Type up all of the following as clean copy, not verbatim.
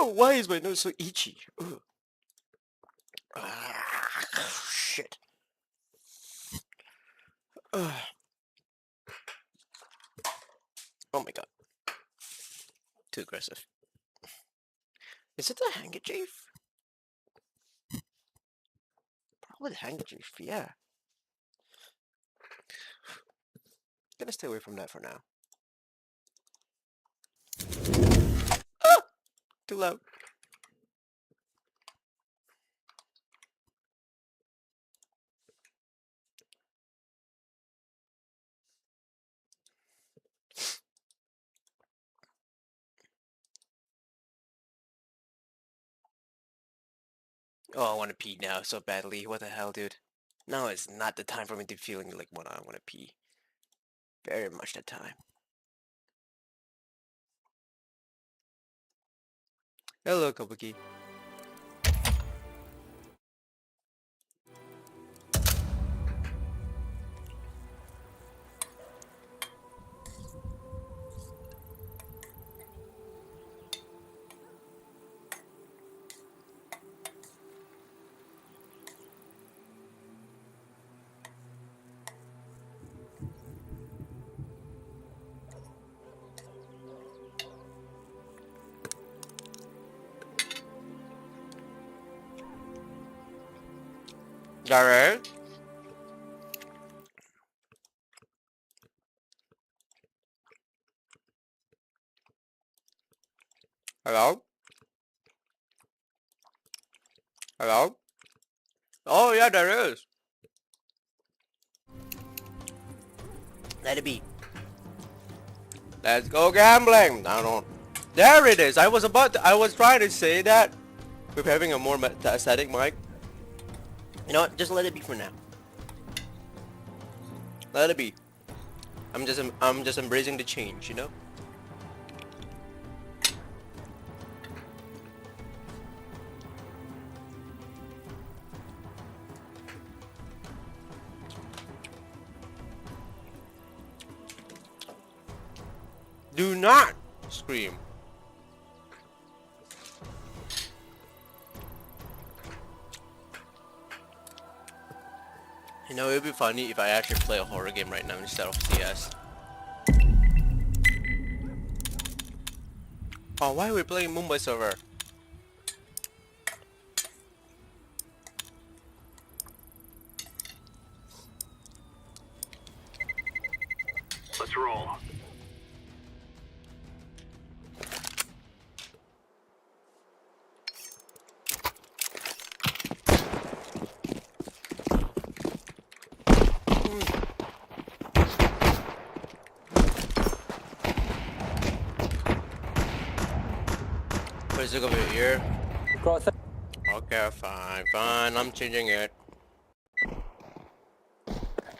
Oh, why is my nose so itchy? Ugh. Shit. Ugh. Oh my god. Too aggressive. Is it a handkerchief? Probably the handkerchief, yeah. Gonna stay away from that for now. Ah! Too loud. Oh, I want to pee now so badly. What the hell, dude? Now is not the time for me to feeling like when I want to pee. Very much the time. Hello, Kabuki. Alright. Hello? Hello? Oh yeah, there is. Let it be. Let's go gambling. I don't. There it is. I was trying to say that with having a more aesthetic mic. You know what? Just let it be for now. Let it be. I'm just embracing the change, you know? Do not scream. You know, it would be funny if I actually play a horror game right now instead of CS. Oh, why are we playing Mumbai server? Let's roll. What is it over here? Crosser. Okay, fine. I'm changing it.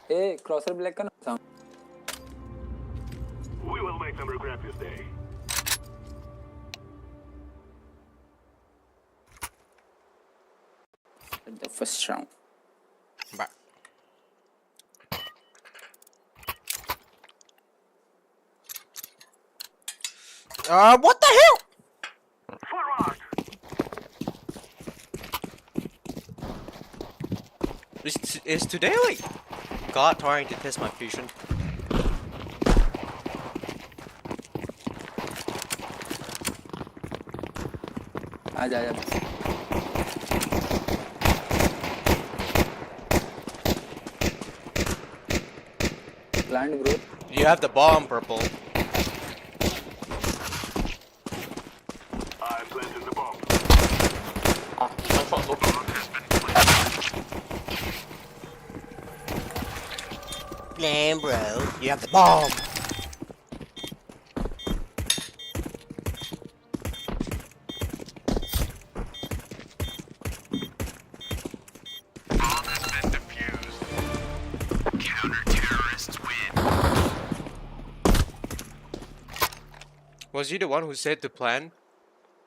Hey, crosser black का नाम. We will make them regret this day. The first round. Back. What the hell? Forward! Is today like God trying to test my fusion? आजा. Plant growth. You have the bomb, purple. I'm planting the bomb. Damn, bro. You have the bomb. Bomb has been defused. Counter-terrorists win. Was he the one who said to plan?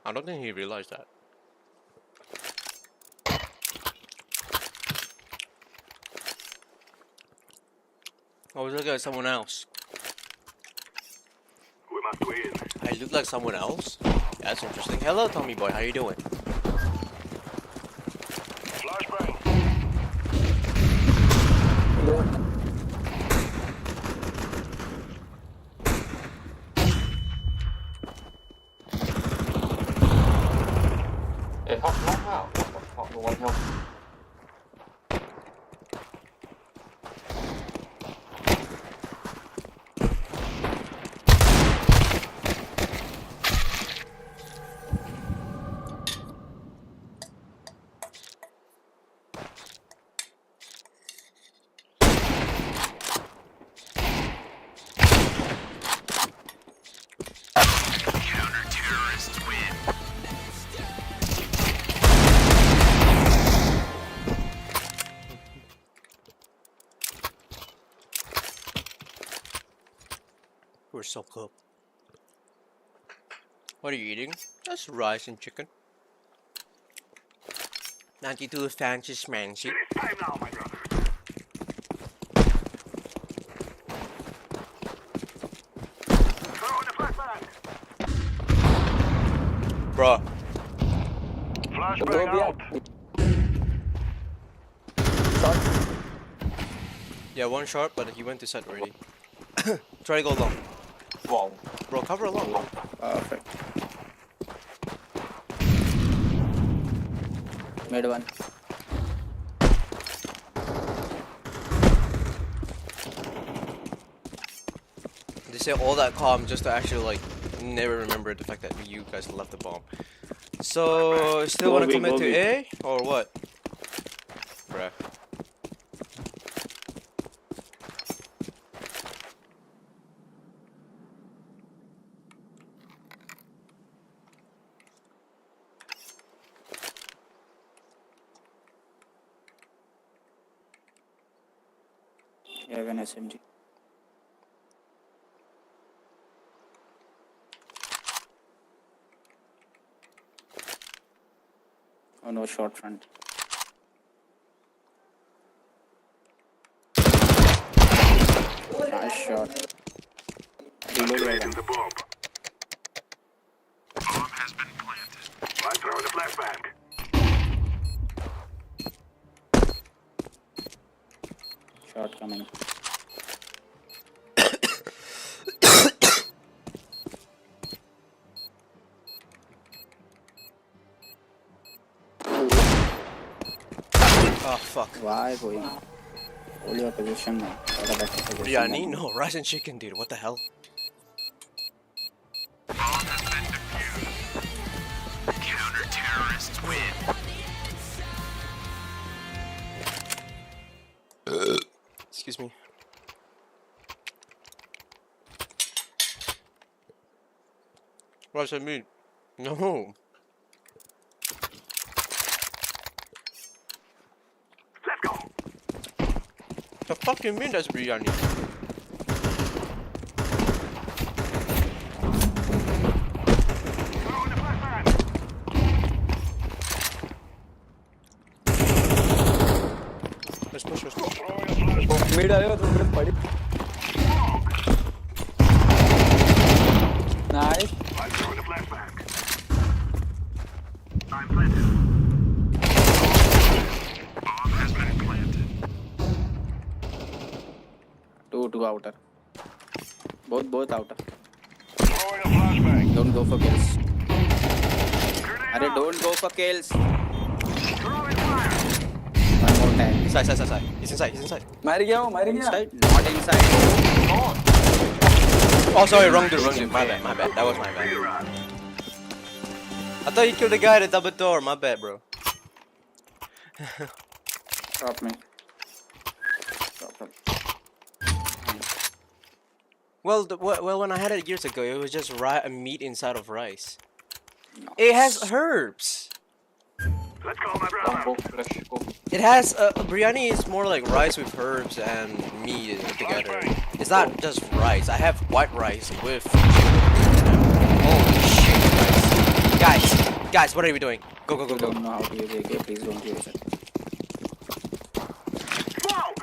I don't think he realized that. I was looking at someone else. We must win. I look like someone else? That's interesting. Hello, Tommy boy. How you doing? Flashbang. Hey, help, help, help. Help, one help. Counter-terrorists win. We're so cooked. What are you eating? Just rice and chicken. 92 fancy schmancy. It is time now, my brother. Throw in the flashbang. Bruh. Flashbang out. Short. Yeah, one shot, but he went to set already. Try to go long. Wow. Bro, cover along. Perfect. Mid one. They say all that calm just to actually like never remember the fact that you guys left the bomb. So still Go wanna B, commit go to B. A or what? Bruh. You have an SMG. Oh no, short front. Nice shot. Reload right Activating the bomb. Bomb has been planted. I'm throwing the flashbang. Shot coming. Oh fuck. Why going? Hold your position now. Got a better position. Biryani? No, rice and chicken, dude. What the hell? Bomb has been defused. Counter-terrorists win. Excuse me. Rice and meat. No. Let's go. The fuck you mean that's biryani? Throw in the flashbang. Let's push, let's push. Throw in the flashbang. Mid आएगा तो मत पड़ी. Nice. I'm throwing the flashbang. I'm planted. Bomb has been planted. Two outer. Both outer. Throwing a flashbang. Don't go for kills. Grenade Arey, out. don't go for kills. Throwing fire. One more time. Side. He's inside, he's inside. मार गया. Inside? Not inside. Oh, sorry, wrong dude. My bad. That was my bad. I thought you killed the guy at the double door. My bad, bro. Drop me. Well, when I had it years ago, it was just meat inside of rice. No. It has herbs. Let's go, my brother. Go, flash, go. It has biryani is more like rice with herbs and meat together. It's not just rice. I have white rice with. Holy shit, guys! What are we doing? Go! I don't know how to use AK. Please don't use it. Smoke.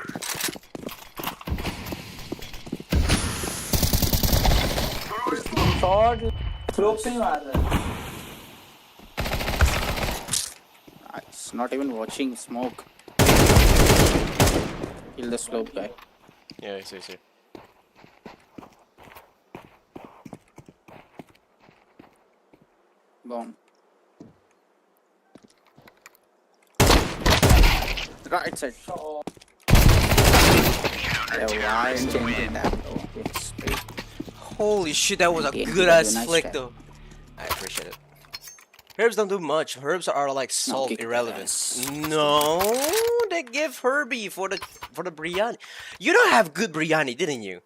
Throwing smoke. Shot. Slope से ही मार रहा है. It's not even watching smoke. Kill the slope guy. Yeah, I see. Gone. Right side. Why changing that? Okay, straight. Holy shit, that was a good ass flick though. I appreciate it. Herbs don't do much. Herbs are like salt kick irrelevant. ass. No, they give Herbie for the biryani. You don't have good biryani, didn't you?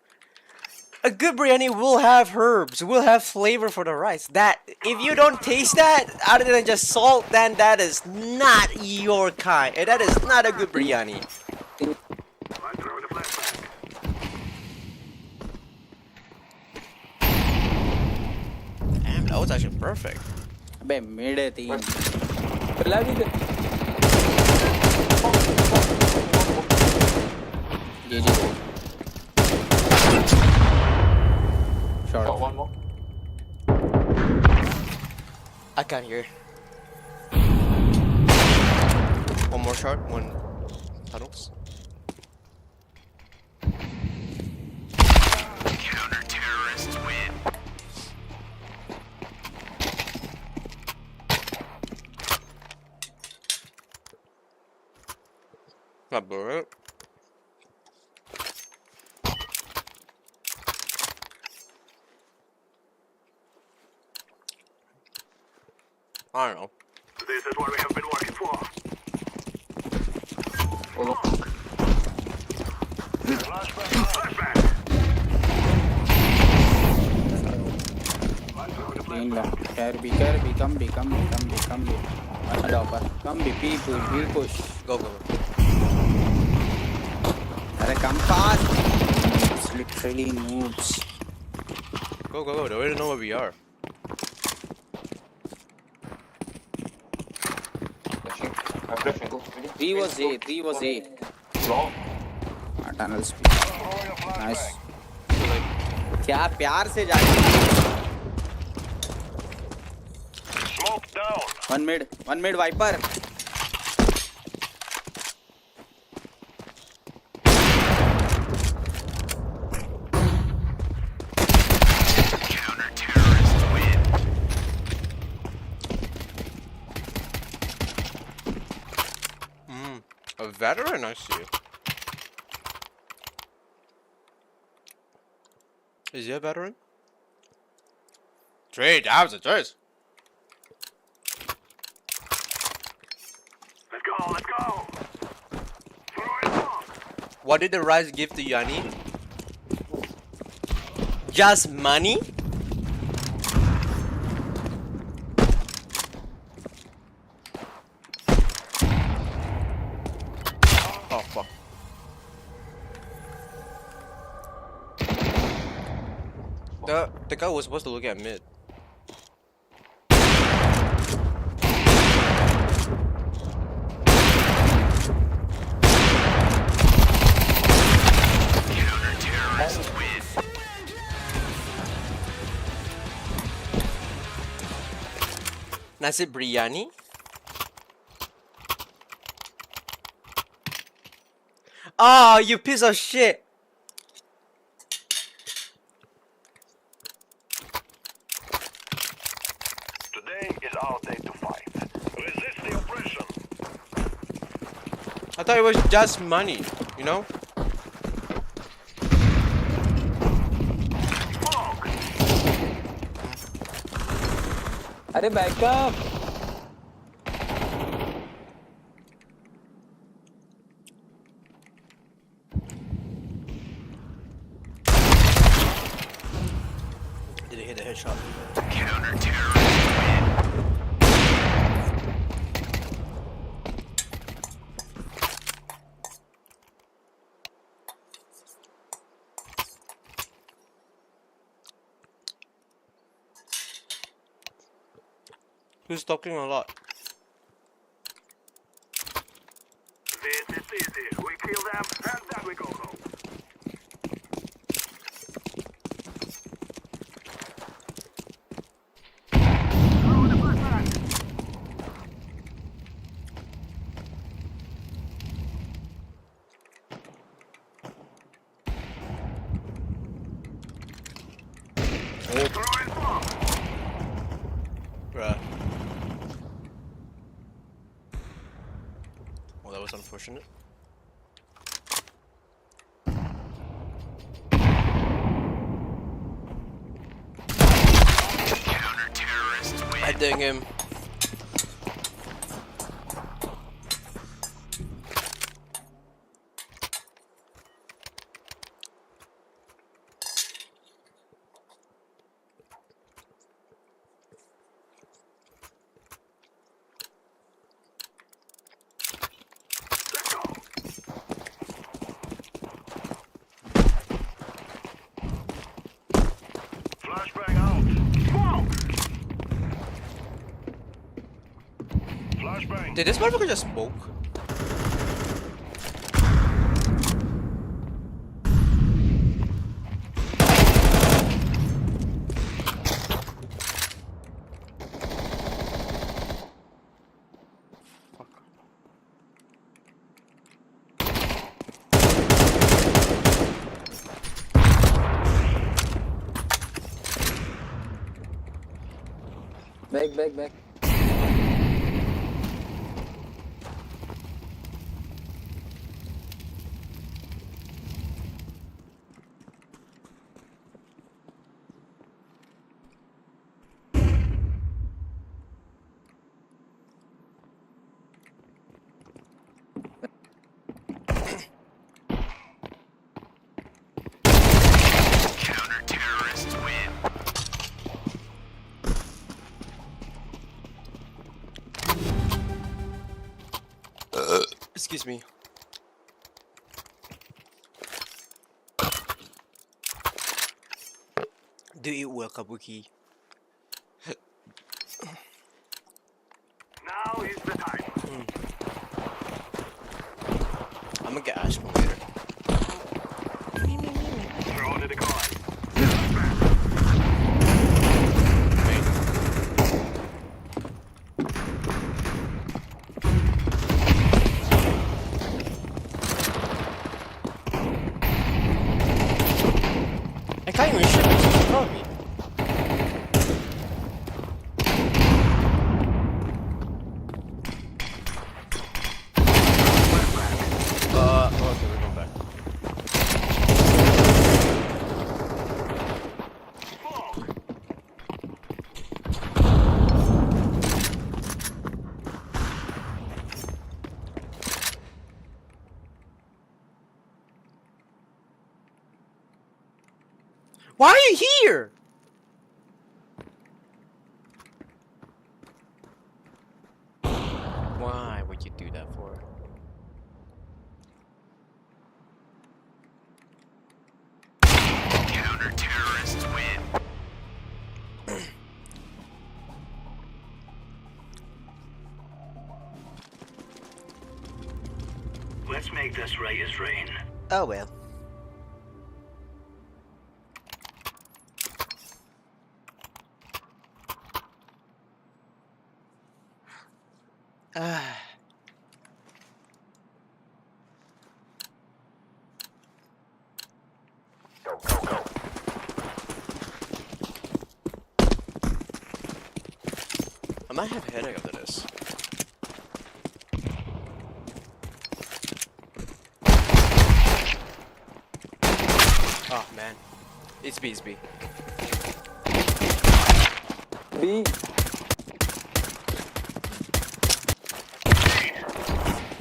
A good biryani will have herbs, will have flavor for the rice. That if you don't taste that other than just salt, then that is not your kind. And that is not a good biryani. I'm throwing a flashback. Damn, that was actually perfect. अबे mid है 3. पहला भी GG. Got Short. one more. I can't hear. One more shot, one tunnels. Counter-terrorists win. Not bad. I don't know. This is what we have been working for. Hold on. Flashback. I'm throwing a Clean flashback. long. Care, come be. Adopper. Come be, people, we'll push. Go. Arre, come fast. It's literally noobs. Go. They already know where we are. Flashing. I'm flashing. Go. Ready? 3 was A. Long. Tunnel speed. Nice. क्या प्यार से जाके. Smoke down. One mid Viper. Counter-terrorists win. A veteran, I see. Is he a veteran? Trade, that was a choice. Let's go. Throw it off. What did the rice give to Yanni? Just money? Oh fuck. The guy was supposed to look at mid. Counter-terrorists win. Nasi biryani? Oh, you piece of shit! Today is our day to fight. Resist the oppression. I thought it was just money, you know? Smoke. अरे backup. Did it hit a headshot? Counter-terrorists win. Who's talking a lot? This is easy. We kill them, and then we go home. Bruh. Well, that was unfortunate. I ding him. Flashbang out. Smoke! Flashbang. Did this motherfucker just smoke? Back. Counter-terrorists win. Excuse me. Do you well, Kabuki? Now is the time. I'm gonna get Ash from later. Throw to the car. Wait. I can't even shoot this in front of me. Okay, we're going back. Why are you here? Why would you do that for? Counter-terrorists win. Let's make this right as rain. Oh well. Go, go, go. I might have a headache after this. Oh man. It's B, it's B. B.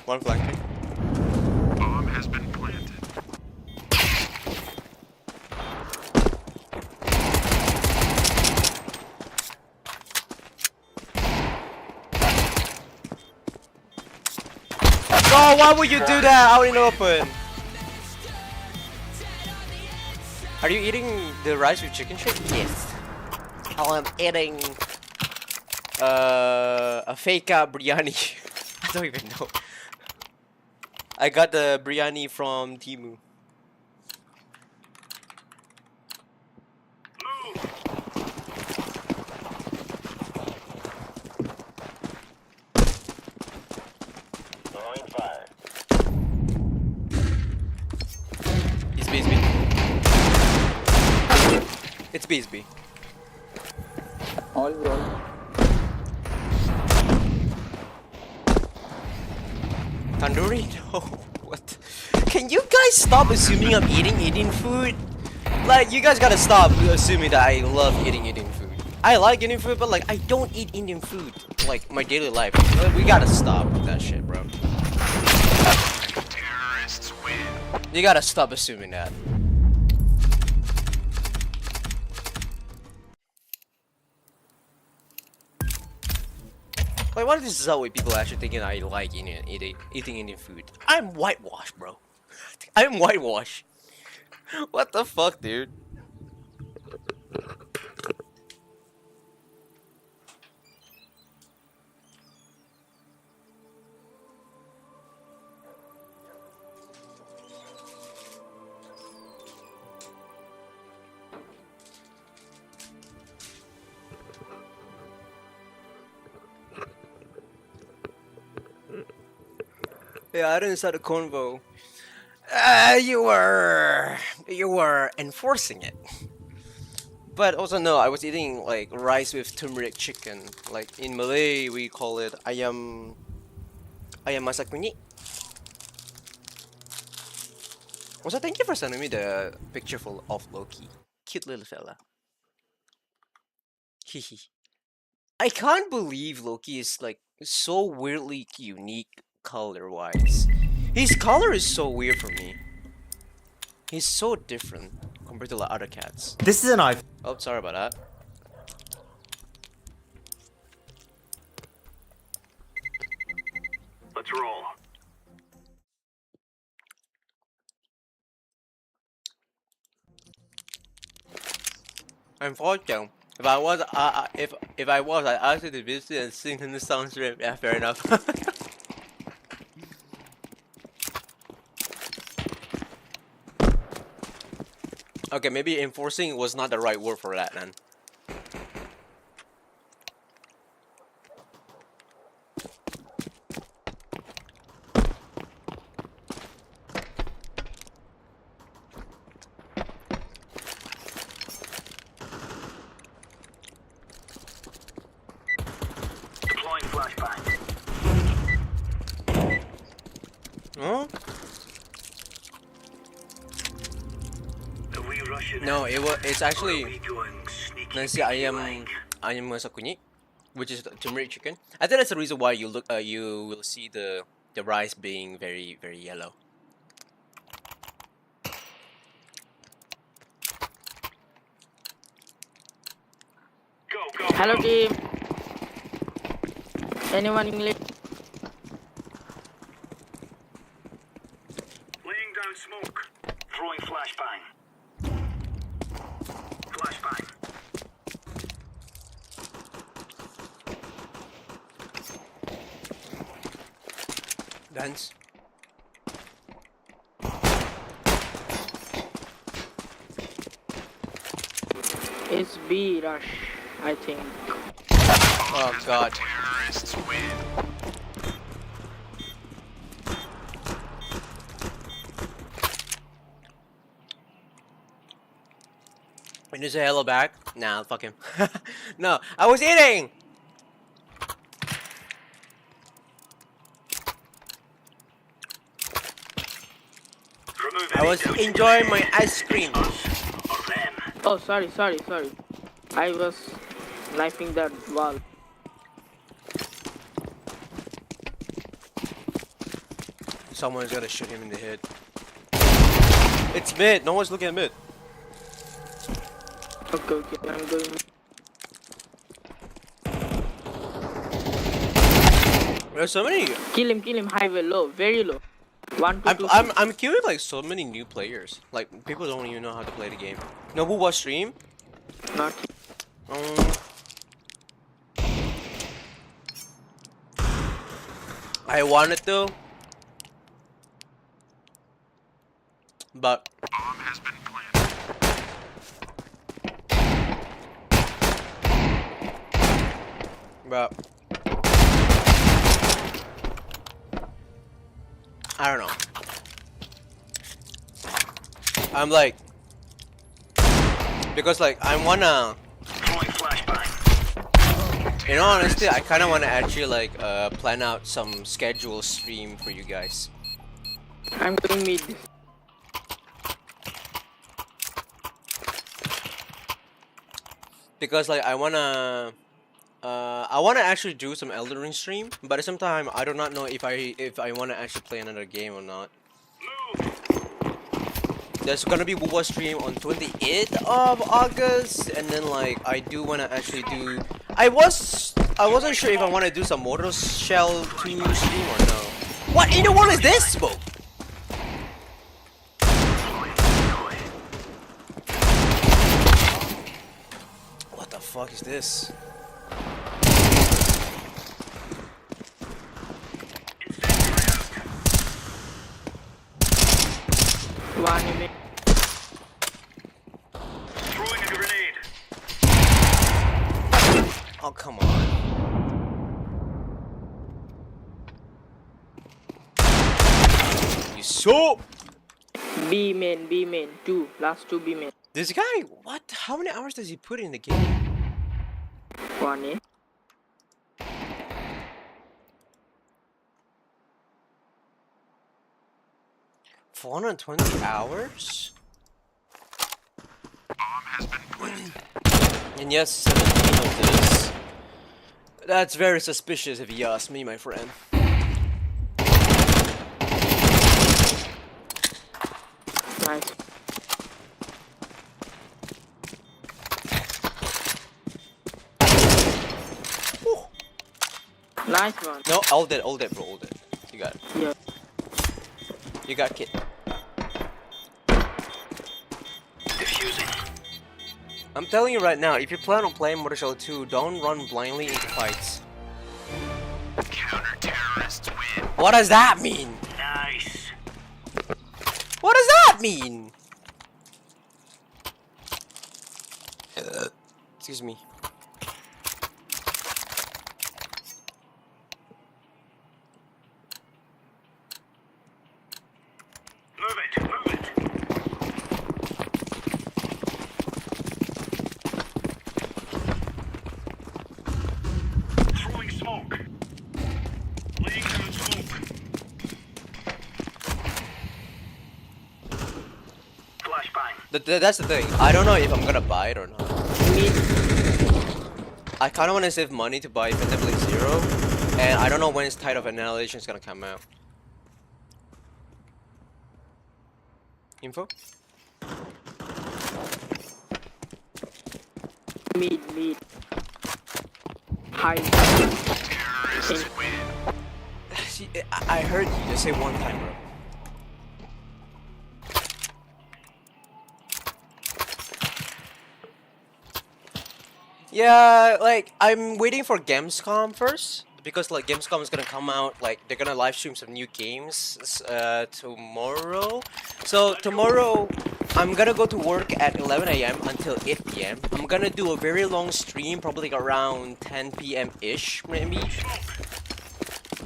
One flanking. Bomb has been planted. Oh, why would you do that out in the open? Are you eating the rice with chicken shit? Yes. I'm eating a fake biryani. I don't even know. I got the biryani from Timu. Throwing fire. It's B, it's B. It's B, it's B. All. Tandoori? No. What? Can you guys stop assuming I'm eating food? Like, you guys gotta stop assuming that I love eating food. I like eating food, but like, I don't eat Indian food. Like, my daily life. Like, we gotta stop with that shit, bro. Terrorists win. You gotta stop assuming that. Like, what is up with people actually thinking I like eating Indian food? I'm whitewashed, bro. I'm whitewashed. What the fuck, dude? Yeah, I didn't start a convo. You were enforcing it. But also no, I was eating like rice with turmeric chicken. Like in Malay, we call it ayam masak kunyit. Also, thank you for sending me the picture of Loki. Cute little fella. Hehe. I can't believe Loki is like so weirdly unique color-wise. His color is so weird for me. He's so different compared to like other cats. This is an iPhone. Oh, sorry about that. Let's roll. I'm fortunate. If I was, if I was, I asked you to visit and sing in the sound stream. Yeah, fair enough. Okay, maybe enforcing was not the right word for that then. Deploying flashbang. Huh? Are we rushing? No, it's actually. Are we going sneaky Let's see, ayam masak kunyit, which is turmeric chicken. I think that's the reason why you will see the rice being very yellow. Go, go, Hello go. team. Anyone English? Laying down smoke. Throwing flashbang. Flashbang. Dance. It's B rush, I think. Oh god. Terrorists win. When you say hello back, nah, fuck him. No, I was eating. Remove I any was doubt. enjoying my ice cream. Us or them. Oh, sorry. I was knifing that wall. Someone's gonna shoot him in the head. It's mid. No one's looking at mid. Okay, I'm going. There's so many. Kill him, highway low, very low. 1 to 2. I'm killing like so many new players. Like people don't even know how to play the game. No, who watch stream? Not. I wanted to, but Bomb has been planted. I don't know. I'm like, because like I wanna. Throwing flashbang. In all honesty, I kind of want to actually like plan out some schedule stream for you guys. I'm going mid. Because like I wanna actually do some Elden Ring stream, but at the same time I do not know if I wanna actually play another game or not. There's gonna be WoW stream on 28th of August, and then like I do wanna actually do. I wasn't sure if I wanna do some Mortal Shell 2 stream or no. What in the world is this smoke? What the fuck is this? One mid. Throwing a grenade. Oh come on. You so. B main, B main. Two. Last two B main. This guy, what? How many hours does he put in the game? One A. $420 hours? And yes, 17 of this. That's very suspicious if you ask me, my friend. Nice. Whew. Nice one. No, all dead, bro, all dead. You got it. Yeah. You got kid. Diffusing. I'm telling you right now, if you plan on playing Mortal Shell 2, don't run blindly into fights. Counter-terrorists win. What does that mean? Nice. What does that mean? Excuse me. Move it, move it. Throwing smoke. Laying down smoke. Flashbang. That's the thing. I don't know if I'm gonna buy it or not. Mid. I kind of want to save money to buy Phantom Blade Zero, and I don't know when its Tide of Annihilation is gonna come out. Info? Mid, mid. High. Terrorists win. See, I heard you just say one time, bro. Yeah, like I'm waiting for Gamescom first because like Gamescom is gonna come out, like they're gonna live stream some new games tomorrow. So tomorrow I'm gonna go to work at 11 a.m. until 8 p.m. I'm gonna do a very long stream, probably like around 10 p.m. ish maybe,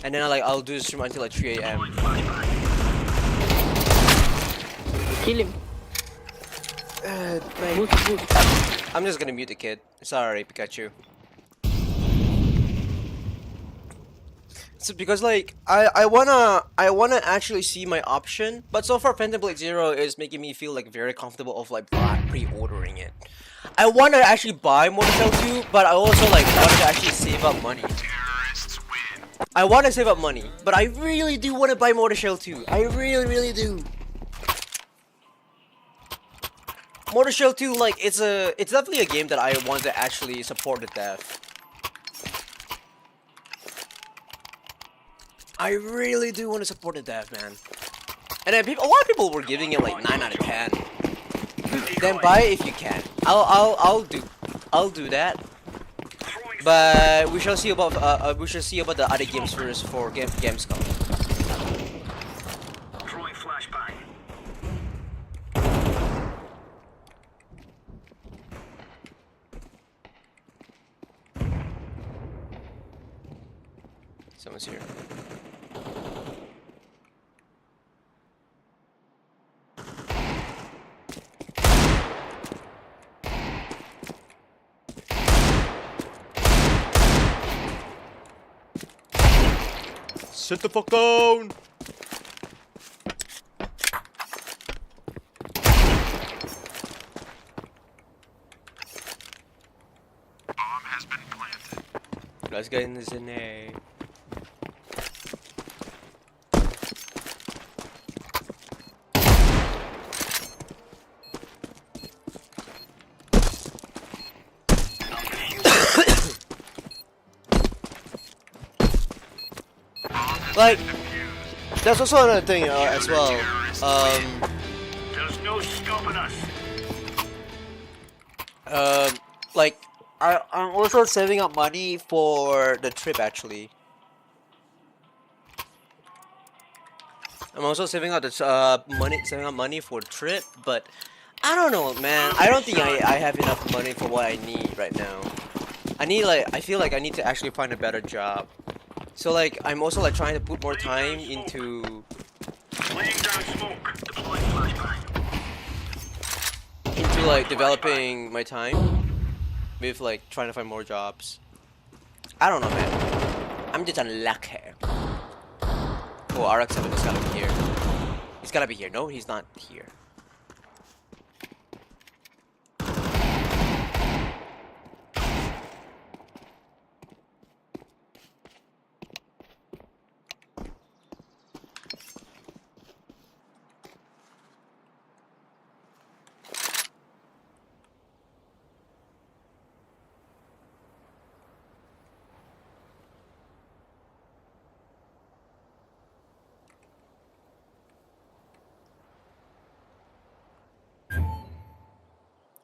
and then I'll do the stream until like 3 a.m. Kill him. Boost, boost. I'm just gonna mute the kid. Sorry, Pikachu. So because like I wanna actually see my option, but so far Phantom Blade Zero is making me feel like very comfortable of like pre-ordering it. I wanna actually buy Mortal Shell 2, but I also like want to actually save up money. Terrorists win. I want to save up money, but I really do want to buy Mortal Shell 2. I really do. Mortal Shell 2, like it's definitely a game that I want to actually support to death. I really do want to support the dev, man. And then a lot of people were giving it like 9 out of 10. Then buy it if you can. I'll do that. But we shall see about the other games first for Gamescom. Throwing flashbang. Someone's here. Sit the fuck down! Bomb has been planted. Let's get in this in A. Like, that's also another thing as well. There's no stopping us. Like, I'm also saving up money for the trip actually. I'm also saving up money for the trip, but I don't know, man. I don't think I have enough money for what I need right now. I feel like I need to actually find a better job. So like, I'm also like trying to put more time into Laying down smoke. Deploying flashbang. like developing my time with like trying to find more jobs. I don't know, man. I'm just unlucky. Oh, RX-7 has gotta be here. He's gotta be here. No, he's not here.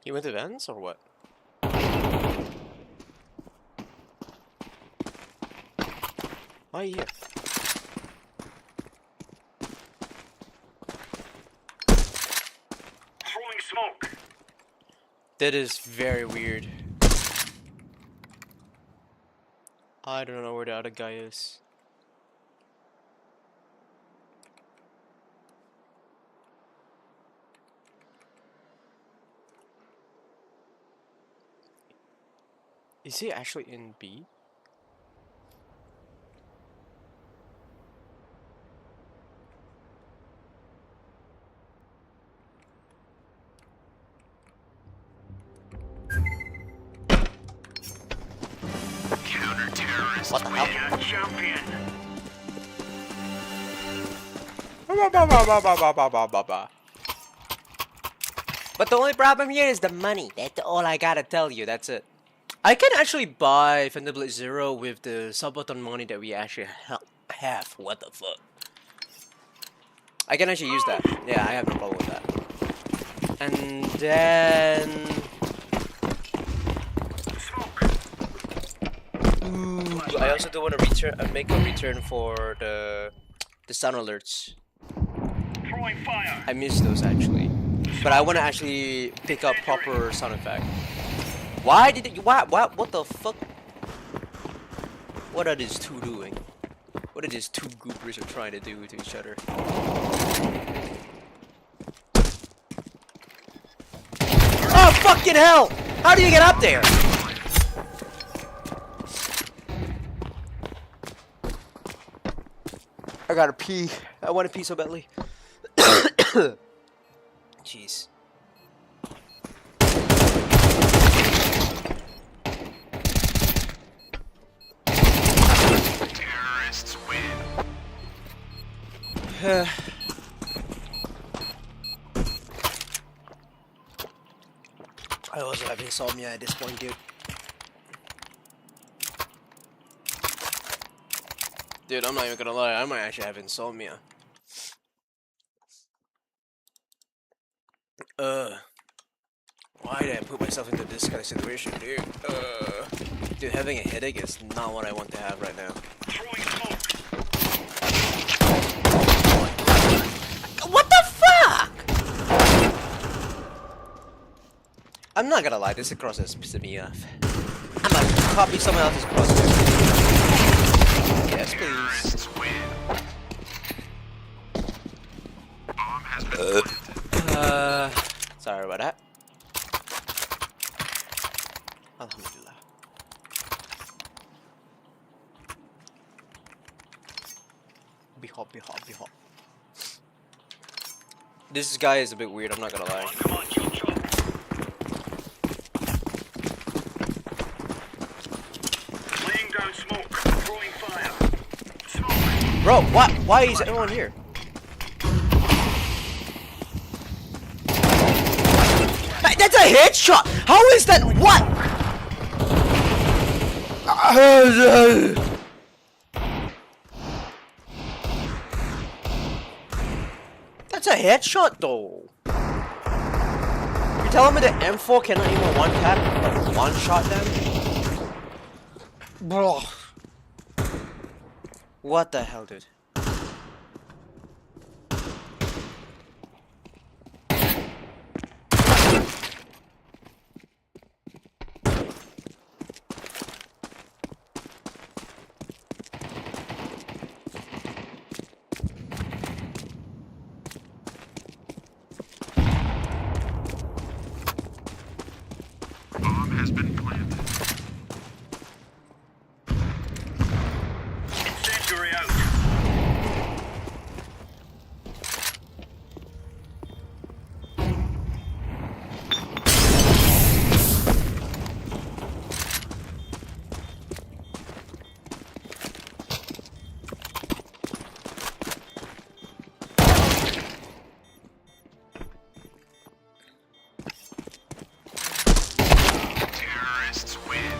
He went to Vans or what? Why here? Throwing smoke. That is very weird. I don't know where the other guy is. Is he actually in B? Counter-terrorists What the hell? win. Champion. But the only problem here is the money. That's all I gotta tell you. That's it. I can actually buy Thunderblade Zero with the subbutton money that we actually have. What the fuck? I can actually use that. Yeah, I have no problem with that. And then, ooh, I also do want to make a return for the sound alerts. Throwing fire. I miss those actually, but I want to actually pick up proper sound effect. Why did it? What the fuck? What are these two doing? What are these two goobers are trying to do to each other? Oh fucking hell! How do you get up there? I gotta pee. I want to pee so badly. Jeez. Terrorists win. I also have insomnia at this point, dude. Dude, I'm not even gonna lie, I might actually have insomnia. Why did I put myself into this kind of situation, dude? Dude, having a headache is not what I want to have right now. Throwing smoke. What the fuck? I'm not gonna lie, this cross is pissing me off. I'm gonna copy someone else's cross. Yes, please. Terrorists win. Bomb has been planted. Sorry about that. Alhamdulillah. hop. This guy is a bit weird, I'm not gonna lie. Come on, chop chop. Laying down smoke. Throwing fire. Smoke. Bro, what? Why is everyone here? Hey, that's a headshot! How is that? What? That's a headshot though. You're telling me the M4 cannot even one tap, like one shot them? Bro. What the hell, dude? Incendiary out. Terrorists win.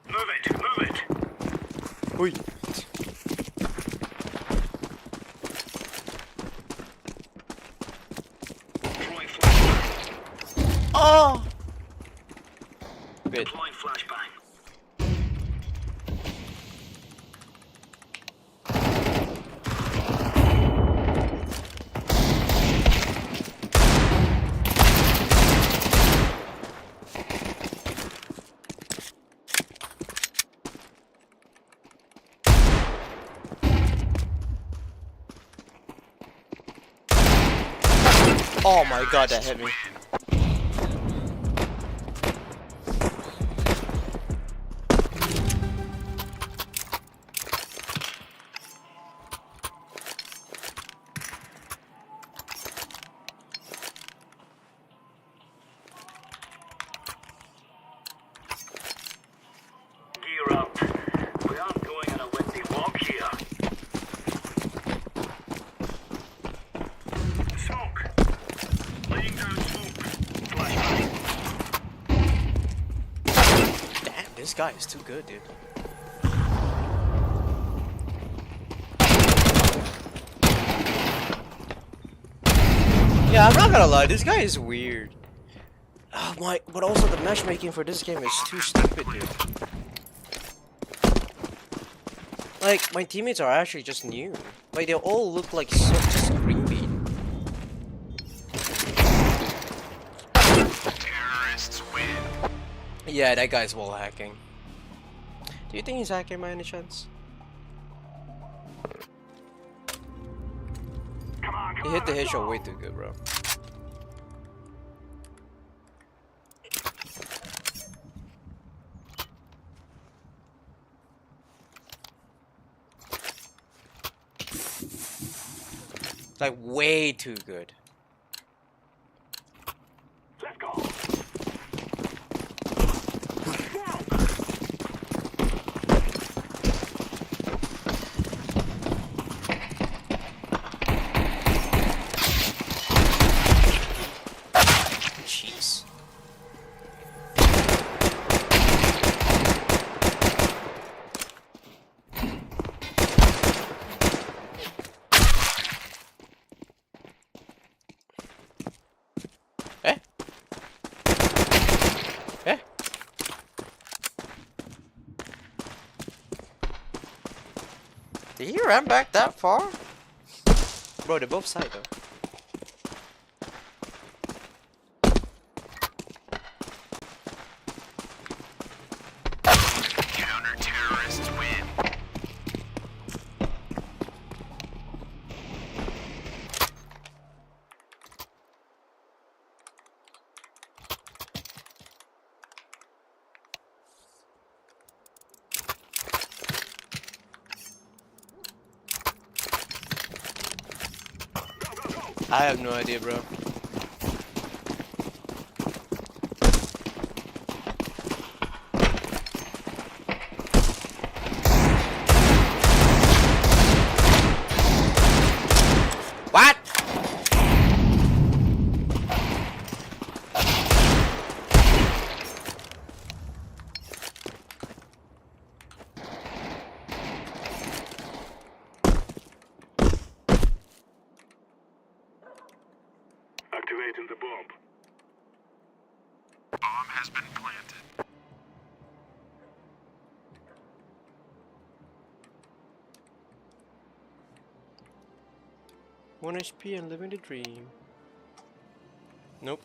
Move it. Oi. Throwing flashbang. Oh! Good. Deploying flashbang. Oh my god, that hit me. Gear up. We aren't going on a windy walk here. Smoke. Laying down smoke. Flashbang. Damn, this guy is too good, dude. Yeah, I'm not gonna lie, this guy is weird. Oh my, but also the matchmaking for this game is too stupid, dude. Like, my teammates are actually just new. Like, they all look like so just green bean. Terrorists win. Yeah, that guy's wall hacking. Do you think he's hacking by any chance? He hit the headshot way too good, bro. Like, way too good. Let's go. Jeez. Eh? Eh? Did he run back that far? Bro, they're both side though. Counter I have no idea, bro. What? Activating the bomb. Bomb has been planted. One HP and living the dream. Nope.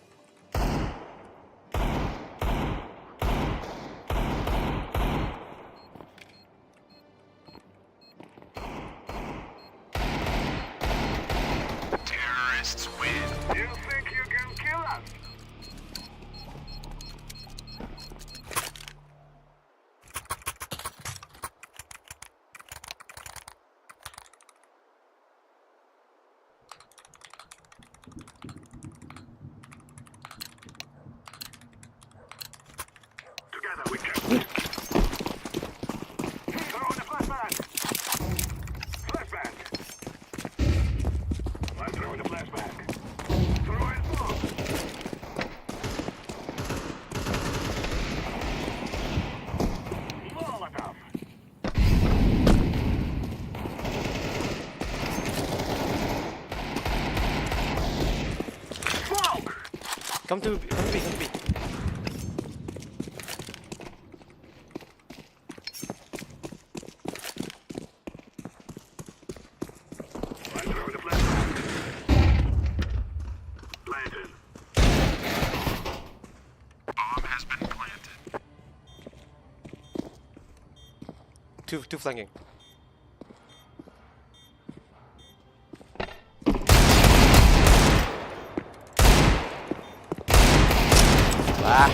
Terrorists win. You think you can kill us? Together we can. Throw in the flashbang. Flashbang. I'm throwing the flashbang. Throw in smoke. Molotov. Smoke. Come to B. Come to B. I'm throwing the flashbang. Planted. Bomb has been planted. Two flanking. Ah.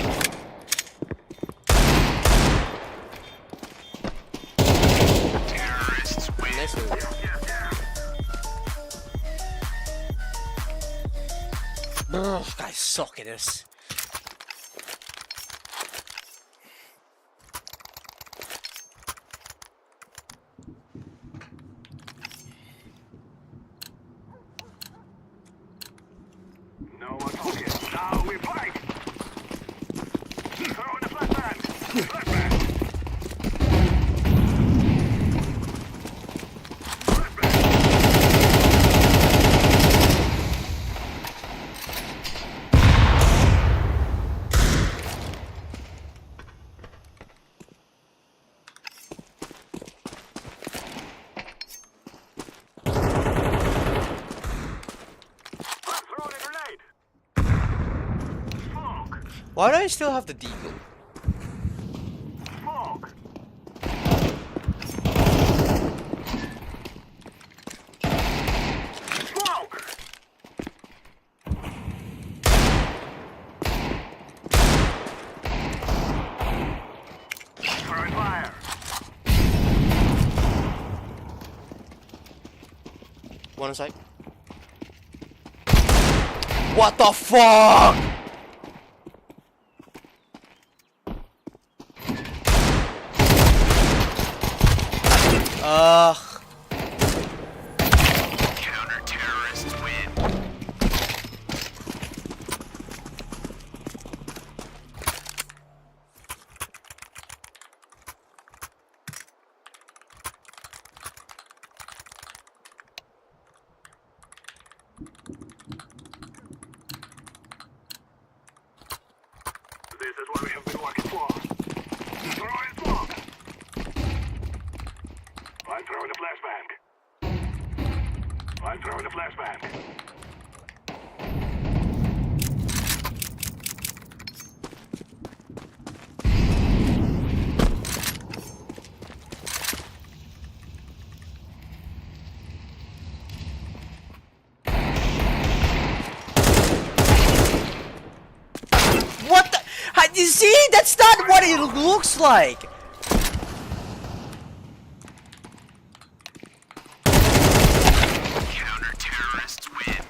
Terrorists win. Nice move. Ugh, guys suck at this. No one talking. Now we fight. Throw in the flashbang. Flashbang. I'm throwing a grenade. Smoke. Why do I still have the deagle? Smoke. Smoke. Throwing fire. One on site. What the fuck? Ugh. Counter-terrorists win. This is what we have been working for. Throw in smoke. I'm throwing a flashbang. I'm throwing a flashbang. What the? You see? That's not what it looks like. Counter-terrorists win.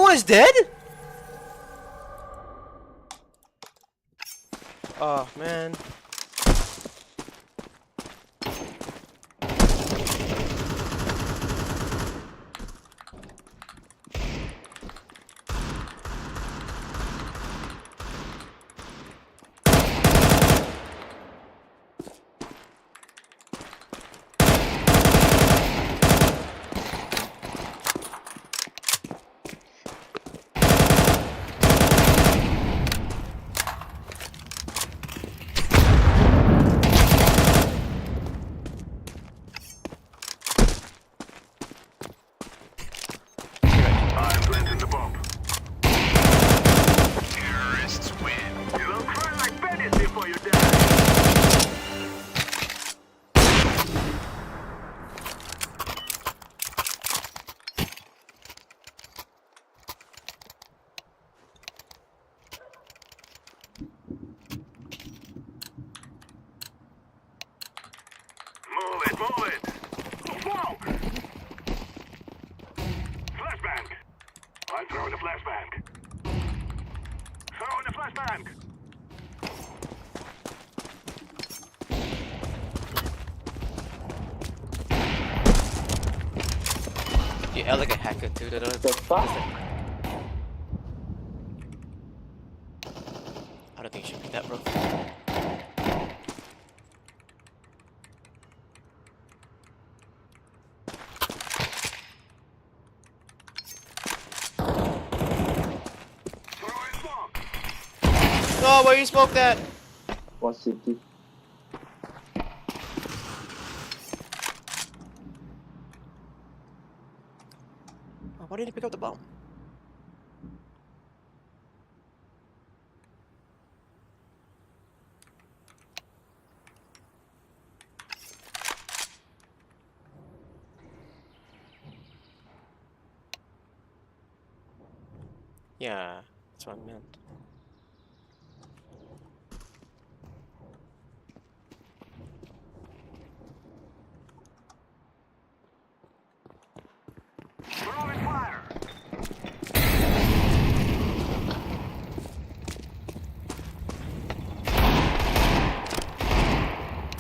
Everyone's dead? Oh, man. I'm planting the bomb. Terrorists win. You'll cry like bandits before you die. Move it, move it. Smoke! Flashbang. I'm throwing a flashbang. Throwing a flashbang. You elegant hacker too. The fuck? I don't think you should pick that, bro. Throwing smoke. No, where you smoke that? What city? Oh, why didn't you pick up the bomb? Yeah, that's what I meant. Throwing fire.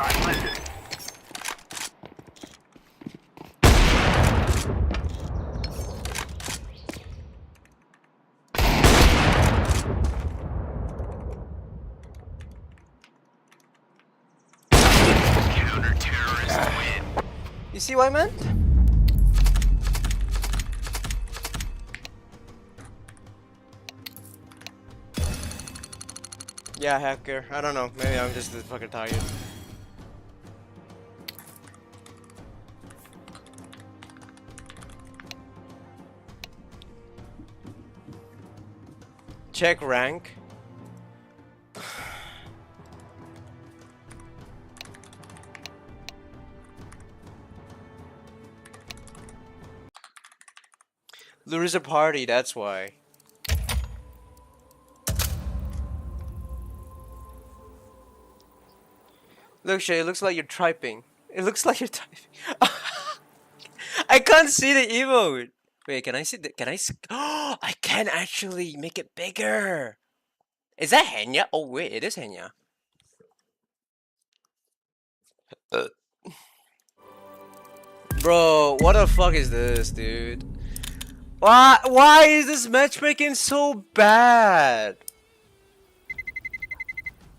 I planted it. Counter-terrorist win. You see what I meant? Yeah, hacker. I don't know. Maybe I'm just fucking tired. Check rank. Loser party, that's why. Look, Shay, it looks like you're typing. It looks like you're typing. I can't see the emote. Wait, can I see the? Can I? Oh, I can actually make it bigger. Is that Henya? Oh wait, it is Henya. Bro, what the fuck is this, dude? Why is this matchmaking so bad?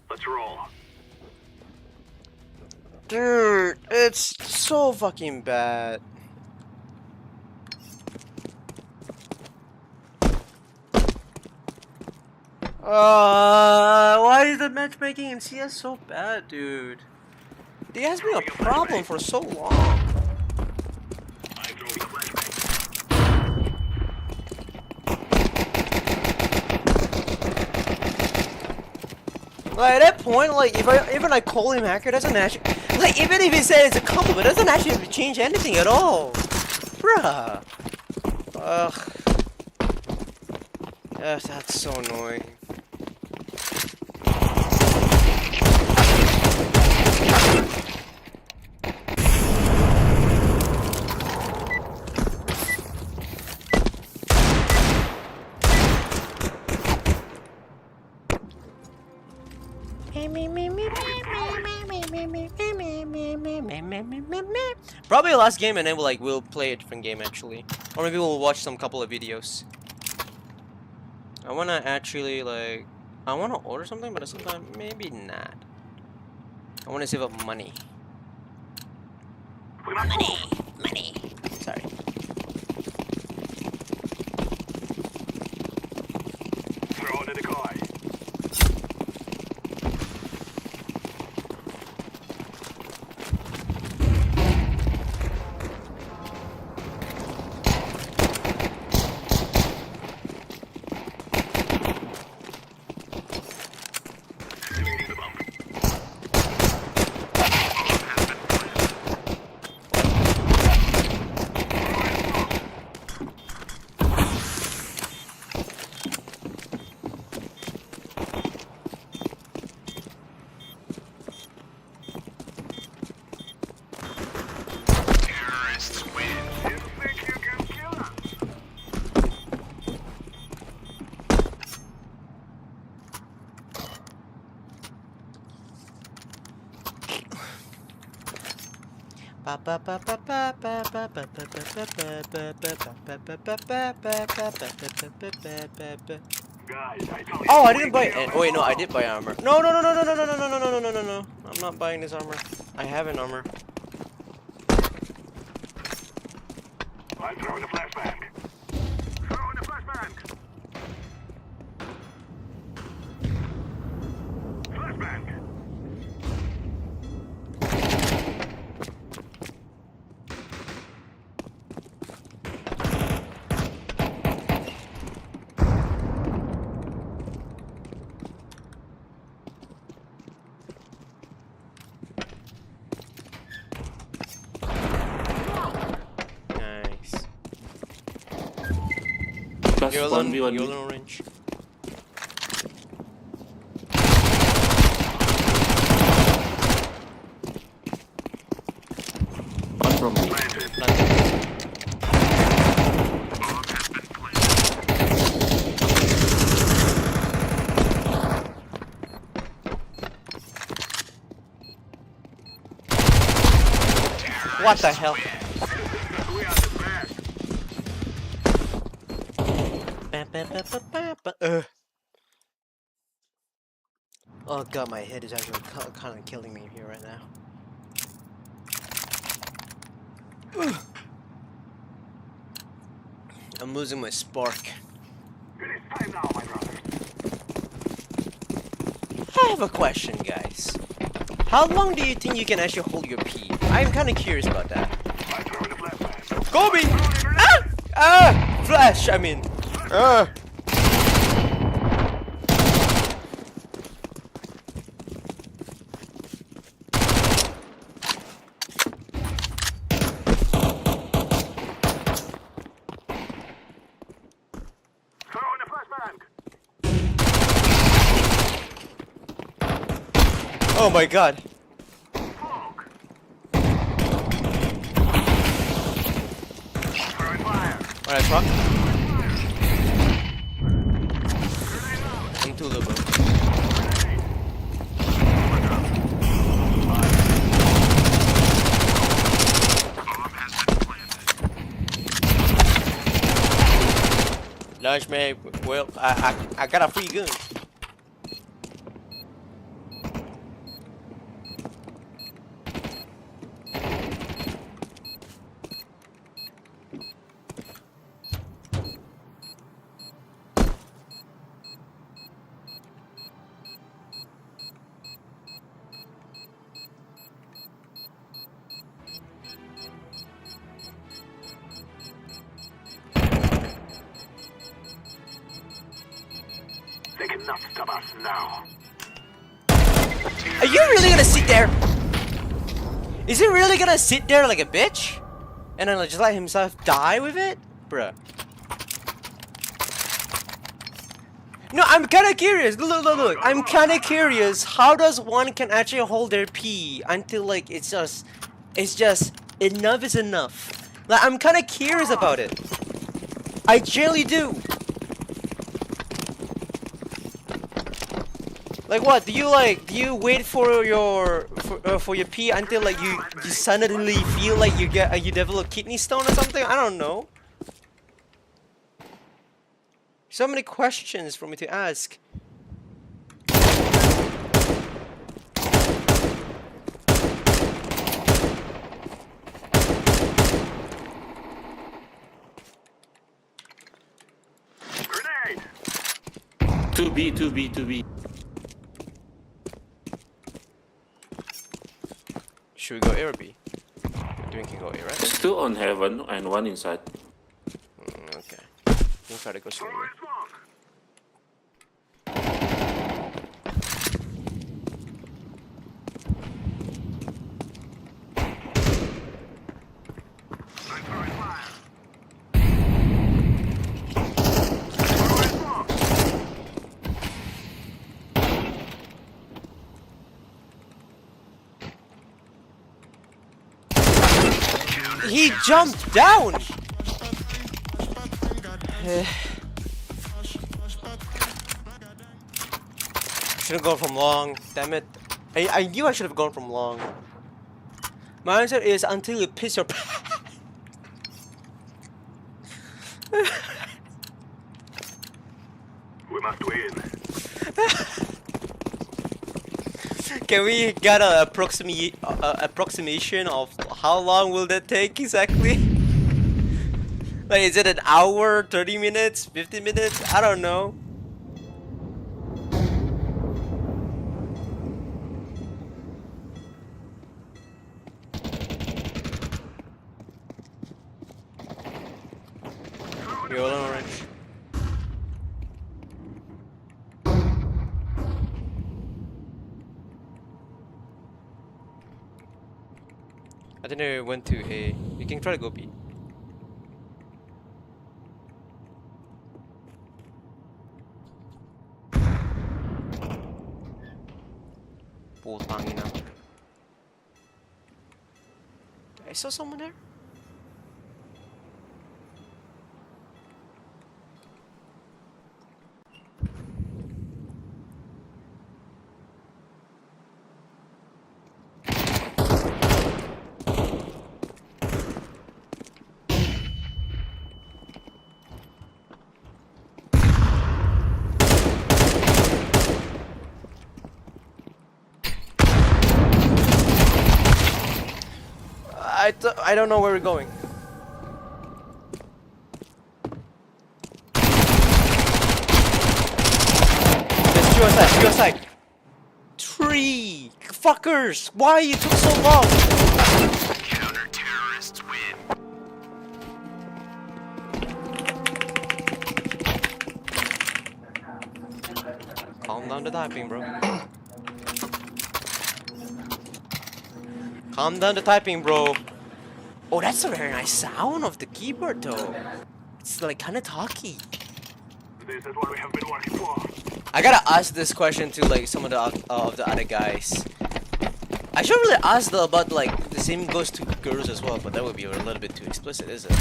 Let's roll. Dude, it's so fucking bad. Why is the matchmaking in CS so bad, dude? It has been a problem for so long. I'm throwing a flashbang. Like at that point, like even I call him hacker, doesn't actually like even if he said it's a compliment, it doesn't actually change anything at all, bruh. Ugh. Yes, that's so annoying. Probably the last game, and then we'll play a different game actually, or maybe we'll watch some couple of videos. I wanna actually I wanna order something, but at the same time maybe not. I wanna save up money. Money. Sorry. Throw in a decoy. Guys, I told you. Oh, I didn't buy it. Oh wait, no, I did buy armor. No. I'm not buying this armor. I have an armor. I'm throwing a flashbang. Throwing a flashbang. Flashbang. Nice. Plus You're alone. 1v1. You're alone, orange. One from me. What the hell? We are the best. Oh god, my head is actually kind of killing me here right now. I'm losing my spark. It is time now, my brother. I have a question, guys. How long do you think you can actually hold your pee? I'm kind of curious about that. I'm throwing a flashbang. Kobe! Ah! Ah! Flash, I mean. Ah! Throwing a flashbang. Oh my god. Smoke. Throwing fire. Alright, fuck. I'm too low, bro. Lunch man, well, I got a free gun. They cannot stop us now. Are you really gonna sit there? Is he really gonna sit there like a bitch? And then just let himself die with it? Bruh. No, I'm kinda curious. Look. I'm kinda curious. How does one can actually hold their pee until like it's just enough is enough? Like I'm kinda curious about it. I generally do. Like what? Do you wait for your pee until like you suddenly feel like you develop kidney stone or something? I don't know. So many questions for me to ask. Grenade! 2B. Should we go A or B? I think we can go A, right? There's two on heaven and one inside. Okay. We'll try to go slowly. Throwing smoke! I'm throwing fire! Throwing smoke! He jumped down! Should have gone from long, damn it. I knew I should have gone from long. My answer is until you piss your pants. We must win. Can we get an approximation of how long will that take exactly? Like, is it an hour, 30 minutes, 50 minutes? I don't know. Yellow orange. I think I went to A. You can try to go B. Putang ina. I saw someone there. I don't know where we're going. There's two outside. 3 fuckers! Why you took so long? Counter-terrorists win. Calm down the typing, bro. Calm down the typing, bro. Oh, that's a very nice sound of the keyboard, though. It's like kind of talky. This is what we have been working for. I gotta ask this question to like some of the other guys. I should really ask though about like the same goes to girls as well, but that would be a little bit too explicit, is it?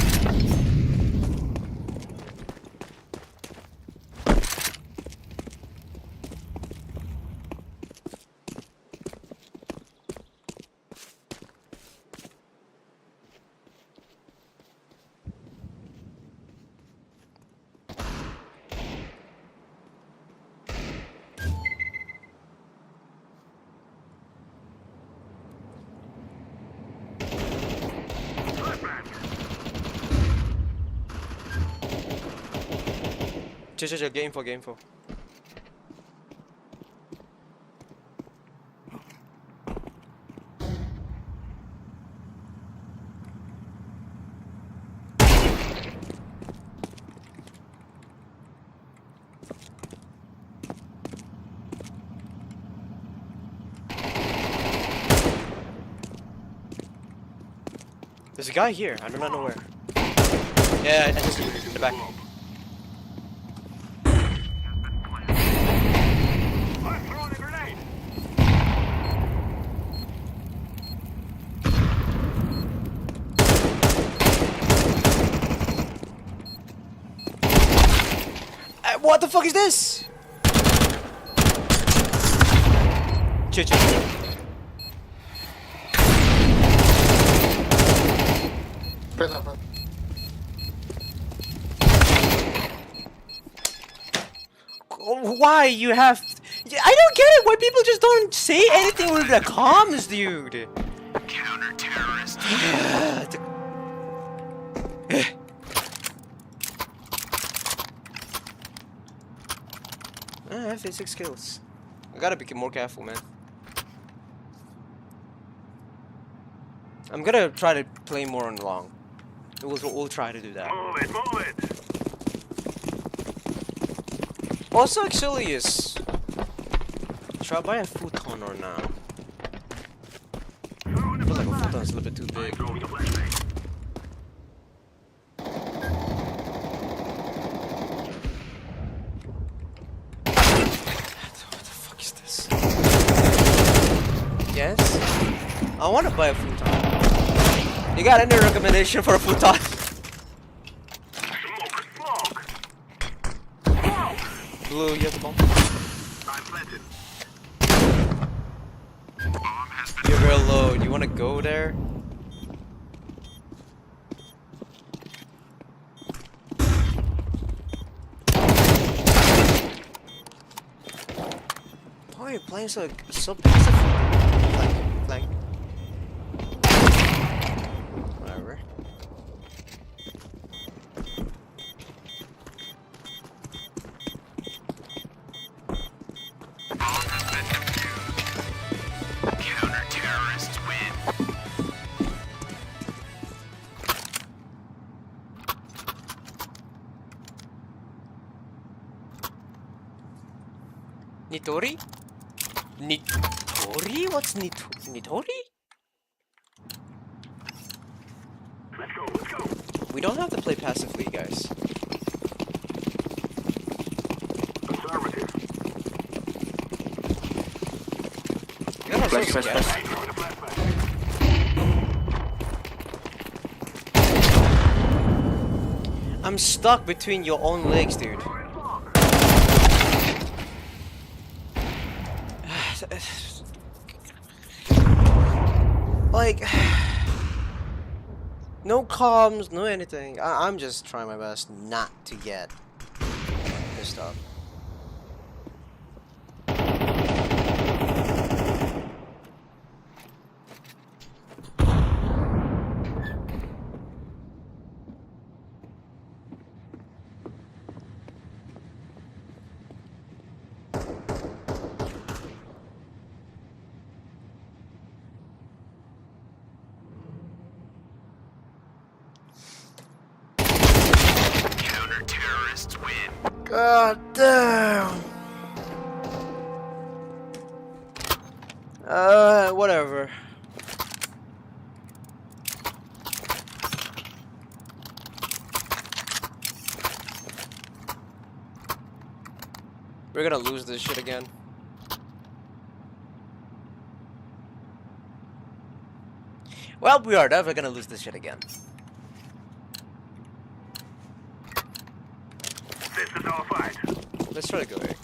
Chill, get info. There's a guy here, I do not know where. Yeah, I just in the back. I'm throwing a grenade. What the fuck is this? chill. Why you have? I don't get it. Why people just don't say anything with the comms, dude. Counter-terrorist. I have 6 kills. I gotta be more careful, man. I'm gonna try to play more on long. We'll try to do that. Move it. Also, actually, should I buy a futon or not? I feel like a futon is a little bit too big. Throwing a flashbang. What the fuck is this? Yes? I want to buy a futon. You got any recommendation for a futon? Smoke. Blue, you have the bomb? I'm planted. Bomb has been You're real low. Do you want to go there? Why are you playing so passively? Flank. Whatever. counter-terrorists win. Nitori? Nitori? What's Nitori? Let's go. We don't have to play passively, guys. Conservative. You guys are so Flash. scared. Throwing a flashbang. I'm stuck between your own legs, dude. Like, no comms, no anything. I'm just trying my best not to get pissed off. Counter-terrorists win. God damn. Whatever. We're gonna lose this shit again. Well, we are definitely gonna lose this shit again. This is our fight. Let's try to go here.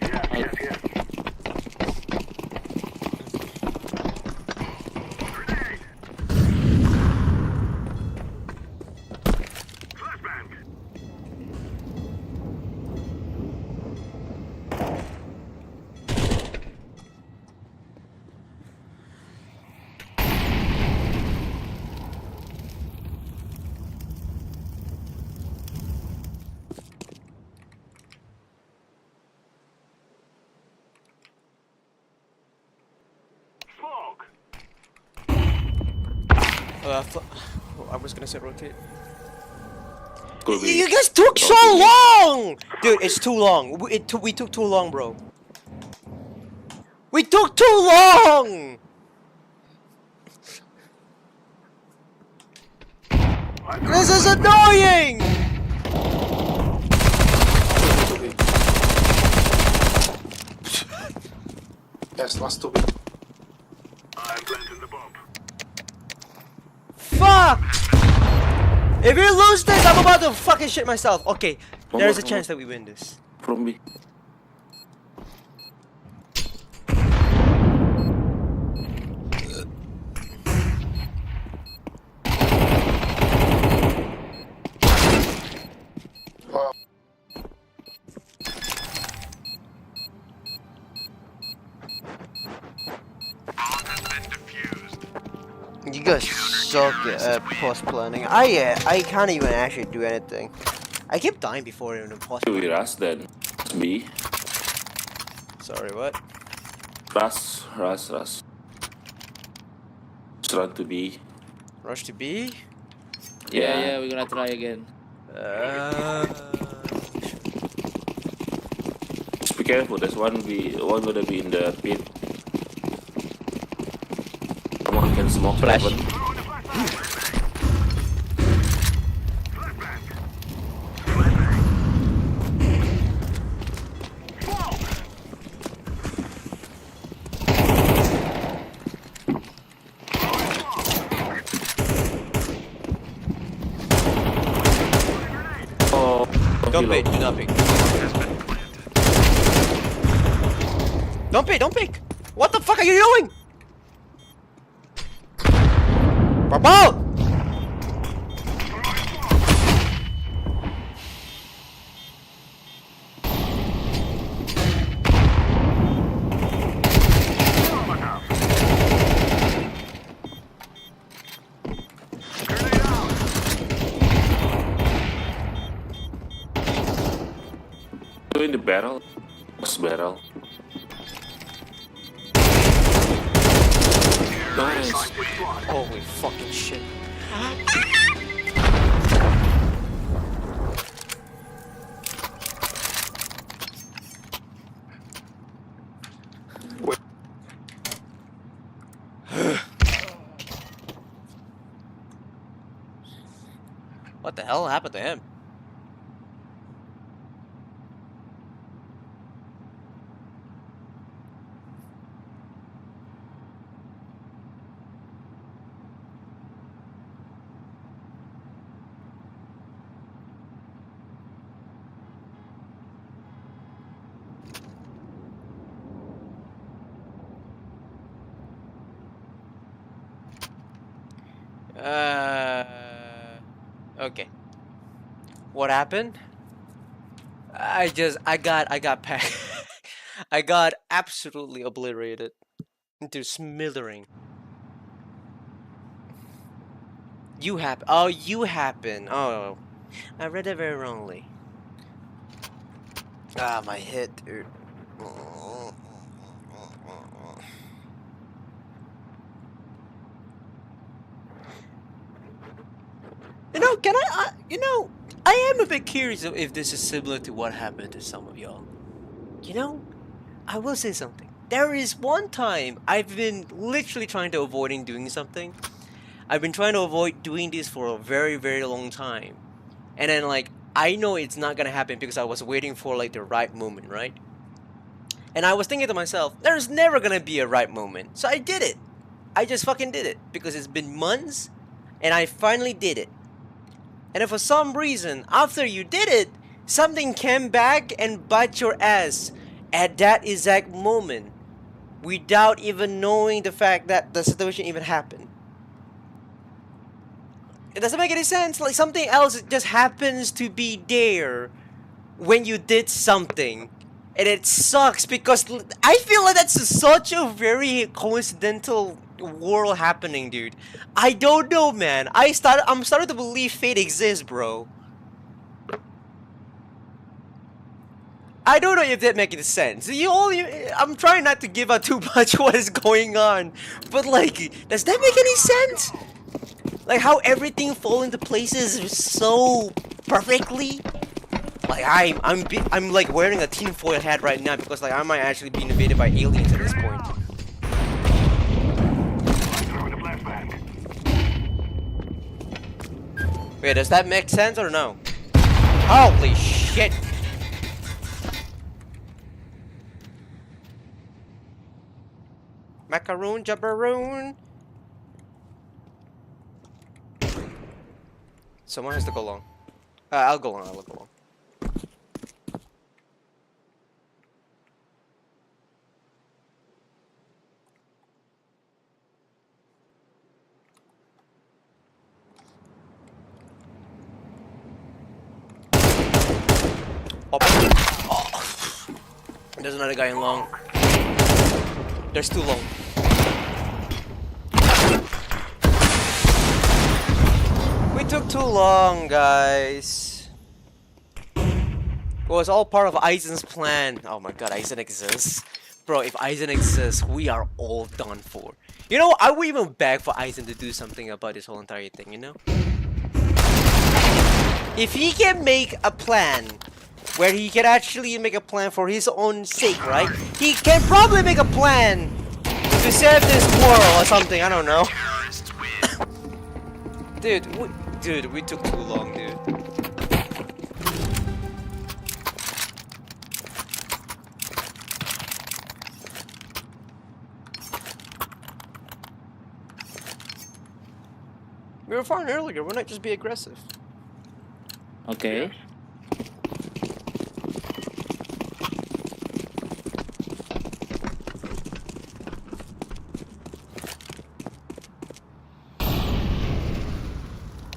Yes. Grenade. Flashbang. Smoke. I was gonna say rotate. Could be. You guys took so long! Dude, it's too long. We took too long, bro. We took too long! This is annoying! Yes, last to be. I'm planting the bomb. Fuck! If we lose this, I'm about to fucking shit myself. Okay, there's a chance that we win this. From B. You guys suck at post planning. I can't even actually do anything. I keep dying before even post We planning. rush then. B. Sorry, what? Rush. Just run to B. Rush to B? Yeah, we're gonna try again. Just be careful. There's one gonna be in the pit. Someone can smoke Flash. heaven. Oh, Don't kilo. pick, do not pick. Don't pick! What the fuck are you doing? Purple! In the barrel. First barrel. Nice. Holy fucking shit. What the hell happened to him? Okay. What happened? I got packed. I got absolutely obliterated into smattering. You happen. Oh, you happen. Oh, I read it very wrongly. Ah, my head, dude. You know, can I? You know, I am a bit curious if this is similar to what happened to some of y'all. You know, I will say something. There is one time I've been literally trying to avoiding doing something. I've been trying to avoid doing this for a very, very long time. And then, like, I know it's not gonna happen because I was waiting for, like, the right moment, right? And I was thinking to myself, there's never gonna be a right moment. So I did it. I just fucking did it. Because it's been months, and I finally did it. And if for some reason, after you did it, something came back and bite your ass at that exact moment, without even knowing the fact that the situation even happened. It doesn't make any sense. Like, something else just happens to be there when you did something. And it sucks because I feel like that's such a very coincidental world happening, dude. I don't know, man. I'm starting to believe fate exists, bro. I don't know if that makes sense. I'm trying not to give out too much what is going on, but like, does that make any sense? Like how everything fall into places so perfectly. Like I'm like wearing a tinfoil hat right now because like I might actually be invaded by aliens at this point. Wait, does that make sense or no? Holy shit! Macaroon jabberoon. Someone has to go long. I'll go long. I'll go long. Oh. There's another guy in long. There's two long. took too long, guys. It was all part of Aizen's plan. Oh my god, Aizen exists. Bro, if Aizen exists, we are all done for. You know, I would even beg for Aizen to do something about this whole entire thing, you know? If he can make a plan where he can actually make a plan for his own sake, right? He can probably make a plan to save this world or something, I don't know. Dude, we took too long, dude. We were fine earlier, why not just be aggressive? Okay.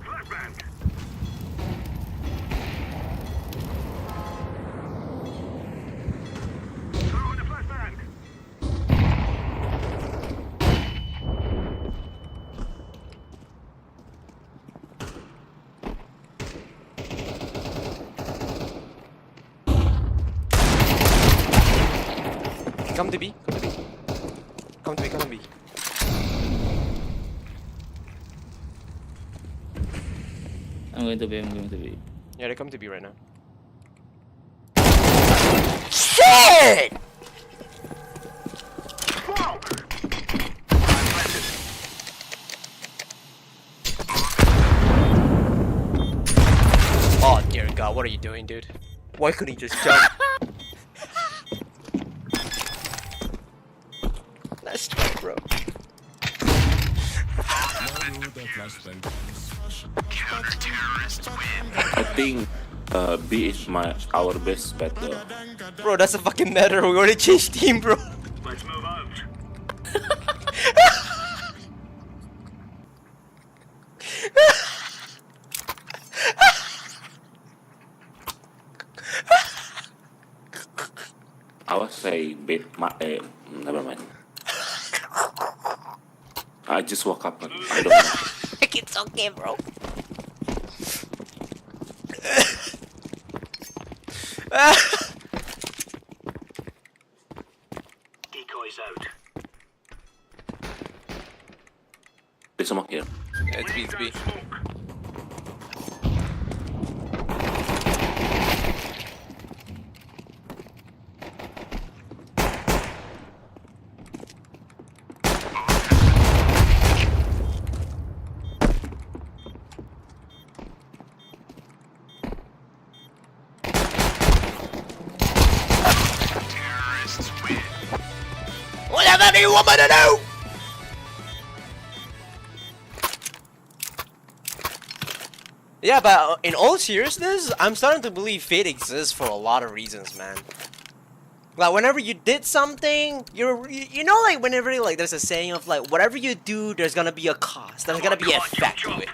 Flashbang. Throw in a flashbang. Come to B, come to B. Come to B, come to B. I'm going to be. I'm going to be. Yeah, they come to B right now. Shit! Oh dear God, what are you doing, dude? Why couldn't he just jump? Nice try, bro. I think B is our best bet though. Bro, that's a fucking matter. We already changed team, bro. Let's move out. I was say bet never mind. I just woke up and I don't know. It's okay, bro. Decoys out. There's someone here. Yeah, it's B, it's B. Whatever you want me to do! Yeah, but in all seriousness, I'm starting to believe fate exists for a lot of reasons, man. Like, whenever you did something, you know, like, whenever, like, there's a saying of, like, whatever you do, there's gonna be a cost. There's gonna be an effect to it.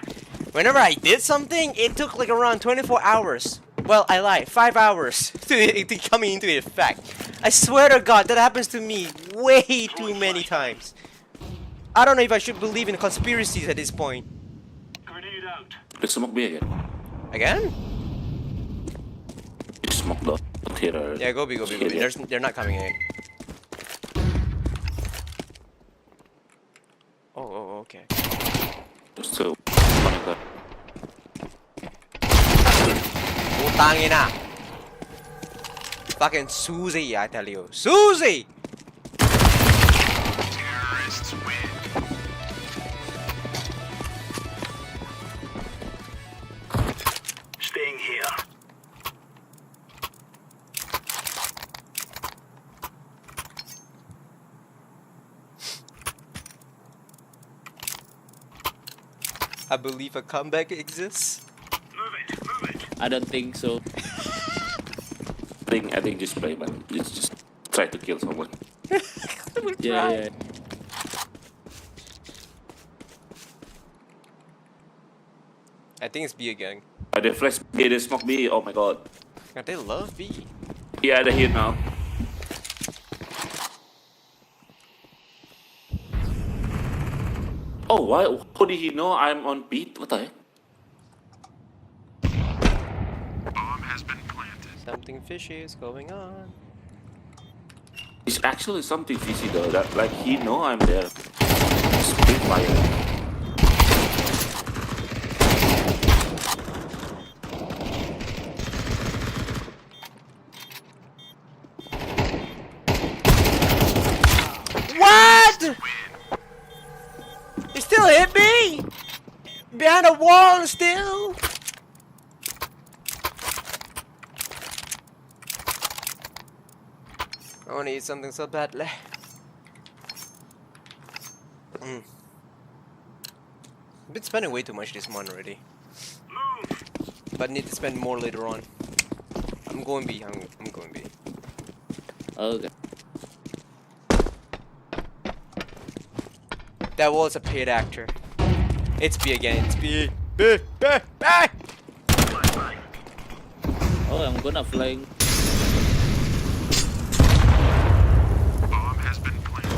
Whenever I did something, it took, like, around 24 hours. Well, I lied. 5 hours to coming into effect. I swear to God, that happens to me way too many times. I don't know if I should believe in conspiracies at this point. Grenade out. There's smoke B again. Again? You smoke the theater. Yeah, go B, go B, go B. They're not coming in. Oh, okay. There's two. One of the Putangin na. Fucking Susie, I tell you. Susie! Terrorists win. Staying here. I believe a comeback exists. Move it, move it. I don't think so. I think just play, man. Just try to kill someone. Yeah. I think it's B again. They flash B, they smoke B. Oh my god. God, they love B. Yeah, they're here now. Oh, why? How did he know I'm on beat? What the heck? Something fishy is going on. It's actually something fishy though. That like he know I'm there. Split fire. What? You still hit me? Behind a wall still? I wanna eat something so badly. I've been spending way too much this month already. But need to spend more later on. I'm going B. I'm going B. Okay. That was a paid actor. It's B again. It's B. B. B. B. Oh, I'm gonna flying. Bomb has been planted.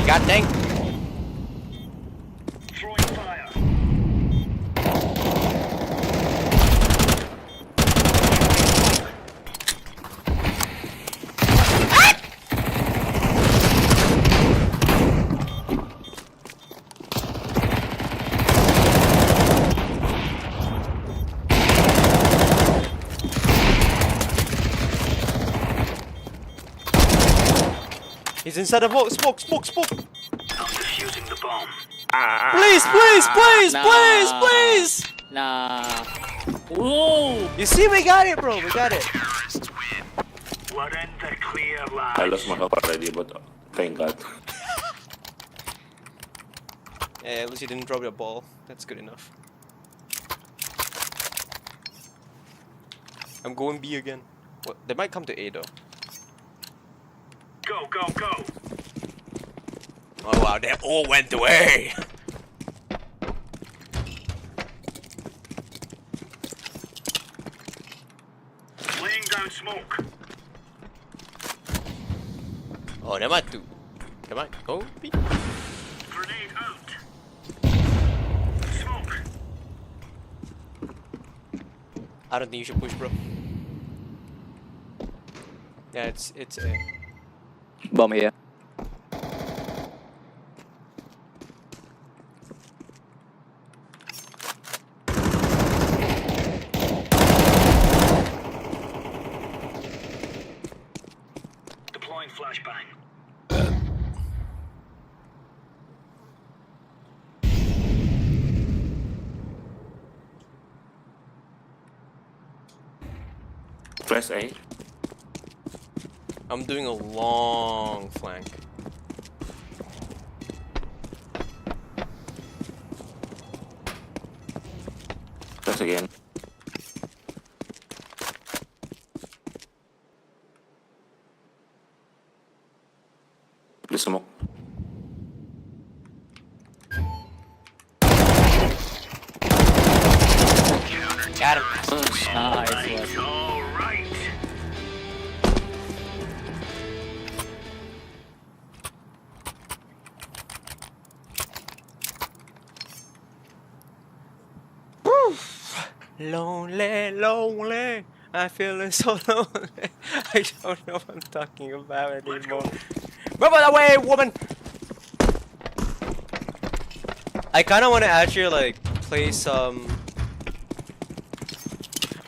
You got dang. Throwing fire. He's inside the vault. Smoke. Smoke. Smoke. I'm defusing the bomb. Please. Please. Please. Nah. Please. Please. Nah. Whoa! You see, we got it, bro. We got it. Terrorists win. We're in the clear I line. lost my health already, but thank God. Yeah, at least you didn't drop your ball. That's good enough. I'm going B again. What? They might come to A though. Go, go, go. Oh wow, they all went to A. Laying down smoke. Oh, they might do. They might go B. Grenade out. Smoke. I don't think you should push, bro. Yeah, it's A. Bomb here. Deploying flashbang. Press A. I'm doing a long flank. Press again. Please smoke. Got him. Nice one. All right. Lonely, lonely. I'm feeling so lonely. I don't know what I'm talking about anymore. Move out of the way, woman! I kinda wanna actually like play some.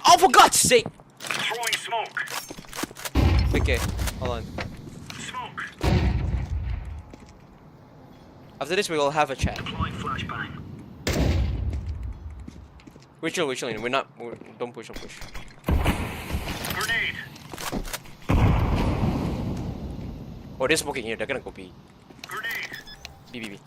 Oh, for God's sake! Throwing smoke. Okay, hold on. Smoke. After this, we will have a chat. Deploying flashbang. We're chilling. Don't push, don't push. Grenade. Oh, they're smoking here. They're gonna go B. Grenade. B, B, B.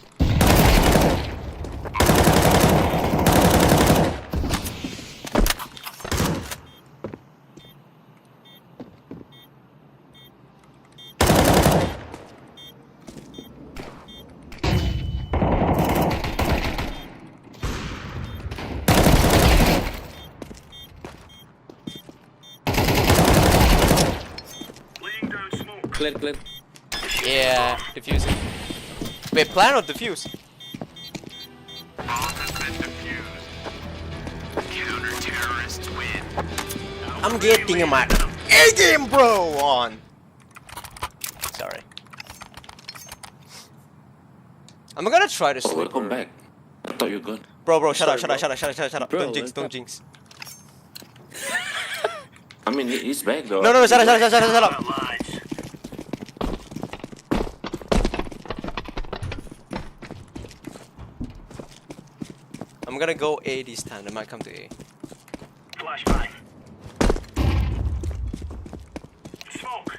Laying down smoke. Clear, clear. Yeah, defusing. Wait, plan or defuse? Bomb has been defused. Counter-terrorists I'm getting my A game, bro, on. Sorry. I'm gonna try to Oh, sleep. welcome back. I thought you were gone. Bro, shut up. Bro, Don't jinx, what's don't up? jinx. I mean, he's back though. No, shut up. Lies. I'm gonna go A this time. They might come to A. Flashbang. Smoke.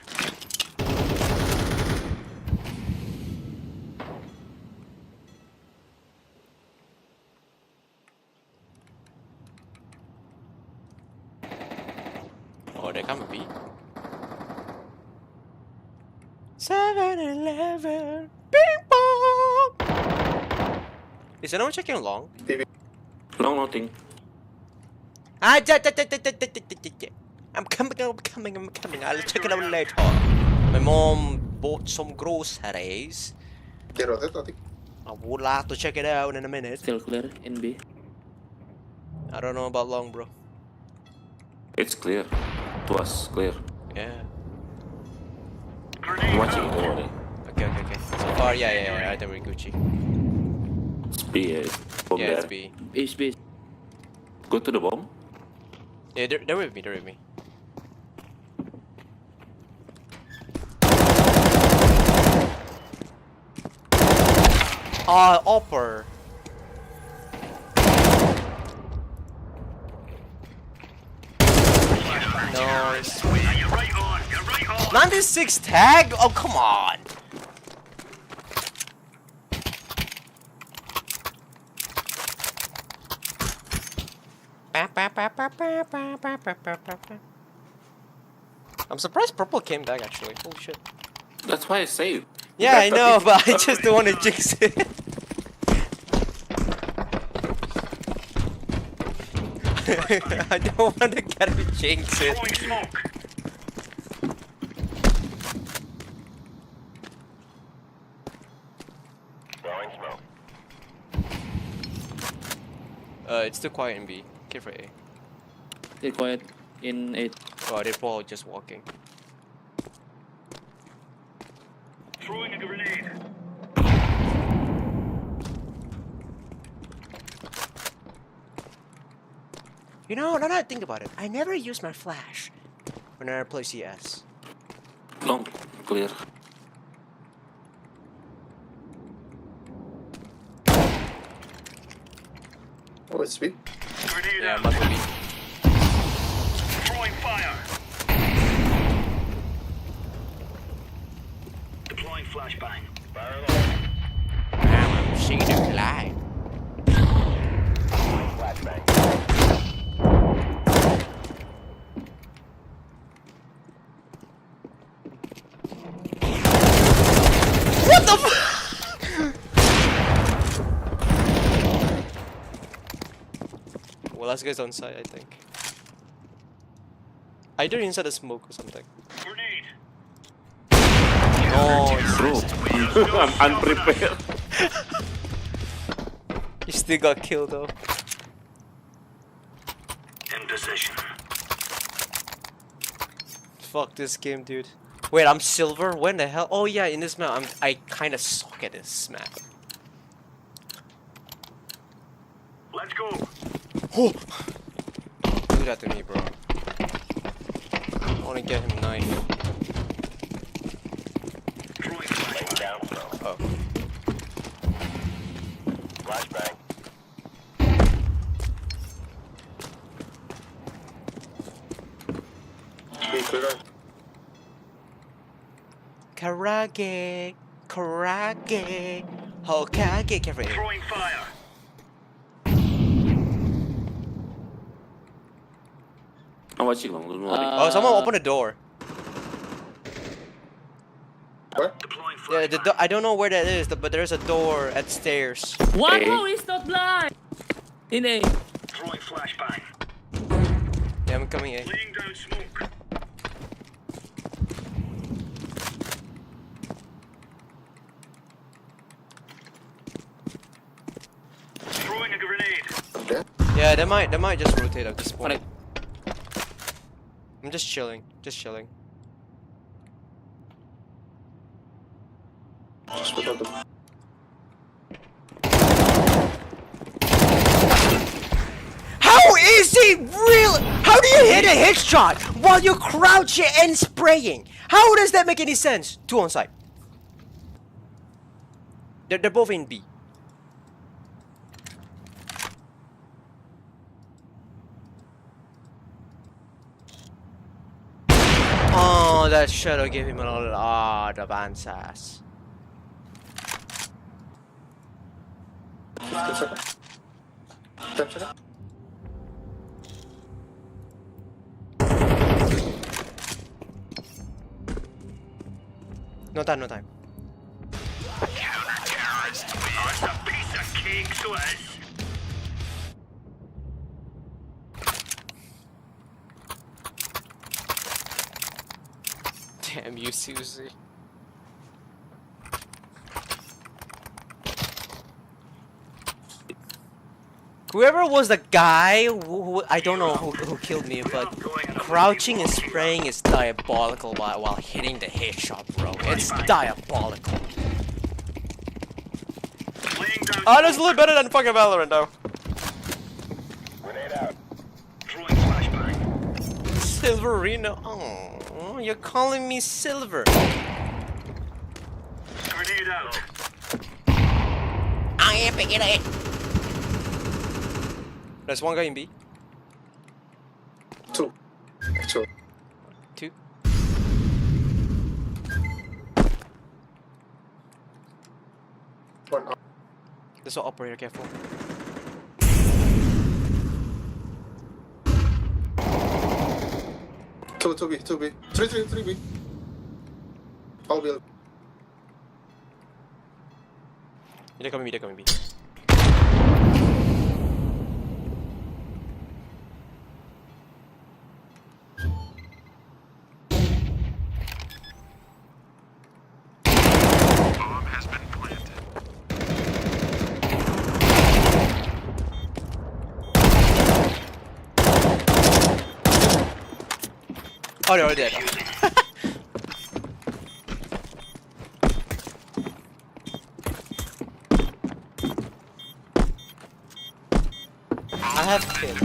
Oh, they come B. 7-Eleven. Bing bong. Is anyone checking long? Long nothing. I'm coming. I'll check it out later. My mom bought some groceries. I would like to check it out in a minute. Still clear in B. I don't know about long, bro. It's clear. To us, clear. Yeah. I'm watching it already. Okay. So far, yeah. I think we're Gucci. It's B. Bomb Yeah, there. it's B. Is B. Go to the bomb. Yeah, they're with me. Upper. Nice. You're right on. 96 tag? Oh, come on. I'm surprised purple came back actually. Holy shit. That's why I saved. Yeah, I know, but I just don't want to jinx it. I don't want to get me jinx it. Throwing smoke. Throwing smoke. It's too quiet in B. Okay for A. Stay quiet in A. Oh, they're all just walking. Throwing a grenade. You know, now that I think about it, I never use my flash when I play CS. Long, clear. Oh, it's sweet. Grenade Yeah, out. must be. Throwing fire. Deploying flashbang. Fire alert. I'm seeing them live. Flashbang. What the f- Well, last guy's on site, I think. Either inside the smoke or something. Grenade. Oh, Bro, I'm unprepared. you still got killed though. In position. Fuck this game, dude. Wait, I'm silver? When the hell? Oh yeah, in this map, I kind of suck at this map. Let's go. Oh. Do that to me, bro. I wanna get him knife. Throwing flashbang. Down throw. Oh. Flashbang. Be clear. Karage, Hokage, careful. Throwing fire. I'm watching long, don't worry. Oh, someone open the door. What? Deploying Yeah, flashbang. I don't know where that is, but there's a door at stairs. What? A. No, he's not blind. In A. Throwing flashbang. Yeah, I'm coming in. Laying down smoke. Throwing a grenade. Okay. Yeah, they might just rotate at this point. Correct. I'm just chilling. Just chilling. Just without the. How is he real? How do you hit a headshot while you're crouching and spraying? How does that make any sense? Two on site. They're both in B. Oh, that shadow gave him a lot of answers. 15 seconds. 10 seconds. No time, no time. Counter-terrorist win. Oh, it's a piece of cake, so it is. Damn you, Susie. Whoever was the guy who I don't know who killed me, but crouching and spraying is diabolical while hitting the headshot, bro. It's diabolical. Laying down. Oh, that's a little better than fucking Valorant, though. Grenade out. Throwing flashbang. Silverino. Oh, you're calling me Silver. Grenade out. I am picking it. There's one guy in B. 2. Actually. 2. One up. There's an operator, careful. Kill 2B, 2B. 3B. All B. They're coming B, they're coming B. Bomb has been planted. Oh, they're already dead. I have killed.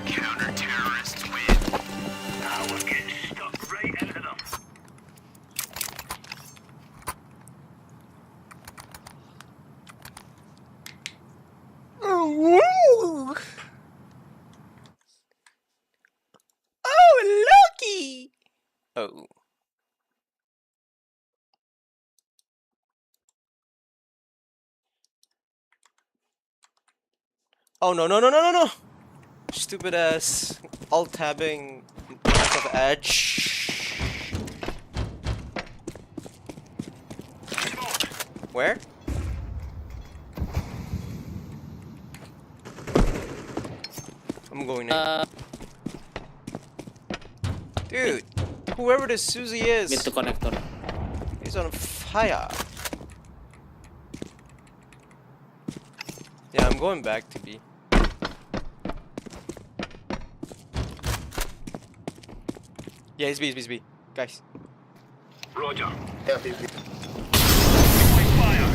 Counter-terrorists win. Now we're getting stuck right into them. Oh, lucky! Oh. Oh no. Stupid ass alt tabbing of edge. Where? I'm going in. Dude, whoever this Susie Mid is, to connector. he's on fire. Yeah, I'm going back to B. Yeah, it's B. Guys. Roger. Yeah, B. Throwing fire.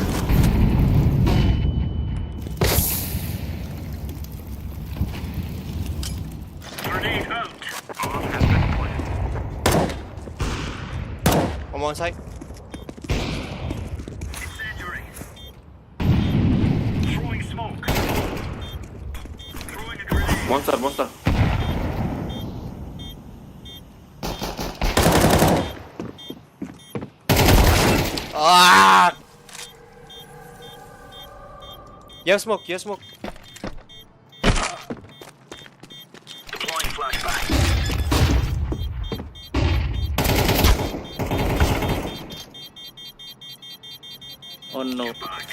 Grenade out. Bomb has been planted. On one side. Incendiary. Throwing smoke. Throwing a grenade. Monster. Ah! You have smoke. Deploying flashbang. Oh no. Back.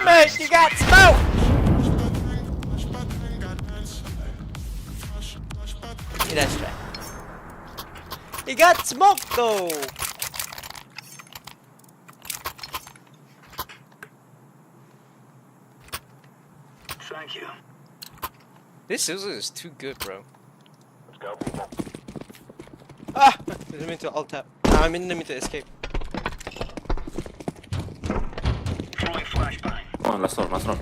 Mate, you got smoke! Yeah, that's right. You got smoke though! Thank you. This Suzu is too good, bro. Let's go, people. Ah! I didn't mean to alt tap. I didn't mean to escape. Throwing flashbang. Come on, last round, last round.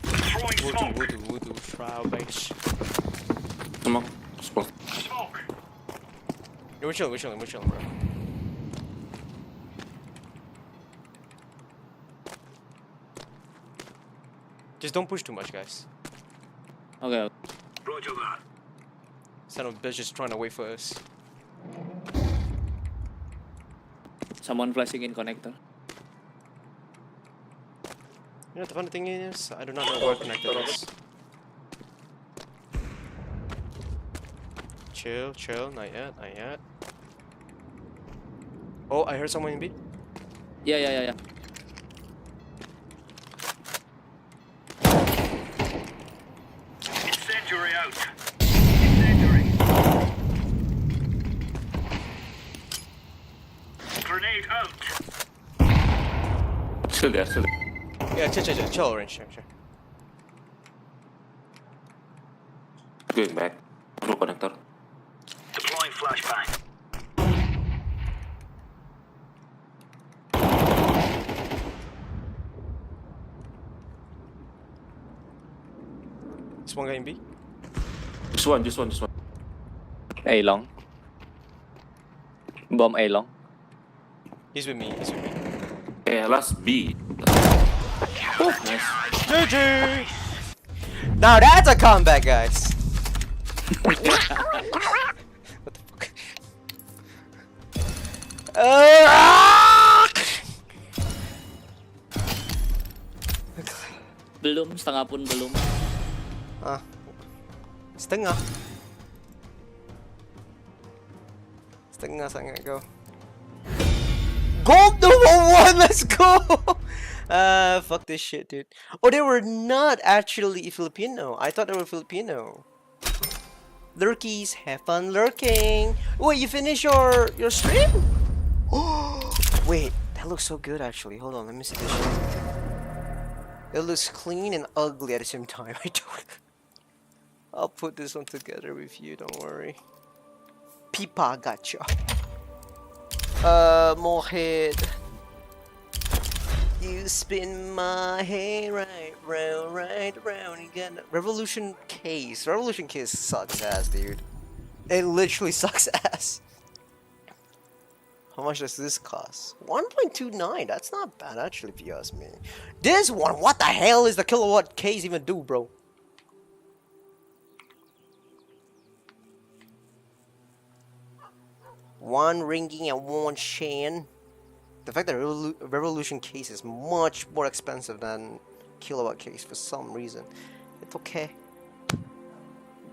Throwing smoke. Voodoo, trial base. Smoke. Smoke. Smoke. Yeah, we're chilling, bro. Just don't push too much, guys. Okay. Roger that. Son of a bitch is trying to wait for us. Someone flashing in connector. You know what the funny thing is? I do not know where connected is. Chill, not yet. Oh, I heard someone in B. Yeah. Incendiary out. Incendiary. Grenade out. Still there, still there. Yeah, chill, orange, sure. Going back. Through connector. Deploying flashbang. This one guy in B. Just one. A long. Bomb A long. He's with me. Yeah, last B. Nice. GG! Now that's a comeback, guys. What the fuck? Belum, setengah pun belum. Setengah go. Gold #1, let's go! Fuck this shit, dude. Oh, they were not actually Filipino. I thought they were Filipino. Lurkies, have fun lurking. Wait, you finished your stream? Oh, wait, that looks so good actually. Hold on, let me see this shit. It looks clean and ugly at the same time. I'll put this one together with you, don't worry. Pipa gotcha. More head. You spin my head right round. You got Revolution case. Revolution case sucks ass, dude. It literally sucks ass. How much does this cost? 1.29. That's not bad actually, if you ask me. This one, what the hell is the kilowatt case even do, bro? One ringing and one chain. The fact that Revolution case is much more expensive than kilowatt case for some reason. It's okay.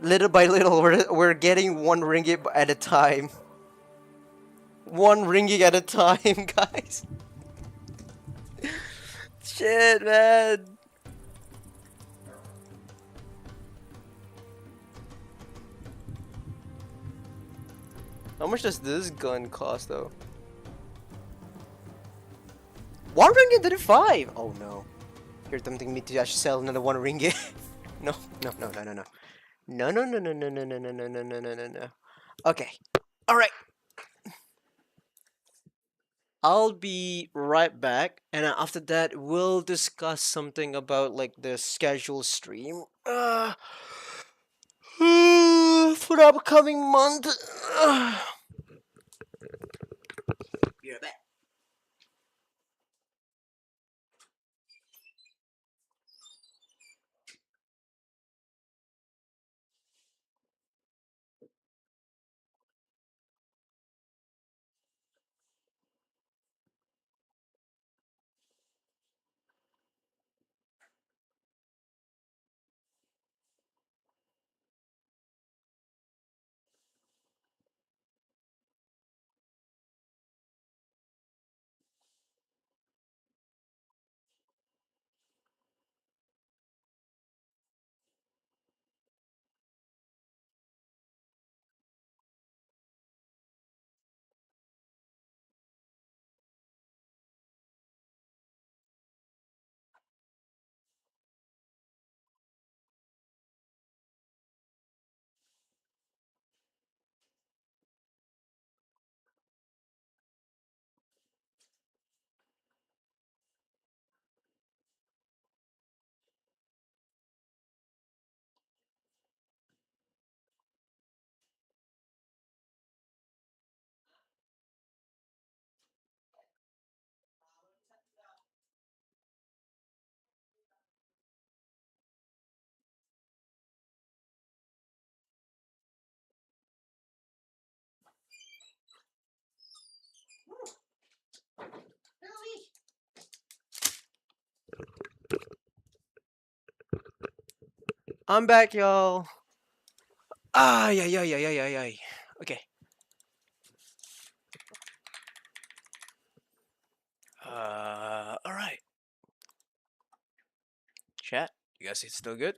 Little by little, we're getting 1 ringgit at a time. 1 ringgit at a time, guys. Shit, man. How much does this gun cost, though? 1 ringgit 35. Oh no, you're tempting me to actually sell another 1 ringgit. No. No. Okay, all right. I'll be right back, and after that, we'll discuss something about like the scheduled stream for the upcoming month. Be right back. I'm back, y'all. Ah, yeah. Okay. All right. Chat, you guys, it's still good.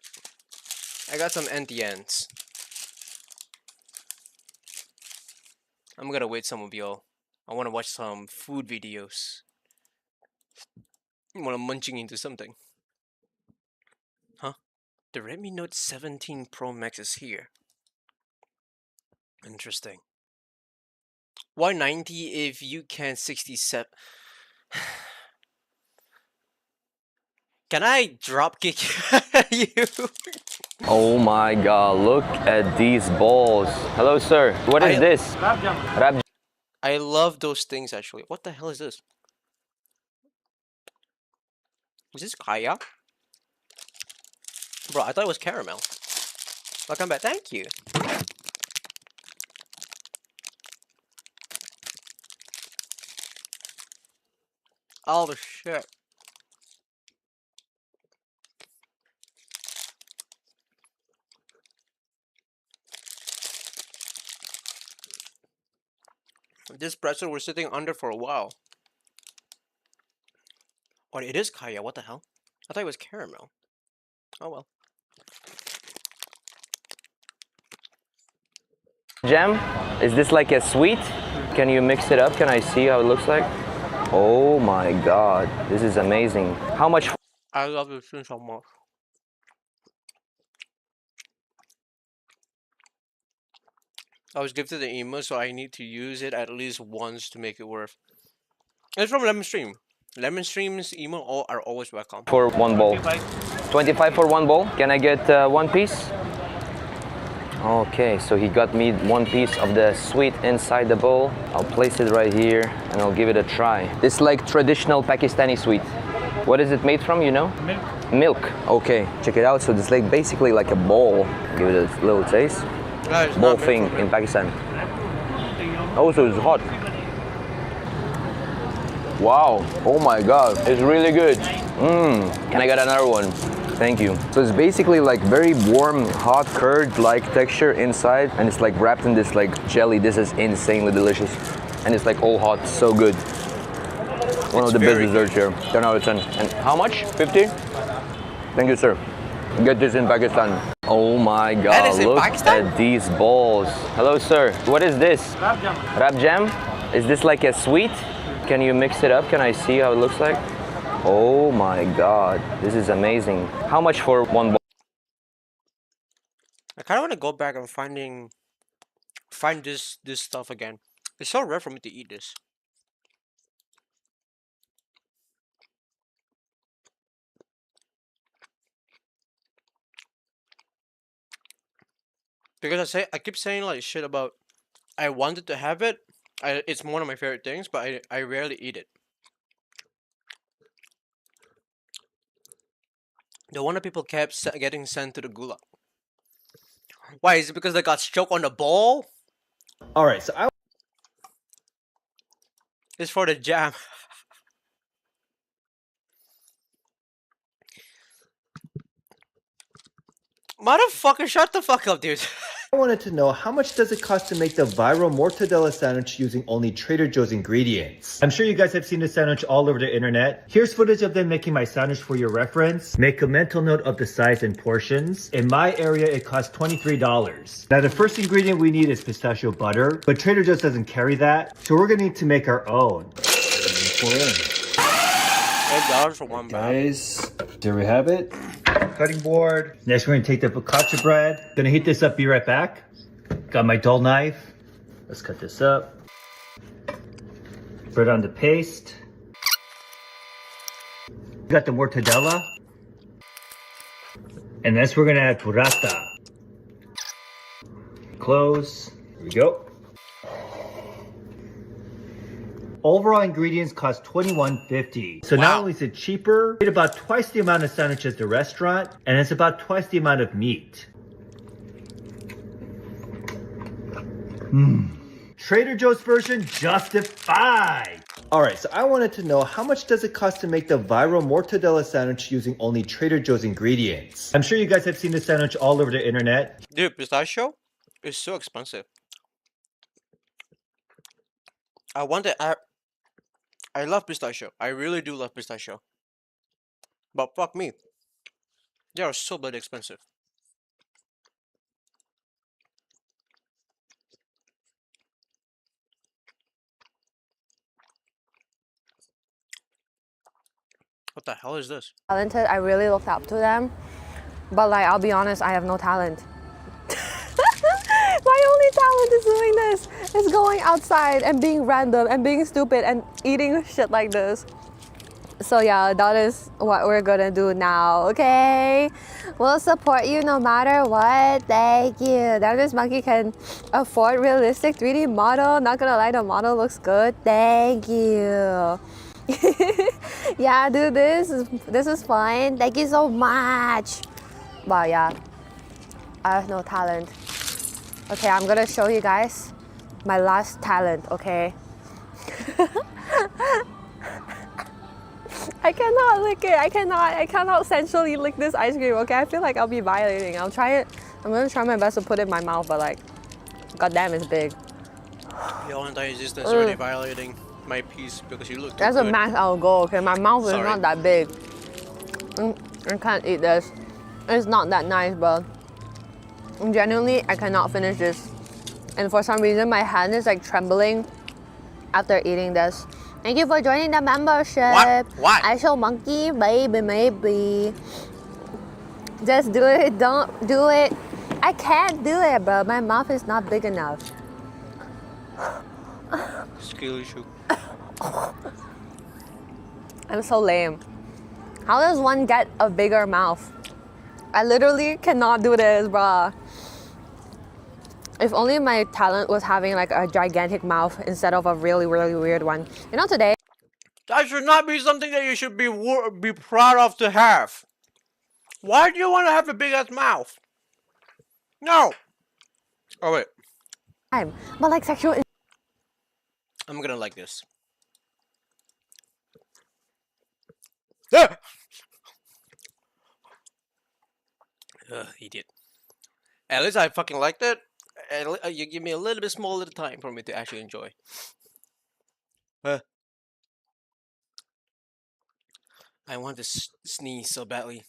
I got some NTNs. I'm gonna wait some of y'all. I wanna watch some food videos. I wanna munching into something. Huh? The Redmi Note 17 Pro Max is here. Interesting. Why 90 if you can 67? Can I drop kick you? Oh my god, look at these balls. Hello, sir. What is this? Rab. I love those things actually. What the hell is this? Is this Kaya? Bro, I thought it was caramel. Welcome back. Thank you. Oh the shit. This pretzel we're sitting under for a while. Oh, it is Kaya. What the hell? I thought it was caramel. Oh well. Jam? Is this like a sweet? Can you mix it up? Can I see how it looks like? Oh my god, this is amazing. How much? I love this thing so much. I was gifted the emo, so I need to use it at least once to make it worth. It's from Lemon Stream. Lemon Stream's emo are always welcome. For one bowl. 25 for one bowl. Can I get one piece? Okay, so he got me one piece of the sweet inside the bowl. I'll place it right here and I'll give it a try. This is like traditional Pakistani sweet. What is it made from, you know? Milk. Milk. Okay, check it out. So it's like basically like a bowl. Give it a little taste. Bowl thing in Pakistan. Also, it's hot. Wow. Oh my god. It's really good. Can I get another one? Thank you. So it's basically like very warm, hot curd-like texture inside, and it's like wrapped in this like jelly. This is insanely delicious, and it's like all hot. So good. One of the best desserts here. 10 out of 10. And how much? 50? Thank you, sir. Get this in Pakistan. Oh my god, look at these balls. Hello, sir. What is this? Rab jam. Rab jam? Is this like a sweet? Can you mix it up? Can I see how it looks like? Oh my god, this is amazing. How much for one bowl? I kind of want to go back and find this stuff again. It's so rare for me to eat this. Because I keep saying like shit about I wanted to have it. It's one of my favorite things, but I rarely eat it. The one that people kept getting sent to the gulag. Why? Is it because they got choked on the ball? Alright, so It's for the jam. Motherfucker, shut the fuck up, dude. I wanted to know how much does it cost to make the viral mortadella sandwich using only Trader Joe's ingredients? I'm sure you guys have seen this sandwich all over the internet. Here's footage of them making my sandwich for your reference. Make a mental note of the size and portions. In my area, it costs $23. Now the first ingredient we need is pistachio butter, but Trader Joe's doesn't carry that, so we're gonna need to make our own. $8 for one bag. Guys, there we have it. Cutting board. Next, we're gonna take the focaccia bread. Gonna heat this up, be right back. Got my dull knife. Let's cut this up. Spread on the paste. Got the mortadella. And next, we're gonna add burrata. Close. Here we go. Overall ingredients cost $21.50. So not only is it cheaper, it's about twice the amount of sandwich as the restaurant, and it's about twice the amount of meat. Trader Joe's version justified. Alright, so I wanted to know how much does it cost to make the viral mortadella sandwich using only Trader Joe's ingredients? I'm sure you guys have seen this sandwich all over the internet. Dude, pistachio is so expensive. I want it. I love pistachio. I really do love pistachio. But fuck me. They are so bloody expensive. What the hell is this? Talented, I really looked up to them. But like, I'll be honest, I have no talent. My only talent is doing this. Is going outside and being random and being stupid and eating shit like this. So yeah, that is what we're gonna do now, okay? We'll support you no matter what. Thank you. That this monkey can afford realistic 3D model. Not gonna lie, the model looks good. Thank you. Yeah, dude, this is fun. Thank you so much. But yeah, I have no talent. Okay, I'm gonna show you guys my last talent, okay? I cannot lick it. I cannot sensually lick this ice cream, okay? I feel like I'll be violating. I'll try it. I'm gonna try my best to put it in my mouth, but like, goddamn, it's big. Your entire existence is already violating my piece because you look too That's good. a max I'll go, okay? My mouth is not that big. I can't eat this. It's not that nice, but genuinely, I cannot finish this. And for some reason, my hand is like trembling after eating this. Thank you for joining the membership. What? I show monkey, maybe. Just do it, don't do it. I can't do it, bro. My mouth is not big enough. Skill issue. I'm so lame. How does one get a bigger mouth? I literally cannot do this, bruh. If only my talent was having like a gigantic mouth instead of a really, really weird one. You know, today... That should not be something that you should be proud of to have. Why do you want to have a big ass mouth? No. Oh wait. But like sexual... I'm gonna like this. Ah! Idiot. At least I fucking liked it. You give me a little bit smaller time for me to actually enjoy. I want to sneeze so badly.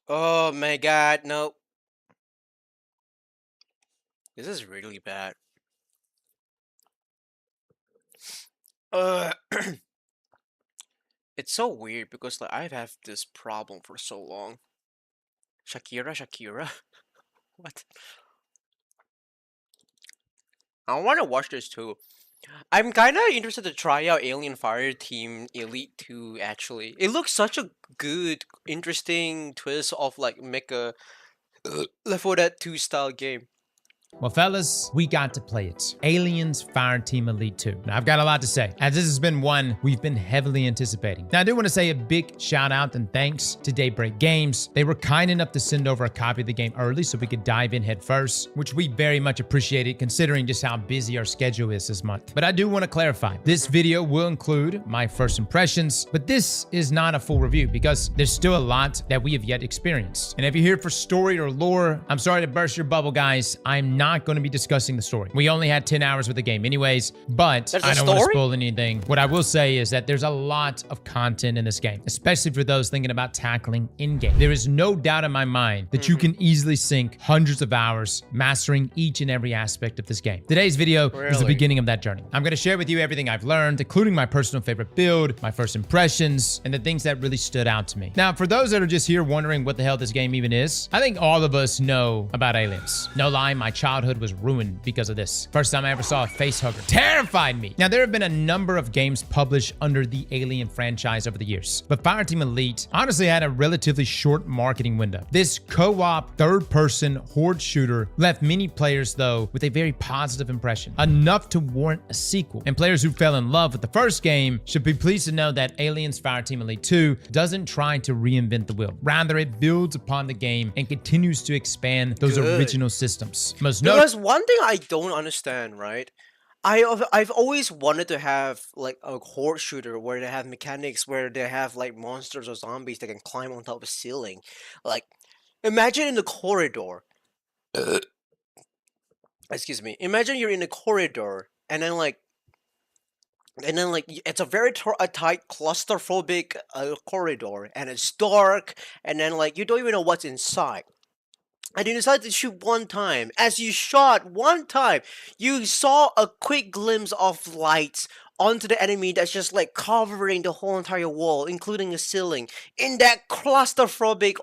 Oh my god, no. This is really bad. It's so weird because like I've had this problem for so long. Shakira? What? I want to watch this too. I'm kind of interested to try out Alien Fireteam Elite 2 actually. It looks such a good, interesting twist of like make a Left 4 Dead 2 style game. Well, fellas, we got to play it. Aliens Fireteam Elite 2. Now, I've got a lot to say, as this has been one we've been heavily anticipating. Now, I do want to say a big shout out and thanks to Daybreak Games. They were kind enough to send over a copy of the game early so we could dive in head first, which we very much appreciated considering just how busy our schedule is this month. But I do want to clarify, this video will include my first impressions, but this is not a full review because there's still a lot that we have yet experienced. And if you're here for story or lore, I'm sorry to burst your bubble, guys. I'm not going to be discussing the story. We only had 10 hours with the game anyways, but I don't want to spoil anything. What I will say is that there's a lot of content in this game, especially for those thinking about tackling in-game. There is no doubt in my mind that you can easily sink hundreds of hours mastering each and every aspect of this game. Today's video is the beginning of that journey. I'm going to share with you everything I've learned, including my personal favorite build, my first impressions, and the things that really stood out to me. Now, for those that are just here wondering what the hell this game even is, I think all of us know about aliens. No lie, my childhood was ruined because of this. First time I ever saw a face hugger terrified me. Now, there have been a number of games published under the Alien franchise over the years, but Fireteam Elite honestly had a relatively short marketing window. This co-op third-person horde shooter left many players, though, with a very positive impression, enough to warrant a sequel. And players who fell in love with the first game should be pleased to know that Aliens Fireteam Elite 2 doesn't try to reinvent the wheel. Rather, it builds upon the game and continues to expand those original systems. Most Because one thing I don't understand, right? I've always wanted to have like a horde shooter where they have mechanics where they have like monsters or zombies that can climb on top of a ceiling. Like, imagine in the corridor. Excuse me. Imagine you're in a corridor and then it's a very a tight claustrophobic corridor, and it's dark, and then like you don't even know what's inside. And you decided to shoot one time. As you shot one time, you saw a quick glimpse of lights onto the enemy that's just like covering the whole entire wall, including the ceiling, in that claustrophobic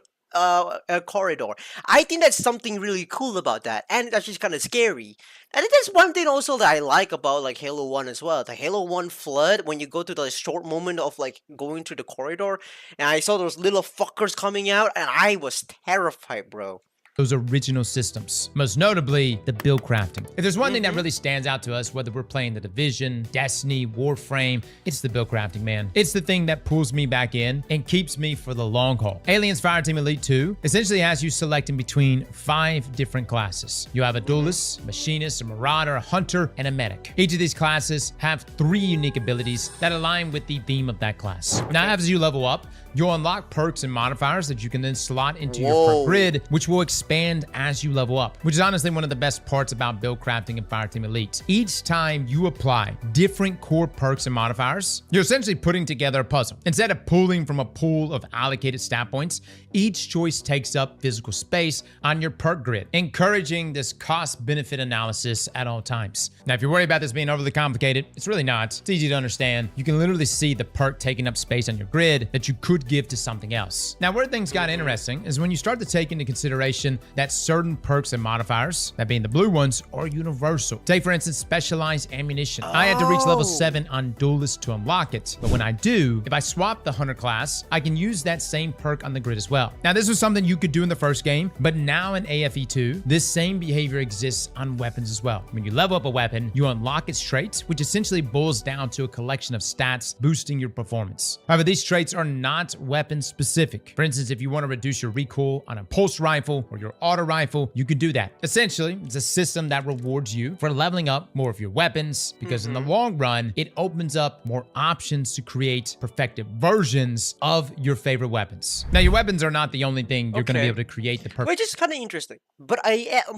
corridor. I think that's something really cool about that, and that's just kind of scary. I think that's one thing also that I like about like Halo 1 as well. The Halo 1 flood, when you go to the short moment of like going through the corridor, and I saw those little fuckers coming out, and I was terrified, bro. Those original systems, most notably the build crafting. If there's one thing that really stands out to us, whether we're playing The Division, Destiny, Warframe, it's the build crafting, man. It's the thing that pulls me back in and keeps me for the long haul. Aliens Fireteam Elite 2 essentially has you selecting between 5 different classes. You have a duelist, machinist, a marauder, a hunter, and a medic. Each of these classes have 3 unique abilities that align with the theme of that class. Now, as you level up, you'll unlock perks and modifiers that you can then slot into your perk grid, which will expand as you level up, which is honestly one of the best parts about build crafting in Fireteam Elite. Each time you apply different core perks and modifiers, you're essentially putting together a puzzle. Instead of pulling from a pool of allocated stat points, each choice takes up physical space on your perk grid, encouraging this cost-benefit analysis at all times. Now, if you're worried about this being overly complicated, it's really not. It's easy to understand. You can literally see the perk taking up space on your grid that you could give to something else. Now, where things got interesting is when you start to take into consideration that certain perks and modifiers, that being the blue ones, are universal. Take, for instance, specialized ammunition. I had to reach level 7 on Duelist to unlock it, but when I do, if I swap the Hunter class, I can use that same perk on the grid as well. Now, this was something you could do in the first game, but now in AFE2, this same behavior exists on weapons as well. When you level up a weapon, you unlock its traits, which essentially boils down to a collection of stats boosting your performance. However, these traits are not weapon specific. For instance, if you want to reduce your recoil on a pulse rifle or your auto rifle, you could do that. Essentially, it's a system that rewards you for leveling up more of your weapons, because in the long run, it opens up more options to create perfected versions of your favorite weapons. Now, your weapons are not the only thing you're going to be able to create the perfect. Which is kind of interesting. But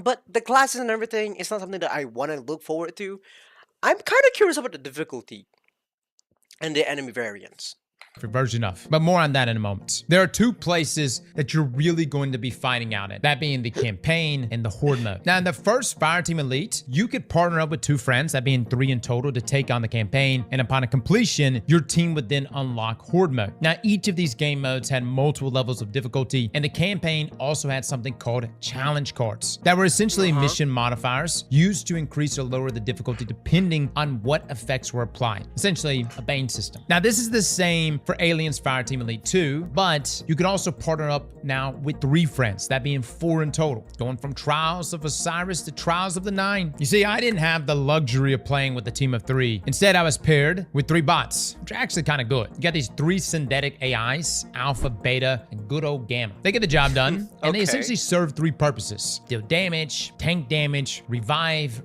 but the classes and everything, it's not something that I want to look forward to. I'm kind of curious about the difficulty and the enemy variants. Version of, but more on that in a moment. There are 2 places that you're really going to be fighting out at, that being the campaign and the horde mode. Now, in the first Fireteam Elite, you could partner up with 2 friends, that being 3 in total, to take on the campaign, and upon a completion, your team would then unlock horde mode. Now, each of these game modes had multiple levels of difficulty, and the campaign also had something called challenge cards that were essentially mission modifiers used to increase or lower the difficulty depending on what effects were applied. Essentially, a Bane system. Now, this is the same for Aliens Fireteam Elite 2, but you can also partner up now with 3 friends, that being 4 in total, going from Trials of Osiris to Trials of the Nine. You see, I didn't have the luxury of playing with a team of 3. Instead, I was paired with 3 bots, which are actually kind of good. You got these 3 synthetic AIs, Alpha, Beta, and good old Gamma. They get the job done, and they essentially serve 3 purposes: deal damage, tank damage, revive,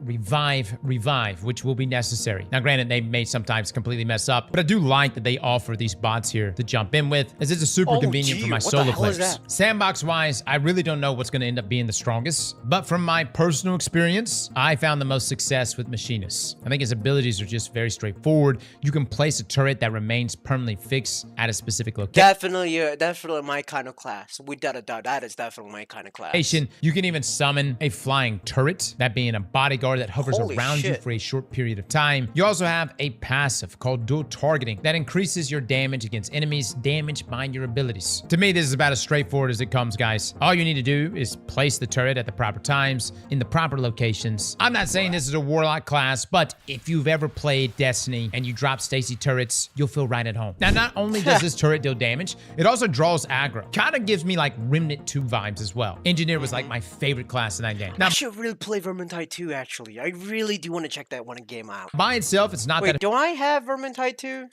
which will be necessary. Now, granted, they may sometimes completely mess up, but I do like that they offer these bots here to jump in with, as it's a super convenient for my solo players. Sandbox wise, I really don't know what's going to end up being the strongest, but from my personal experience, I found the most success with Machinist. I think his abilities are just very straightforward. You can place a turret that remains permanently fixed at a specific location. Definitely my kind of class. Without a doubt, that is definitely my kind of class. You can even summon a flying turret, that being a bodyguard that hovers around you for a short period of time. You also have a passive called dual targeting that increases your damage against enemies damaged by your abilities. To me, this is about as straightforward as it comes, guys. All you need to do is place the turret at the proper times in the proper locations. I'm not saying this is a warlock class, but if you've ever played Destiny and you drop Stacy turrets, you'll feel right at home. Now, not only does this turret deal damage, it also draws aggro. Kind of gives me like Remnant 2 vibes as well. Engineer was like my favorite class in that game. Now, I should really play Vermintide 2, actually. I really do want to check that one game out. By itself, it's not Wait, do I have Vermintide 2?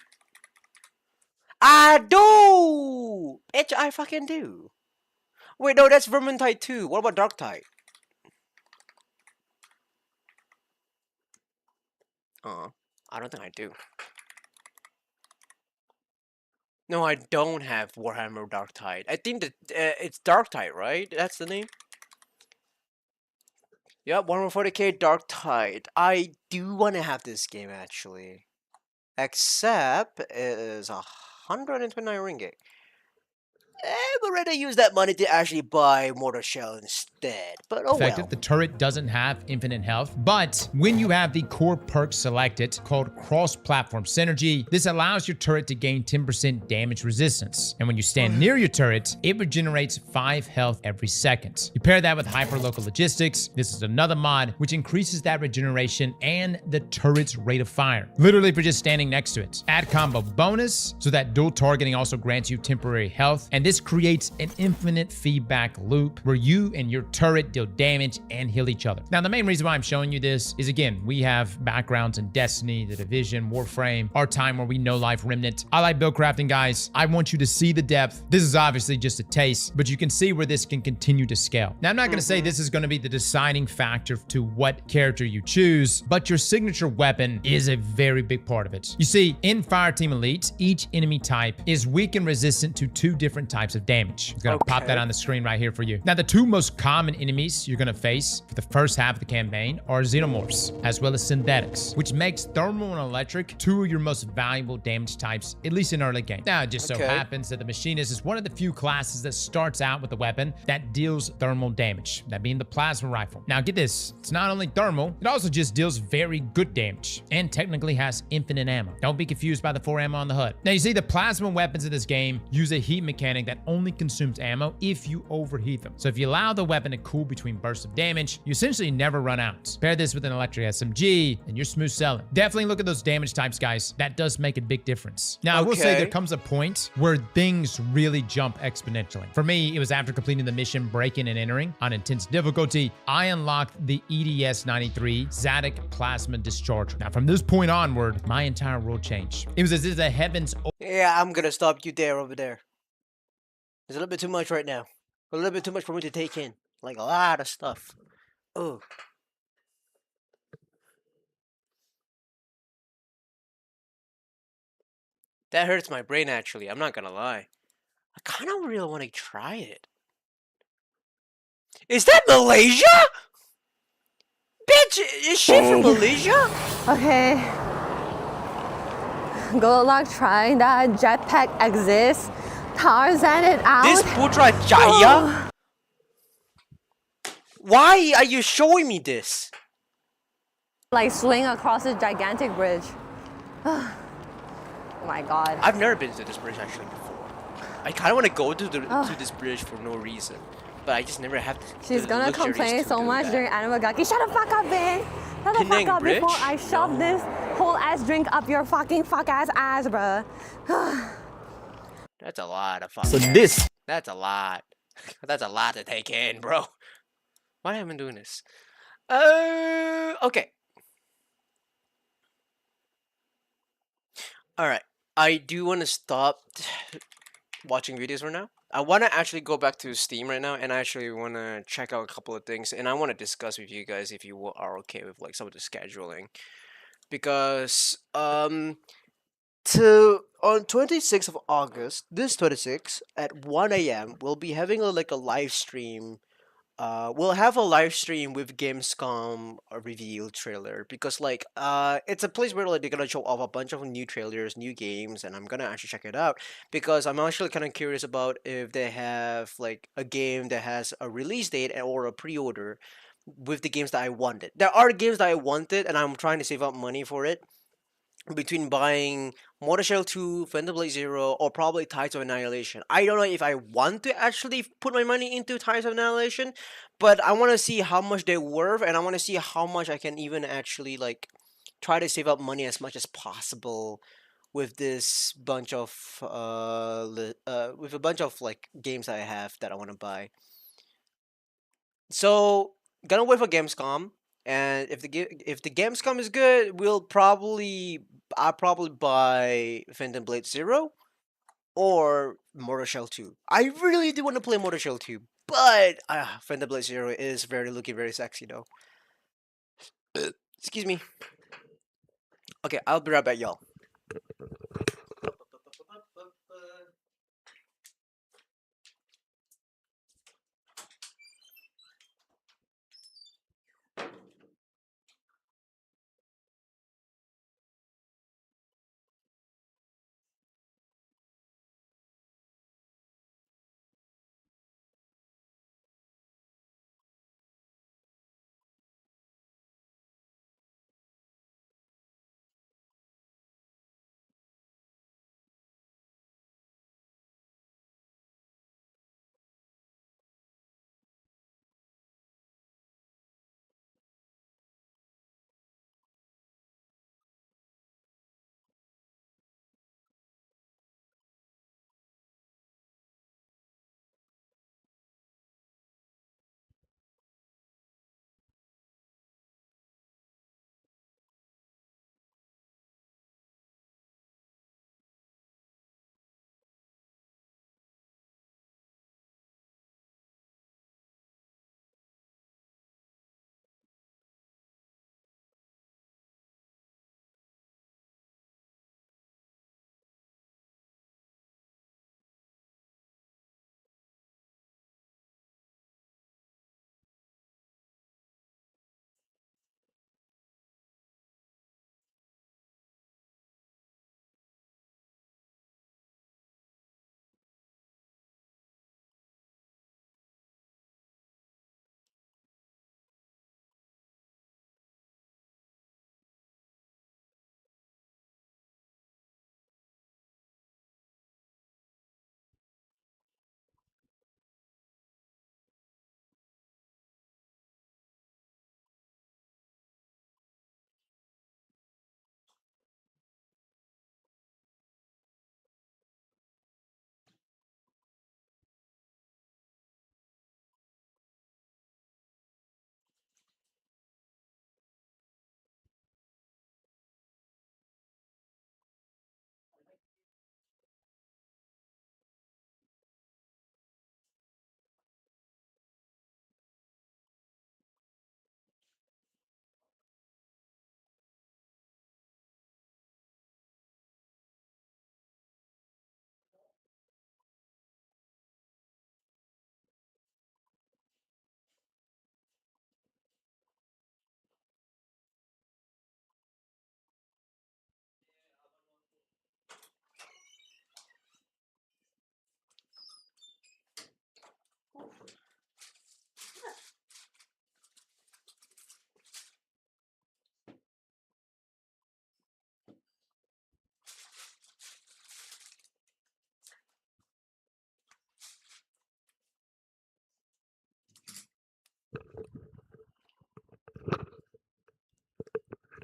I do! I fucking do. Wait, no, that's Vermintide 2. What about Darktide? I don't think I do. No, I don't have Warhammer Dark Tide. I think that it's Dark Tide, right? That's the name. Yep, 140k Dark Tide. I do want to have this game actually, except it is 129 ringgit. But rather use that money to actually buy Mortar Shell instead. But oh effective. well. The turret doesn't have infinite health, but when you have the core perk selected called cross-platform synergy, this allows your turret to gain 10% damage resistance. And when you stand near your turret, it regenerates 5 health every second. You pair that with hyperlocal logistics. This is another mod which increases that regeneration and the turret's rate of fire, literally for just standing next to it. Add combo bonus so that dual targeting also grants you temporary health, and this creates an infinite feedback loop where you and your turret deal damage and heal each other. Now, the main reason why I'm showing you this is, again, we have backgrounds in Destiny, The Division, Warframe, our time where we know Life Remnant. I like build crafting, guys. I want you to see the depth. This is obviously just a taste, but you can see where this can continue to scale. Now, I'm not going to say this is going to be the deciding factor to what character you choose, but your signature weapon is a very big part of it. You see, in Fireteam Elite, each enemy type is weak and resistant to 2 different types of damage. I'm going to pop that on the screen right here for you. Now, the 2 most common enemies you're going to face for the first half of the campaign are xenomorphs, as well as synthetics, which makes thermal and electric 2 of your most valuable damage types, at least in early game. Now, it just so happens that the machinist is one of the few classes that starts out with a weapon that deals thermal damage, that being the plasma rifle. Now, get this, it's not only thermal, it also just deals very good damage, and technically has infinite ammo. Don't be confused by the 4 ammo on the HUD. Now, you see, the plasma weapons in this game use a heat mechanic that only consumes ammo if you overheat them. So if you allow the weapon to cool between bursts of damage, you essentially never run out. Pair this with an electric SMG, and you're smooth sailing. Definitely look at those damage types, guys. That does make a big difference. Now, I will say there comes a point where things really jump exponentially. For me, it was after completing the mission Breaking and Entering on intense difficulty, I unlocked the EDS-93 Zadok Plasma Discharger. Now, from this point onward, my entire world changed. It was as if the heavens... Yeah, I'm gonna stop you there over there. There's a little bit too much right now. A little bit too much for me to take in. Like a lot of stuff. Oh. That hurts my brain actually, I'm not gonna lie. I kinda really wanna try it. Is that Malaysia? Bitch, is she from Malaysia? Okay. Good luck trying that. Jetpack exists. Tarzan it out. This Putrajaya? Why are you showing me this? Like swing across this gigantic bridge. Oh my god. I've never been to this bridge actually before. I kind of want to go to this bridge for no reason, but I just never have to. She's gonna complain so much during Animagaki. Shut the fuck up, Ben! Shut the fuck up before I shove this whole ass drink up your fucking ass, bruh. That's a lot of fucking. That's a lot. That's a lot to take in, bro. Why am I doing this? Okay. Alright. I do want to stop watching videos right now. I want to actually go back to Steam right now and I actually want to check out a couple of things. And I want to discuss with you guys if you are okay with like some of the scheduling. Because, on 26th of August, this 26th at 1 AM, we'll be having a live stream. We'll have a live stream with Gamescom reveal trailer because it's a place where like they're gonna show off a bunch of new trailers, new games, and I'm gonna actually check it out because I'm actually kind of curious about if they have like a game that has a release date or a pre-order with the games that I wanted. There are games that I wanted, and I'm trying to save up money for it. Between buying Mortal Shell 2, Phantom Blade Zero, or probably Tides of Annihilation. I don't know if I want to actually put my money into Tides of Annihilation, but I want to see how much they're worth, and I want to see how much I can even actually like try to save up money as much as possible with this bunch of with a bunch of like games I have that I want to buy. So gonna wait for Gamescom. And if the Gamescom is good, I'll probably buy Phantom Blade Zero or Mortal Shell 2. I really do want to play Mortal Shell 2, but Phantom Blade Zero is looking very sexy though. Excuse me. Okay, I'll be right back, y'all.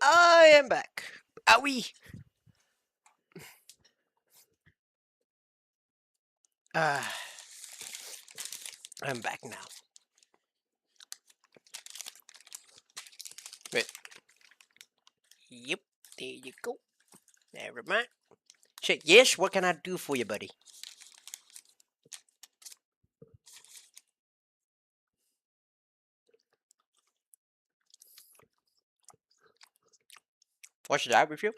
I am back. Owie. I'm back now. Wait. Yep. There you go. Never mind. Shit. Yes. What can I do for you, buddy? Watch that with you?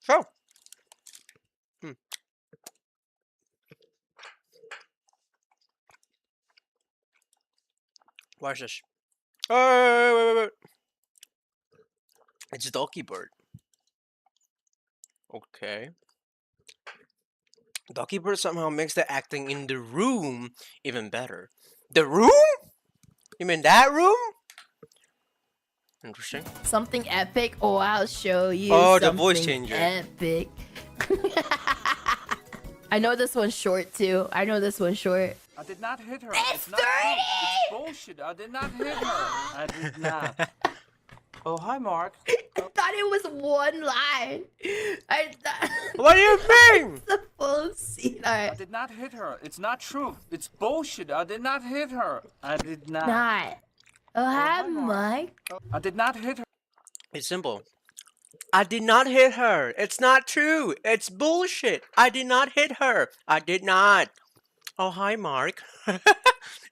Sure. Watch this. Oh, wait. It's Donkey Bird. Okay. Donkey Bird somehow makes the acting in the room even better. The room? You mean that room? Interesting. Something epic? Oh, I'll show you. Oh, the something voice changer. Epic. I know this one's short too. I know this one's short. I did not hit her. It's not 30! true. It's bullshit. I did not hit her. I did not. Oh, hi, Mark. I thought it was one line. I thought. What do you mean? The full scene. I did not hit her. It's not true. It's bullshit. I did not hit her. I did not. Not. Oh, hi, Mike. I did not hit her. It's simple. I did not hit her. It's not true. It's bullshit. I did not hit her. I did not. Oh, hi, Mark.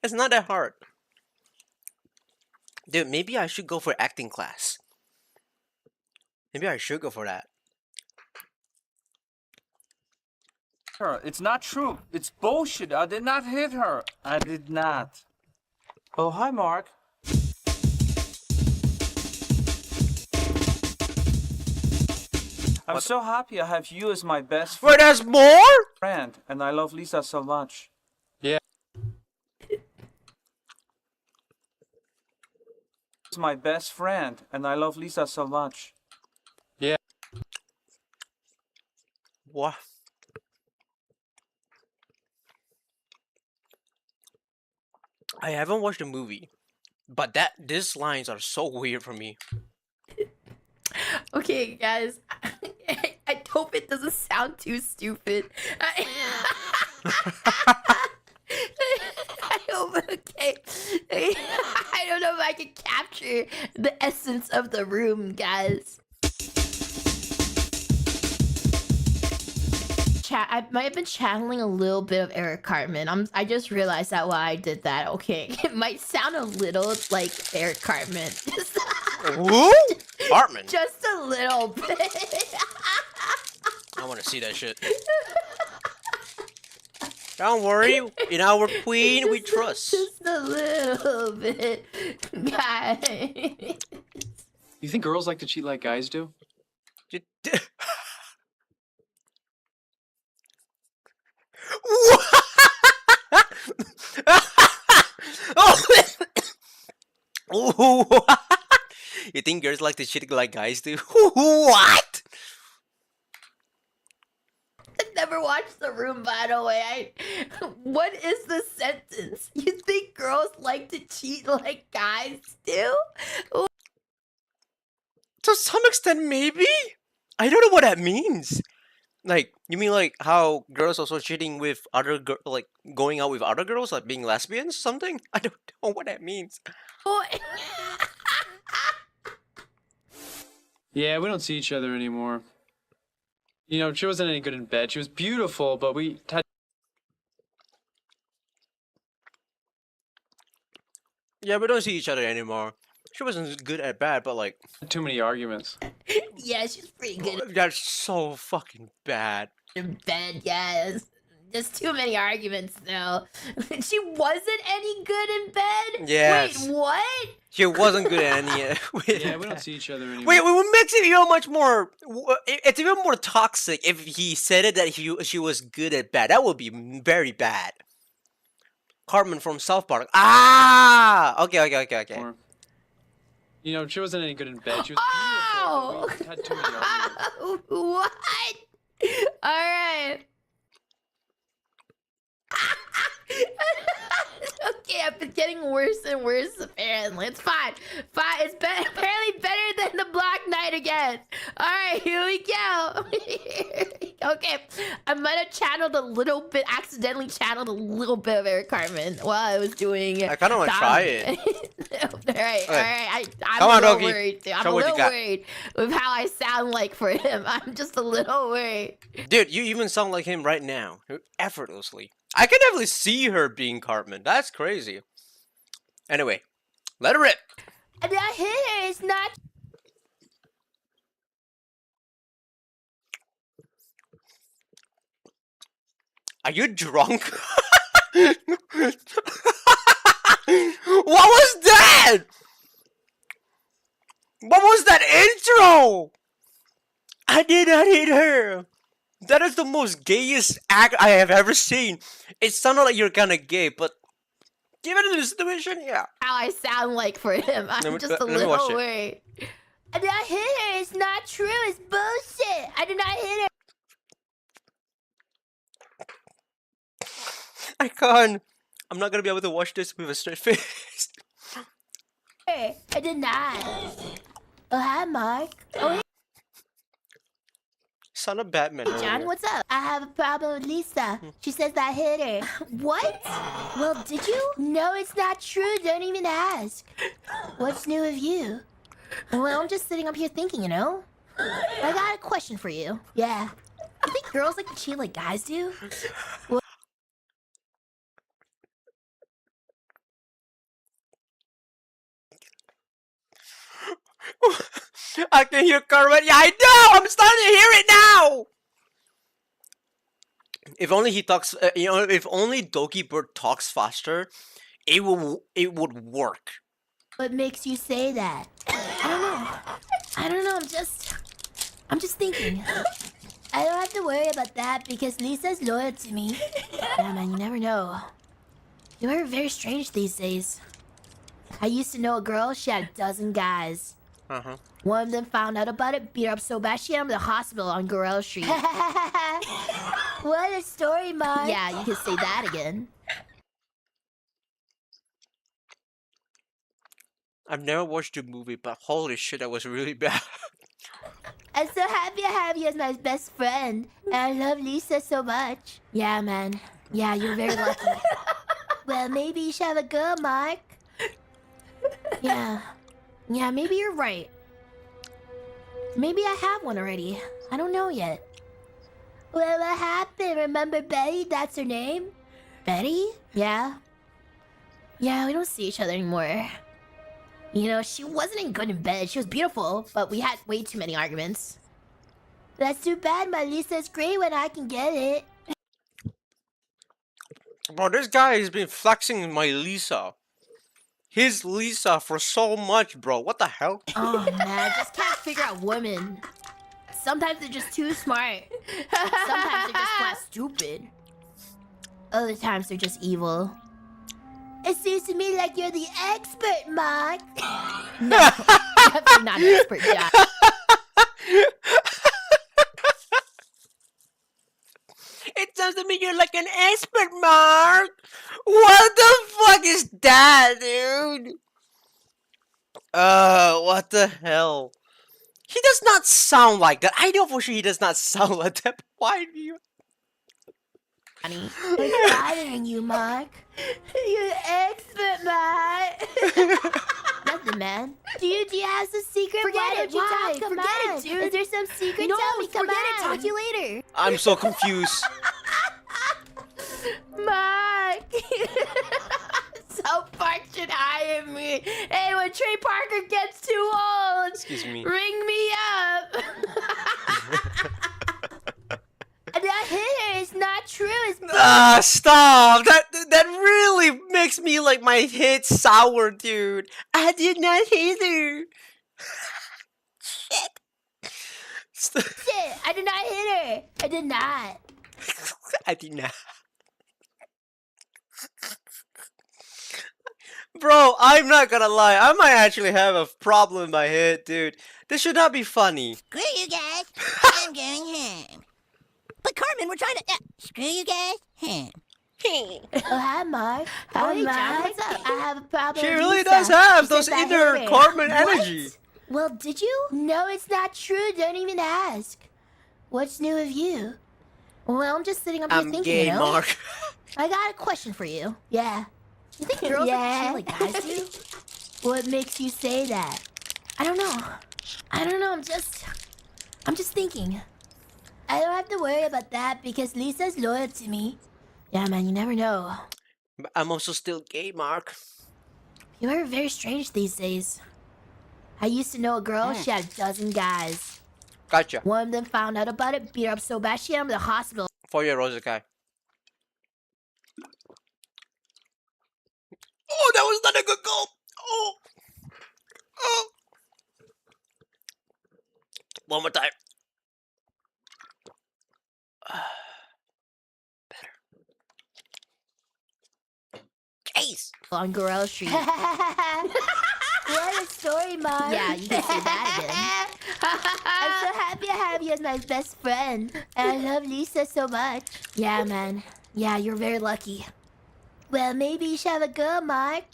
It's not that hard. Dude, maybe I should go for acting class. Maybe I should go for that. Her. It's not true. It's bullshit. I did not hit her. I did not. Oh, hi, Mark. I'm so happy I have you as my best friend. Wait, there's more? And I love Lisa so much. Yeah. She's my best friend, and I love Lisa so much. Yeah. What? I haven't watched the movie, but these lines are so weird for me. Okay, guys. I hope it doesn't sound too stupid. I hope, okay. I don't know if I can capture the essence of the room, guys. I might have been channeling a little bit of Eric Cartman. I just realized that while I did that. Okay, it might sound a little like Eric Cartman. Who? Cartman? Just a little bit. I want to see that shit. Don't worry, in our queen we trust. Just a little bit, guys. You think girls like to cheat like guys do? You think girls like to cheat like guys do? What? I never watched The Room, by the way. What is the sentence? You think girls like to cheat like guys do? To some extent, maybe. I don't know what that means. Like, you mean like how girls also cheating with other like going out with other girls, like being lesbians, something? I don't know what that means. Yeah, we don't see each other anymore. You know, she wasn't any good in bed. She was beautiful, but we had... Yeah, we don't see each other anymore. She wasn't good at bad, but like... too many arguments. Yeah, she's pretty good That's so fucking bad. in bed, yes. Just too many arguments, though. She wasn't any good in bed? Yes. Wait, what? She wasn't good at any... Yeah, we don't see each other anymore. Wait, what makes it even much more... It's even more toxic if he said it that she was good at bad. That would be very bad. Cartman from South Park. Ah! Okay. Or, you know, she wasn't any good in bed. She was beautiful, but we had too many arguments. What? Alright. Okay, I've been getting worse and worse, apparently. It's fine. It's apparently better than the Black Knight again. Alright, here we go. Okay, I might have channeled a little bit, accidentally channeled a little bit of Eric Cartman while I was doing... I kind of want to try it. Alright. I'm Come a on, little Doki. worried, too. I'm Show a what you little got. worried with how I sound like for him. I'm just a little worried. Dude, you even sound like him right now. Effortlessly. I can definitely see her being Cartman. That's crazy. Anyway, let her rip. And I hit her. It's not... Are you drunk? What was that? What was that intro? I did not hit her. That is the most gayest act I have ever seen. It sounded like you're kinda gay, but given the situation, yeah. How I sound like for him. I'm just a little worried. And I hit her. It's not true. It's bullshit. I did not hit her. I can't. I'm not gonna be able to watch this with a straight face. I did not. Oh, hi, Mark. Oh, hey, Son of Batman. John, what's up? I have a problem with Lisa. She says I hit her. What? Well, did you? No, it's not true. Don't even ask. What's new with you? Well, I'm just sitting up here thinking, you know? I got a question for you. Yeah. You think girls like to cheat like guys do? Well, I can hear Carmen. Yeah, I know. I'm starting to hear it now. If only he talks. If only Doki Bird talks faster, it would work. What makes you say that? I don't know. I don't know. I'm just thinking. I don't have to worry about that because Lisa's loyal to me. Yeah, man, you never know. You are very strange these days. I used to know a girl. She had a dozen guys. One of them found out about it, beat her up so bad she ended up in the hospital on Gorell Street. What a story, Mom. Yeah, you can say that again. I've never watched the movie, but holy shit, that was really bad. I'm so happy I have you as my best friend. And I love Lisa so much. Yeah, man. Yeah, you're very lucky. Well, maybe you should have a girl, Mark. Yeah. Yeah, maybe you're right. Maybe I have one already. I don't know yet. Well, what happened? Remember Betty? That's her name? Betty? Yeah. Yeah, we don't see each other anymore. You know, she wasn't good in bed. She was beautiful, but we had way too many arguments. That's too bad. My Lisa's great when I can get it. Bro, this guy has been flexing my Lisa. His Lisa for so much, bro. What the hell? Oh, man. I just can't figure out women. Sometimes they're just too smart. Sometimes they're just flat stupid. Other times they're just evil. It seems to me like you're the expert, Mark. No, definitely not an expert, Jack. It sounds to me you're like an expert, Mark. What the fuck is that, dude? What the hell? He does not sound like that. I know for sure he does not sound like that. Why do you? What's bothering you, Mark? You're expert, Mark. Nothing, man. Do you have some secret? Why don't you talk? Come on. It, dude. Is there some secret? No, tell me. Come forget on. it. Talk to you later. I'm so confused. Mark. So fucking high in me. Hey, when Trey Parker gets too old, Excuse me. ring me up. That hitter is not true. It's Stop! That really makes me like my head sour, dude. I did not hit her. Shit, I did not hit her. I did not. I did not. Bro, I'm not gonna lie. I might actually have a problem in my head, dude. This should not be funny. Screw you guys. I'm going home. But Carmen, we're trying to... screw you guys. Home. Oh, hi, Mark. Hi, Mark. What's up? I have a problem. She with really Lisa. does have She those says I inner hit her. Carmen What? energy. Well, did you? No, it's not true. Don't even ask. What's new with you? Well, I'm just sitting up here I'm thinking, gay, you know? Mark. I got a question for you. Yeah. You think girls are like guys do? What makes you say that? I don't know. I don't know. I'm just thinking. I don't have to worry about that because Lisa's loyal to me. Yeah, man, you never know. But I'm also still gay, Mark. You are very strange these days. I used to know a girl. She had a dozen guys. Gotcha. One of them found out about it, beat her up so bad she ended up in the hospital. 4-year-old guy. Oh, that was not a good goal. Oh. Oh. One more time. Ace. On Gorell Street. What a story, Mom. Yeah, you can say that again. I'm so happy I have you as my best friend. And I love Lisa so much. Yeah, man. Yeah, you're very lucky. Well, maybe you should have a girl, Mark.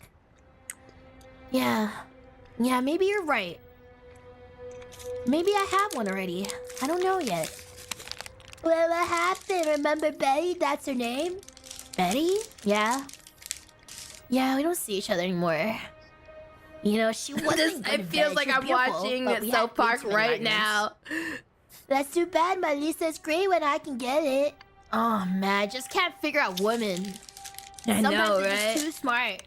Yeah. Yeah, maybe you're right. Maybe I have one already. I don't know yet. Well, what happened? Remember Betty? That's her name? Betty? Yeah. Yeah, we don't see each other anymore. You know, she wasn't good in It feels bed. like She was I'm beautiful, watching but we South had way Park too many right arguments. now. That's too bad. My Lisa's great when I can get it. Oh, man, I just can't figure out women. I Sometimes know, they're right? just too smart.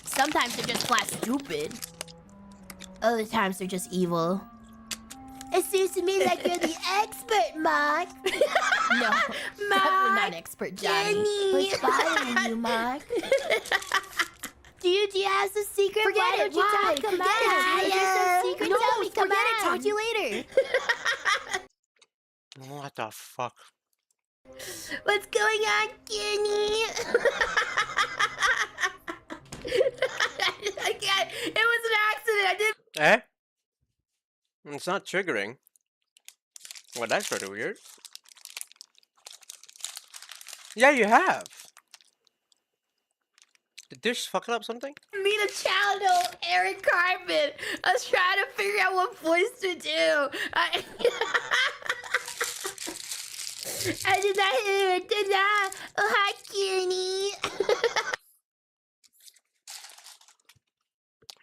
Sometimes they're just flat stupid. Other times they're just evil. It seems to me like you're the expert, Mark. No, definitely not an expert, Johnny. What's bothering you, Mark? Do you have some secret? Forget it. Why? Come on. Some secret. No, tell me. Come on. It. Talk to you later. What the fuck? What's going on, Kenny? I can't. It was an accident. I didn't. Eh? It's not triggering. Well, that's pretty weird. Yeah, you have. Did Dish fuck up something? Me to channel Eric Cartman. I was trying to figure out what voice to do. I did not hear it. Did not. Oh, hi, Kenny.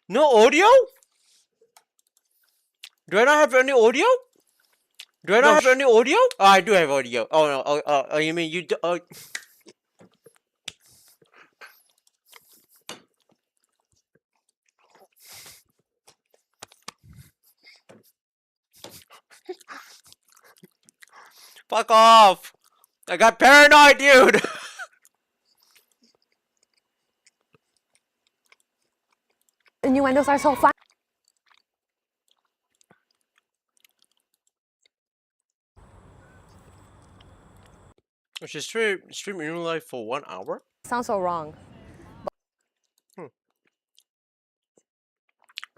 No audio? Do I not have any audio? Do I not have any audio? Oh, I do have audio. Oh no. Oh, you mean you do? Oh. Fuck off! I got paranoid, dude. Innuendos are so fun. She stream in real life for 1 hour? Sounds so wrong.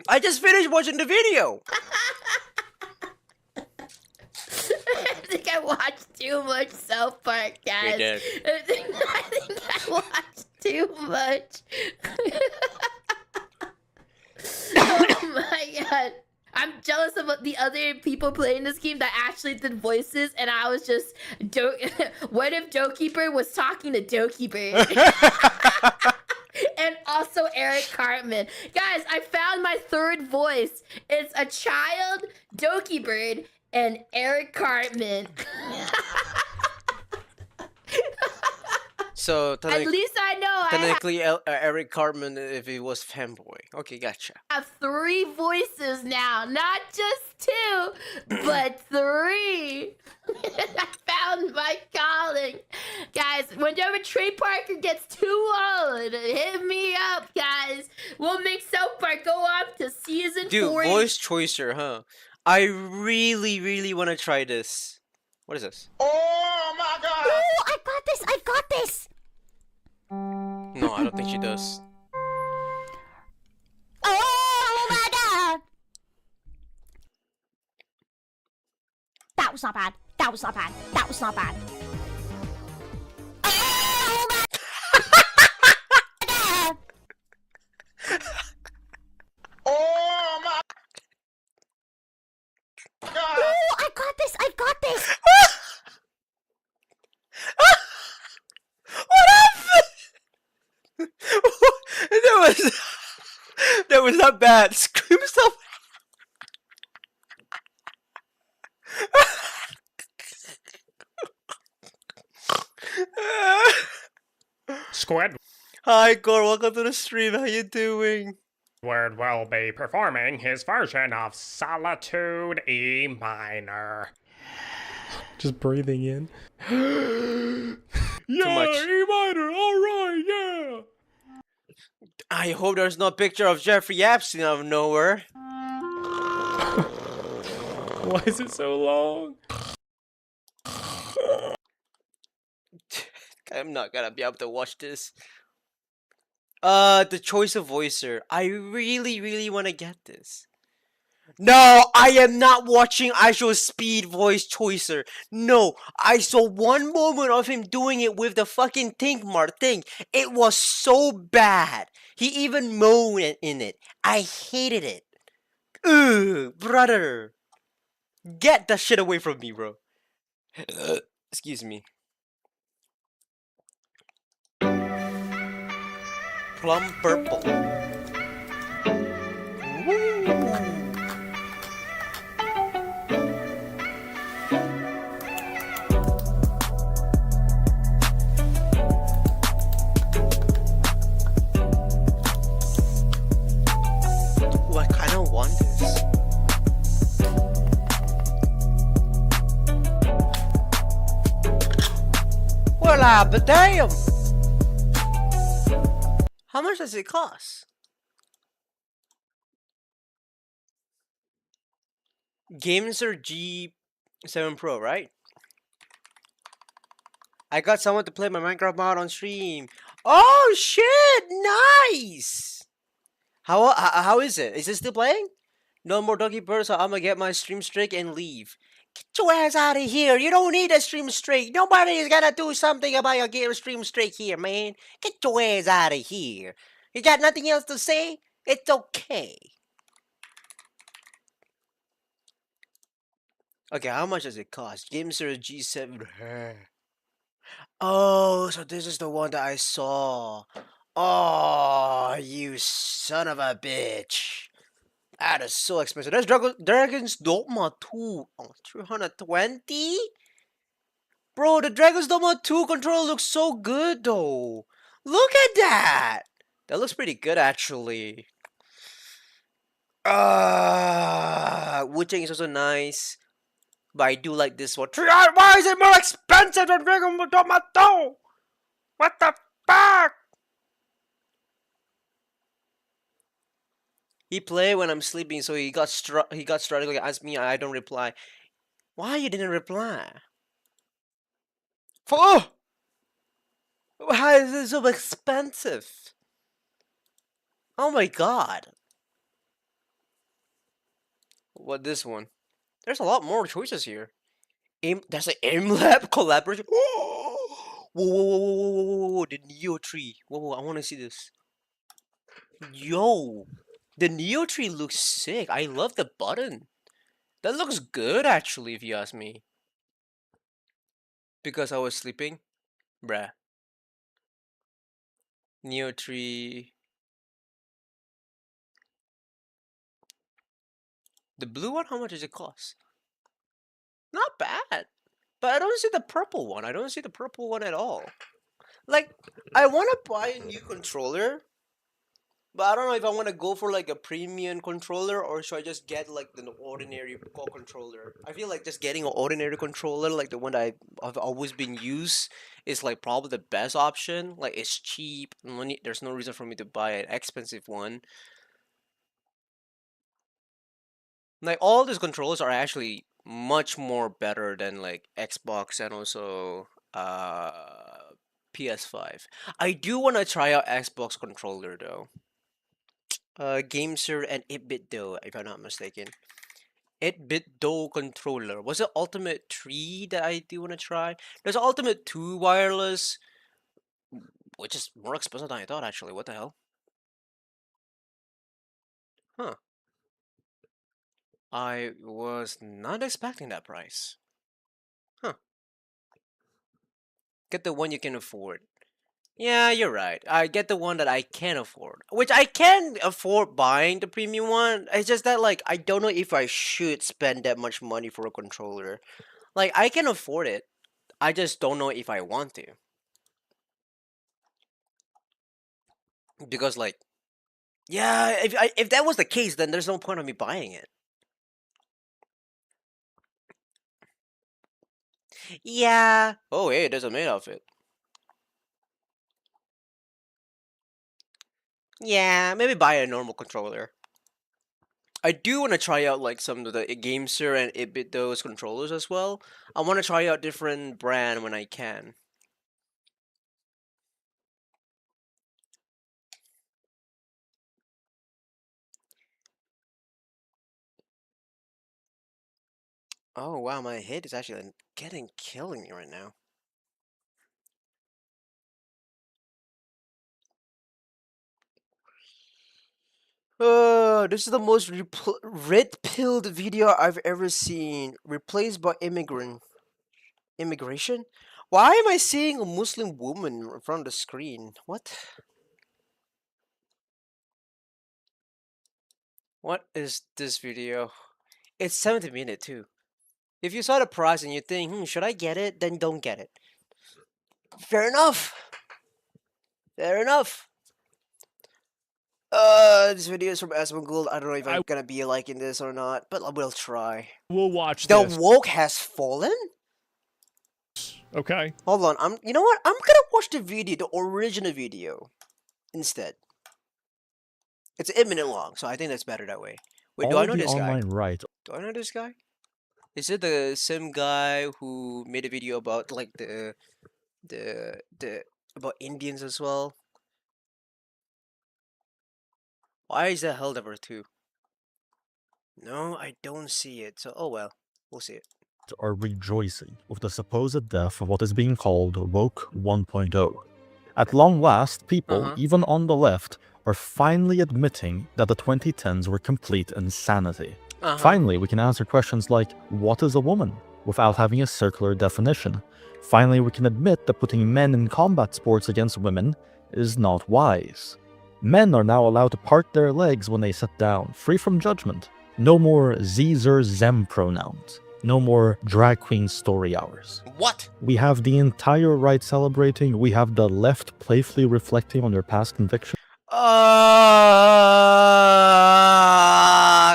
I just finished watching the video. I think I watched too much South Park, guys. You did. I think I watched too much. Oh my god. I'm jealous of the other people playing this game that actually did voices, and I was just what if Doekeeper was talking to Doekeeper? And also Eric Cartman. Guys, I found my third voice. It's a child, Doekeeper, and Eric Cartman. So at least I know technically Eric Cartman if he was fanboy. Okay, gotcha. I have 3 voices now, not just 2, but 3. I found my calling. Guys, whenever Trey Parker gets too old, hit me up, guys. We'll make South Park go on to season 4. Dude, voice choicer, huh? I really want to try this. What is this? Oh my god! Oh, I got this! I got this! No, I don't think she does. Oh my god! That was not bad. That was not bad. That was not bad. Oh my god! Oh my god! Oh, I got this! I got this! What happened? That was not bad. Scream stuff. Squid. Hi, Gore. Welcome to the stream. How you doing? Squid will be performing his version of Solitude E minor. Just breathing in. Yeah, much. E minor. All right, yeah. I hope there's no picture of Jeffrey Epstein out of nowhere. Why is it so long? I'm not gonna be able to watch this. The choice of voicer. I really want to get this. No, I am not watching actual speed voice choicer. No, I saw one moment of him doing it with the fucking Tinkmar thing. It was so bad. He even moaned in it. I hated it. Ugh, brother. Get that shit away from me, bro. Excuse me. Plum purple. Woo. Ooh, I kinda want this. overlap, but damn! How much does it cost? Gameser G7 Pro, right? I got someone to play my Minecraft mod on stream. Oh shit! Nice. How is it? Is it still playing? No more doggy bird, so I'm gonna get my stream streak and leave. Get your ass out of here! You don't need a stream streak. Nobody is gonna do something about your game stream streak here, man. Get your ass out of here. You got nothing else to say? It's okay. Okay, how much does it cost? Gameser G7. Oh, so this is the one that I saw. Oh, you son of a bitch. That is so expensive. There's Dragon's Dogma 2. Oh, 320? Bro, the Dragon's Dogma 2 controller looks so good though. Look at that. That looks pretty good actually. Wu-Chang is also nice. But I do like this one. Why is it more expensive than Dragon Dogma 2? What the fuck? He play when I'm sleeping, so he got started. Like, ask me, I don't reply. Why you didn't reply? For why is it so expensive? Oh my god! What this one? There's a lot more choices here. There's an MLab collaboration. Whoa, whoa, whoa, whoa, whoa, whoa, whoa! The Neo tree. Whoa, I want to see this. Yo, the Neo tree looks sick. I love the button. That looks good, actually, if you ask me. Because I was sleeping, bruh. Neo tree. The blue one. How much does it cost? Not bad. But I don't see the purple one. I don't see the purple one at all. Like, I want to buy a new controller, but I don't know if I want to go for like a premium controller or should I just get like the ordinary controller. I feel like just getting an ordinary controller, like the one that I've always been used, is like probably the best option. Like, it's cheap. There's no reason for me to buy an expensive one. Like, all these controllers are actually much more better than like Xbox and also PS5. I do want to try out Xbox controller though. Gameser and 8-bit Do, if I'm not mistaken. 8-bit Do controller. Was it Ultimate 3 that I do want to try? There's Ultimate 2 wireless, which is more expensive than I thought actually. What the hell? Huh. I was not expecting that price. Huh. Get the one you can afford. Yeah, you're right. I get the one that I can afford. Which I can afford buying the premium one. It's just that, like, I don't know if I should spend that much money for a controller. Like, I can afford it. I just don't know if I want to. Because, like, yeah, if that was the case, then there's no point of me buying it. Yeah. Oh, hey, there's a maid outfit. Yeah, maybe buy a normal controller. I do want to try out like some of the Gameser and 8-bit those controllers as well. I want to try out different brand when I can. Oh wow, my head is actually killing me right now. This is the most red-pilled video I've ever seen. Replaced by immigration? Why am I seeing a Muslim woman in front of the screen? What? What is this video? It's 70 minutes too. If you saw the price and you think, should I get it? Then don't get it. Fair enough. Fair enough. This video is from Asmon Gould. I don't know if I'm gonna be liking this or not, but I will try. We'll watch the this. woke has fallen? Okay. Hold on, you know what? I'm gonna watch the video, the original video, instead. It's 8 minute long, so I think that's better that way. Wait, do I All know the this guy? online right. Do I know this guy? Is it the same guy who made a video about like the about Indians as well? Why is that held number 2? No, I don't see it. So, oh well, we'll see it. Are rejoicing with the supposed death of what is being called woke 1.0. At long last, people, even on the left, are finally admitting that the 2010s were complete insanity. Finally, we can answer questions like, what is a woman? Without having a circular definition. Finally, we can admit that putting men in combat sports against women is not wise. Men are now allowed to part their legs when they sit down, free from judgment. No more Zer Zem pronouns. No more drag queen story hours. What? We have the entire right celebrating. We have the left playfully reflecting on their past convictions.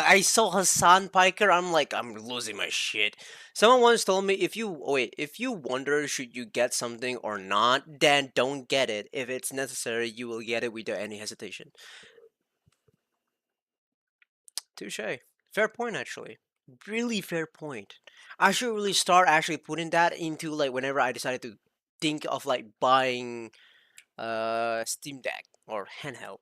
I saw Hassan Piker. I'm losing my shit. Someone once told me if you wonder should you get something or not, then don't get it. If it's necessary, you will get it without any hesitation. Touche. Fair point, actually. Really fair point. I should really start actually putting that into like whenever I decided to think of like buying Steam Deck or handheld.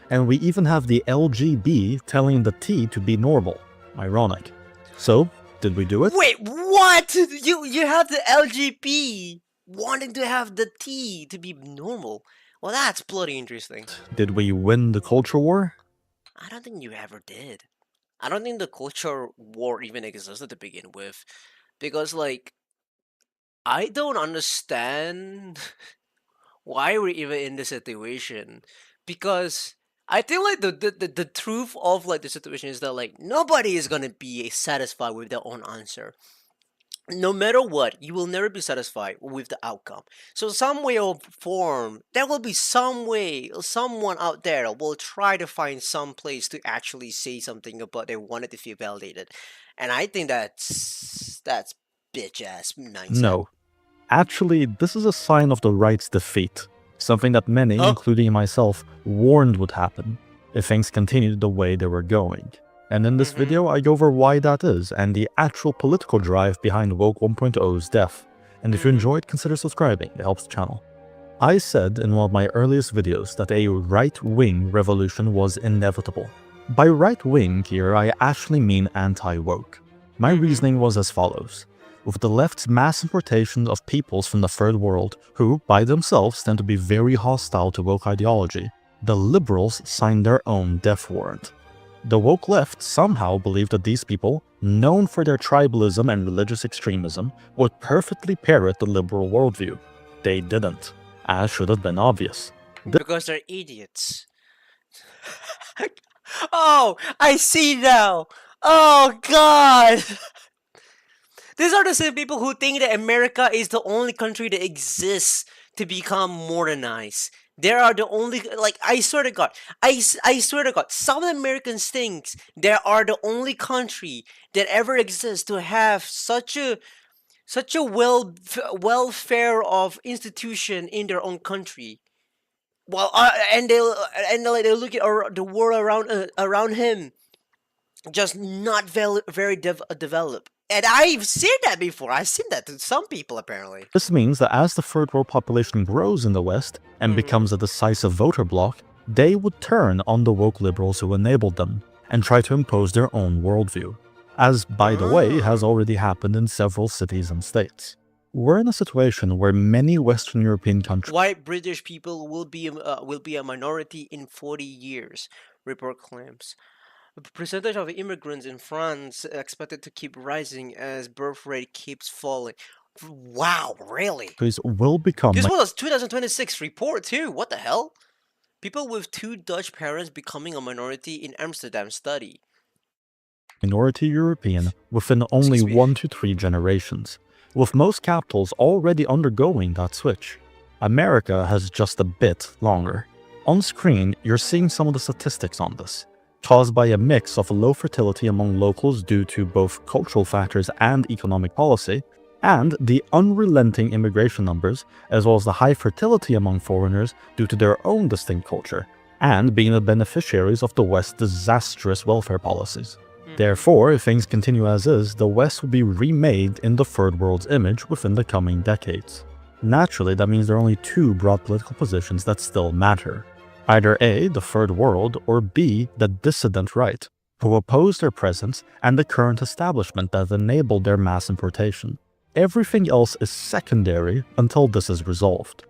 And we even have the LGB telling the T to be normal. Ironic. So, did we do it? Wait, what? You have the LGB wanting to have the T to be normal. Well, that's bloody interesting. Did we win the culture war? I don't think you ever did. I don't think the culture war even existed to begin with. Because, like, I don't understand why we're even in this situation. Because I think, like, the truth of, like, the situation is that, like, nobody is gonna be satisfied with their own answer. No matter what, you will never be satisfied with the outcome. So some way or form, there will be some way, someone out there will try to find some place to actually say something about they wanted to feel validated. And I think that's bitch ass mindset. No. Actually, this is a sign of the right's defeat. Something that many, including myself, warned would happen if things continued the way they were going. And in this video, I go over why that is, and the actual political drive behind Woke 1.0's death. And if you enjoyed, consider subscribing, it helps the channel. I said in one of my earliest videos that a right-wing revolution was inevitable. By right-wing here, I actually mean anti-woke. My reasoning was as follows. With the left's mass importation of peoples from the third world, who, by themselves, tend to be very hostile to woke ideology, the liberals signed their own death warrant. The woke left somehow believed that these people, known for their tribalism and religious extremism, would perfectly parrot the liberal worldview. They didn't, as should have been obvious. Because they're idiots. Oh, I see now. Oh, God. These are the same people who think that America is the only country that exists to become modernized. They are the only, like, I swear to God, I swear to God, South Americans think they are the only country that ever exists to have such a welfare of institution in their own country. Well, and they look at the world around him, just not very developed. And I've seen that before. I've seen that to some people, apparently. This means that as the third world population grows in the West and becomes a decisive voter bloc, they would turn on the woke liberals who enabled them and try to impose their own worldview. As, by the way, has already happened in several cities and states. We're in a situation where many Western European countries... White British people will be a minority in 40 years, report claims. The percentage of immigrants in France expected to keep rising as birth rate keeps falling. Wow, really? will become... This was a 2026 report too. What the hell? People with 2 Dutch parents becoming a minority in Amsterdam study. Minority European within only 1 to 3 generations, with most capitals already undergoing that switch. America has just a bit longer. On screen, you're seeing some of the statistics on this, caused by a mix of low fertility among locals due to both cultural factors and economic policy, and the unrelenting immigration numbers, as well as the high fertility among foreigners due to their own distinct culture, and being the beneficiaries of the West's disastrous welfare policies. Therefore, if things continue as is, the West will be remade in the Third World's image within the coming decades. Naturally, that means there are only two broad political positions that still matter. Either A, the Third World, or B, the dissident right, who oppose their presence and the current establishment that enabled their mass importation. Everything else is secondary until this is resolved.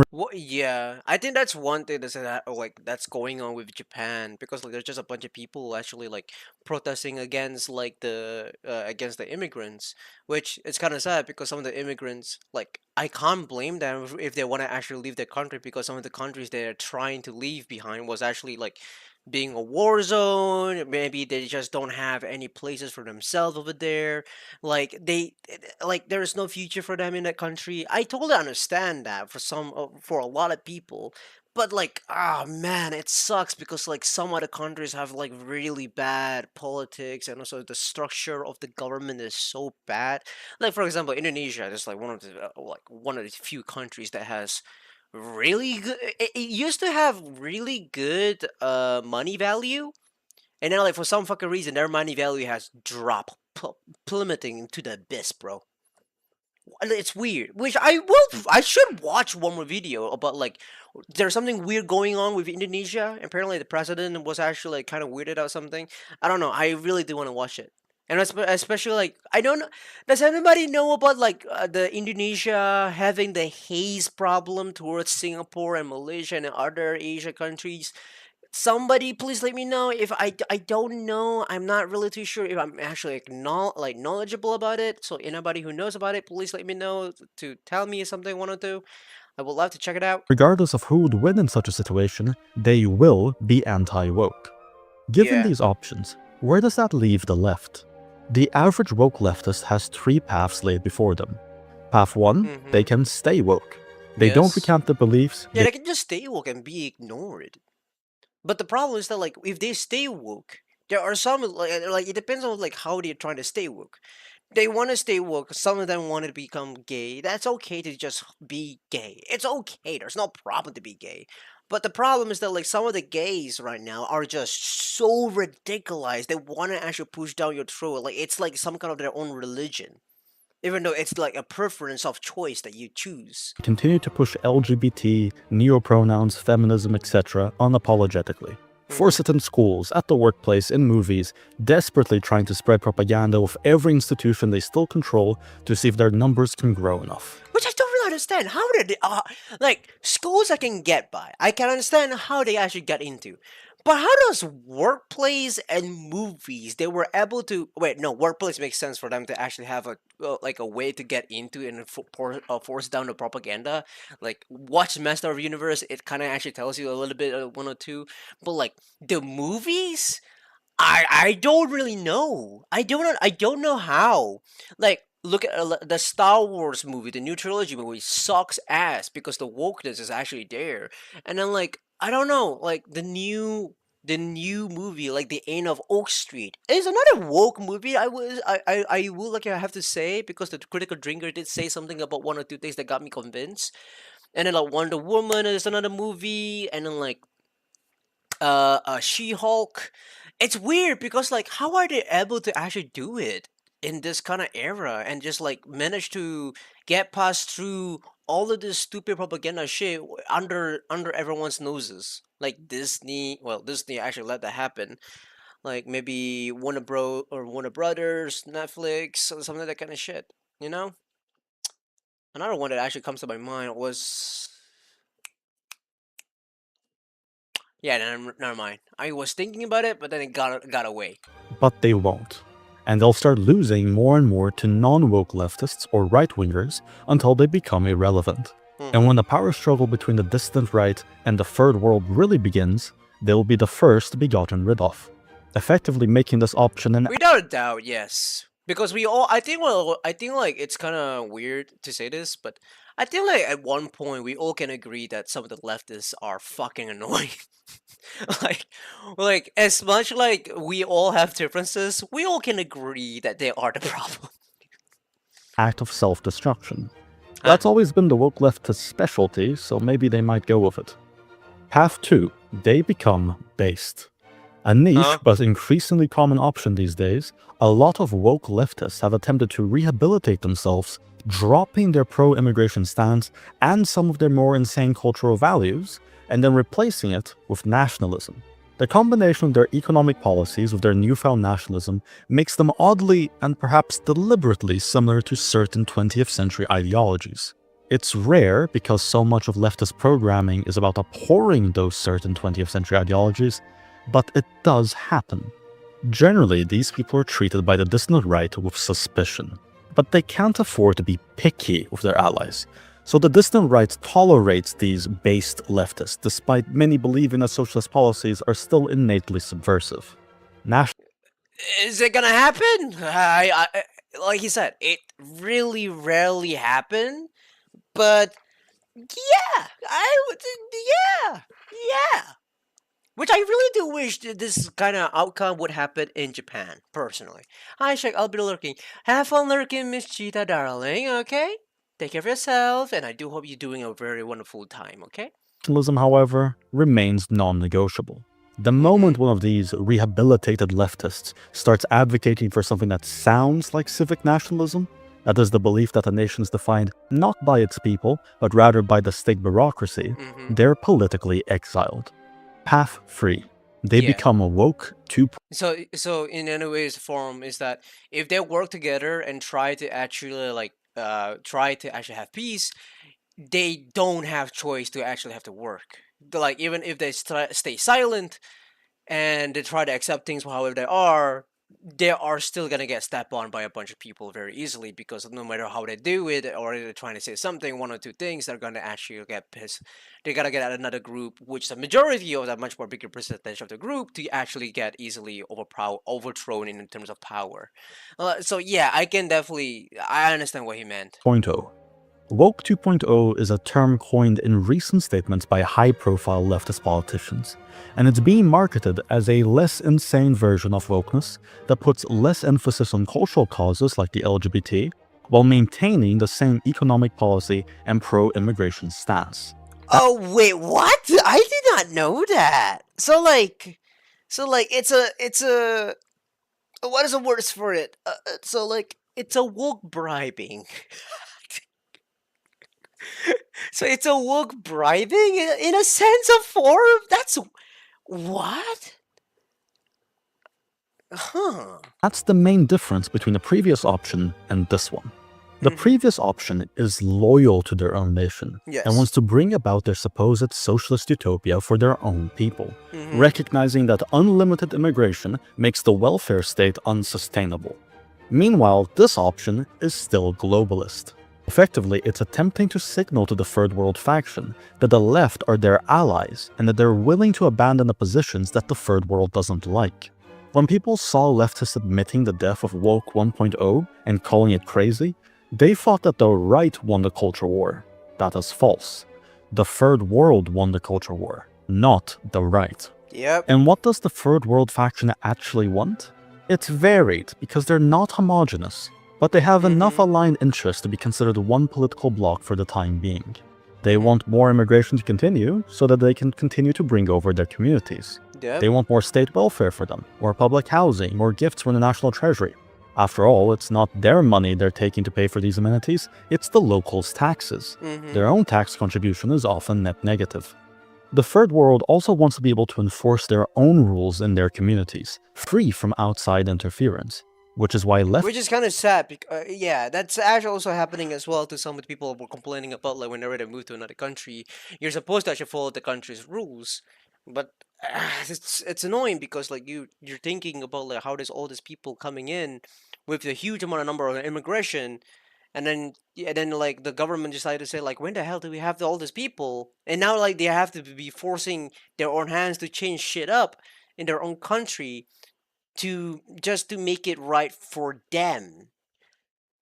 Well, yeah, I think that's one thing that's going on with Japan, because like there's just a bunch of people actually like protesting against like the against the immigrants, which is kind of sad because some of the immigrants, like, I can't blame them if they want to actually leave their country, because some of the countries they're trying to leave behind was actually like being a war zone. Maybe they just don't have any places for themselves over there. Like like there is no future for them in that country. I totally understand that for a lot of people. But like, ah, man, it sucks because like some other countries have like really bad politics, and also the structure of the government is so bad. Like for example, Indonesia is like one of the few countries that has really good. It used to have really good money value, and then like for some fucking reason their money value has dropped, plummeting to the abyss, bro. It's weird. Which I should watch one more video about like there's something weird going on with Indonesia. Apparently the president was actually like kind of weirded out something. I don't know. I really do want to watch it. And especially like, I don't know, does anybody know about like the Indonesia having the haze problem towards Singapore and Malaysia and other Asia countries? Somebody please let me know. If I don't know, I'm not really too sure if I'm actually like knowledgeable about it. So anybody who knows about it, please let me know to tell me something, one or two. I would love to check it out. Regardless of who would win in such a situation, they will be anti-woke. Given these options, where does that leave the left? The average woke leftist has three paths laid before them. Path 1, they can stay woke. They don't recant their beliefs. Yeah, they can just stay woke and be ignored. But the problem is that like if they stay woke, there are some like it depends on like how they're trying to stay woke. They want to stay woke. Some of them want to become gay. That's okay to just be gay. It's okay. There's no problem to be gay. But the problem is that like some of the gays right now are just so ridiculous. They want to actually push down your throat. Like it's like some kind of their own religion. Even though it's like a preference of choice that you choose. Continue to push LGBT, neopronouns, feminism, etc. unapologetically. Force it in schools, at the workplace, in movies, desperately trying to spread propaganda with every institution they still control to see if their numbers can grow enough. Which I don't really understand. How did they, like, schools I can get by. I can understand how they actually got into. But how does workplace and movies, they were able to, wait, no, workplace makes sense for them to actually have a, like a way to get into and force down the propaganda. Like, watch Master of Universe, it kind of actually tells you a little bit of one or two. But like, the movies, I don't really know. I don't know how. Like, look at the Star Wars movie, the new trilogy movie sucks ass because the wokeness is actually there. And then like, I don't know, like the new movie, like The End of Oak Street, is another woke movie. I will like I have to say, because the critical drinker did say something about one or two things that got me convinced. And then like Wonder Woman is another movie, and then like She-Hulk. It's weird because like how are they able to actually do it in this kind of era and just like manage to get past through all of this stupid propaganda shit under everyone's noses? Like Disney, well, Disney actually let that happen. Like maybe Warner Brothers, Netflix, or something, that kind of shit. You know. Another one that actually comes to my mind was, yeah, never mind. I was thinking about it, but then it got away. But they won't. And they'll start losing more and more to non-woke leftists or right-wingers until they become irrelevant. And when the power struggle between the distant right and the third world really begins, they'll be the first to be gotten rid of, effectively making this option an... Without a doubt, yes. Because we all, I think like it's kind of weird to say this, but I think like at one point we all can agree that some of the leftists are fucking annoying. like as much like we all have differences, we all can agree that they are the problem. act of self-destruction. That's always been the woke left's specialty, so maybe they might go with it. Path 2. They become based. A niche but increasingly common option these days, a lot of woke leftists have attempted to rehabilitate themselves, dropping their pro-immigration stance and some of their more insane cultural values, and then replacing it with nationalism. The combination of their economic policies with their newfound nationalism makes them oddly and perhaps deliberately similar to certain 20th century ideologies. It's rare because so much of leftist programming is about abhorring those certain 20th century ideologies, but it does happen. Generally, these people are treated by the dissident right with suspicion, but they can't afford to be picky with their allies. So the dissident right tolerates these based leftists, despite many believing that socialist policies are still innately subversive. Is it gonna happen? Like he said, it really rarely happen, but yeah, yeah. Which I really do wish that this kind of outcome would happen in Japan, personally. Hi, Shek, I'll be lurking. Have fun lurking, Miss Cheetah, darling, okay? Take care of yourself, and I do hope you're doing a very wonderful time, okay? Nationalism, however, remains non-negotiable. The moment one of these rehabilitated leftists starts advocating for something that sounds like civic nationalism, that is the belief that a nation is defined not by its people, but rather by the state bureaucracy, they're politically exiled. Path 3. They become a woke 2. So in any ways, form is that if they work together and try to actually have peace, they don't have choice to actually have to work. Like even if they stay silent and they try to accept things for however they are still gonna get stepped on by a bunch of people very easily, because no matter how they do it, or they're trying to say something, one or two things, they're gonna actually get pissed. They gotta get at another group, which the majority of that much more bigger percentage of the group, to actually get easily overthrown in terms of power. So yeah, I understand what he meant. 2.0. Woke 2.0 is a term coined in recent statements by high-profile leftist politicians, and it's being marketed as a less insane version of wokeness that puts less emphasis on cultural causes like the LGBT, while maintaining the same economic policy and pro-immigration stance. Oh wait, what? I did not know that. So it's a what is the words for it? It's a woke bribing. So it's a woke bribing in a sense of form? That's what? Huh. That's the main difference between the previous option and this one. The previous option is loyal to their own nation and wants to bring about their supposed socialist utopia for their own people, recognizing that unlimited immigration makes the welfare state unsustainable. Meanwhile, this option is still globalist. Effectively, it's attempting to signal to the Third World faction that the left are their allies and that they're willing to abandon the positions that the Third World doesn't like. When people saw leftists admitting the death of Woke 1.0 and calling it crazy, they thought that the right won the culture war. That is false. The Third World won the culture war, not the right. Yep. And what does the Third World faction actually want? It's varied because they're not homogenous, but they have enough aligned interests to be considered one political bloc for the time being. They want more immigration to continue so that they can continue to bring over their communities. Yep. They want more state welfare for them, more public housing, more gifts from the national treasury. After all, it's not their money they're taking to pay for these amenities, it's the locals' taxes. Their own tax contribution is often net negative. The Third World also wants to be able to enforce their own rules in their communities, free from outside interference. Which is why Which is kind of sad. Yeah, that's actually also happening as well to some of the people who were complaining about, like, whenever they move to another country, you're supposed to actually follow the country's rules. But it's annoying because like you're thinking about like how there's all these people coming in with a huge number of immigration, and then like the government decided to say like, when the hell do we have all these people? And now like they have to be forcing their own hands to change shit up in their own country to make it right for them.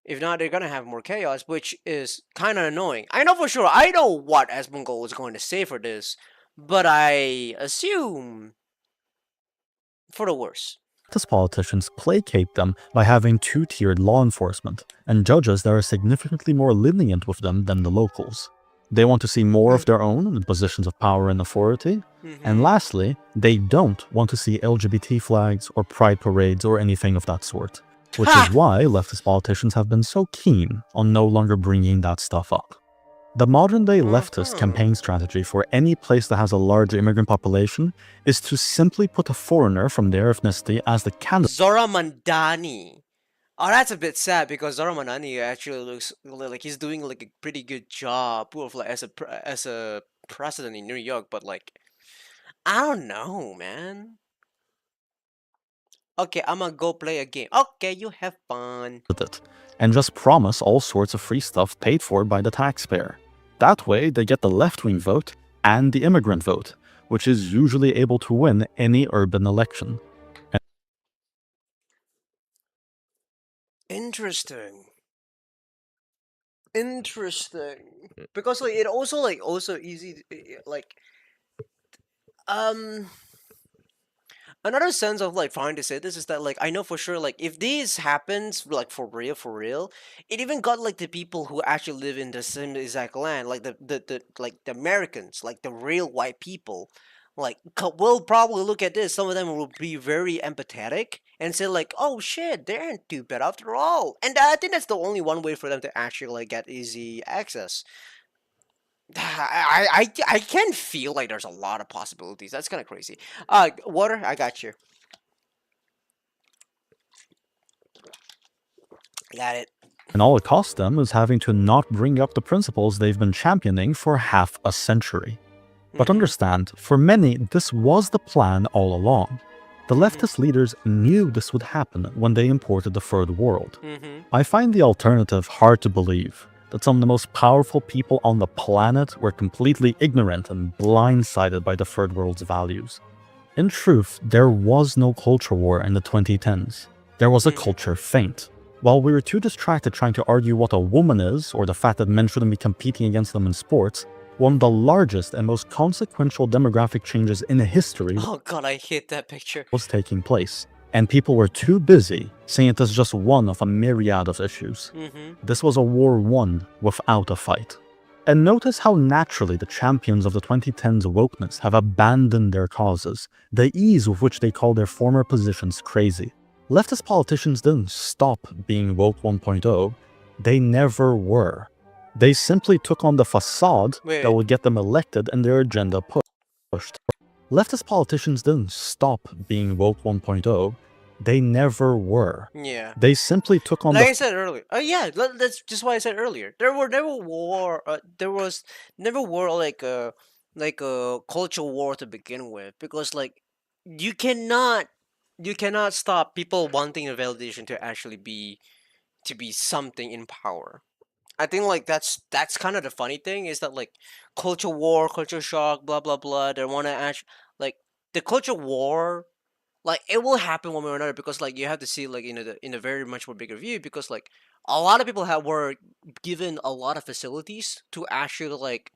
If not, they're gonna have more chaos, which is kind of annoying. I know for sure. I know what Asmongold is going to say for this, but I assume for the worse. Leftist politicians placate them by having two-tiered law enforcement and judges that are significantly more lenient with them than the locals. They want to see more of their own in positions of power and authority. And lastly, they don't want to see LGBT flags or pride parades or anything of that sort, which is why leftist politicians have been so keen on no longer bringing that stuff up. The modern-day leftist campaign strategy for any place that has a large immigrant population is to simply put a foreigner from their ethnicity as the candidate. Zora Mandani. Oh, that's a bit sad because Zora Mandani actually looks like he's doing like a pretty good job of like as a president in New York, but like I don't know, man. Okay, I'm gonna go play a game. Okay, you have fun. And just promise all sorts of free stuff paid for by the taxpayer. That way, they get the left-wing vote and the immigrant vote, which is usually able to win any urban election. Interesting. Interesting. Because like it also easy like another sense of like trying to say this is that like I know for sure like if this happens like for real, it even got like the people who actually live in the same exact land, like the like the Americans, like the real white people, like will probably look at this. Some of them will be very empathetic and say like, oh shit, they aren't too bad after all. And I think that's the only one way for them to actually like get easy access. I can feel like there's a lot of possibilities. That's kind of crazy. Water, I got you. Got it. And all it costs them is having to not bring up the principles they've been championing for half a century. But understand, for many, this was the plan all along. The leftist leaders knew this would happen when they imported the Third World. I find the alternative hard to believe, that some of the most powerful people on the planet were completely ignorant and blindsided by the Third World's values. In truth, there was no culture war in the 2010s. There was a culture feint. While we were too distracted trying to argue what a woman is, or the fact that men shouldn't be competing against them in sports, one of the largest and most consequential demographic changes in history Oh god, I hate that picture. was taking place. And people were too busy seeing it as just one of a myriad of issues. This was a war won without a fight. And notice how naturally the champions of the 2010s wokeness have abandoned their causes, the ease with which they call their former positions crazy. Leftist politicians didn't stop being woke 1.0, they never were. They simply took on the facade that would get them elected and their agenda pushed. Leftist politicians didn't stop being woke 1.0, they never were. Yeah. They simply took on Like the I said earlier. Yeah, that's just what I said earlier. There was never war like a cultural war to begin with, because like you cannot stop people wanting a validation to actually be something in power. I think like that's kind of the funny thing is that like culture war, culture shock, blah blah blah. They want to like the culture war, like it will happen one way or another, because like you have to see like in a very much more bigger view, because like a lot of people were given a lot of facilities to actually like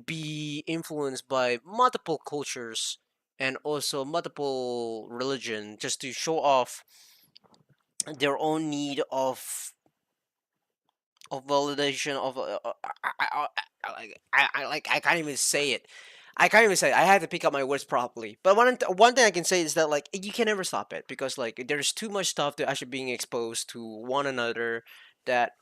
be influenced by multiple cultures and also multiple religion, just to show off their own need of validation of I can't even say it. I can't even say it. I had to pick up my words properly. But one thing I can say is that like you can never stop it, because like there's too much stuff to actually being exposed to one another, that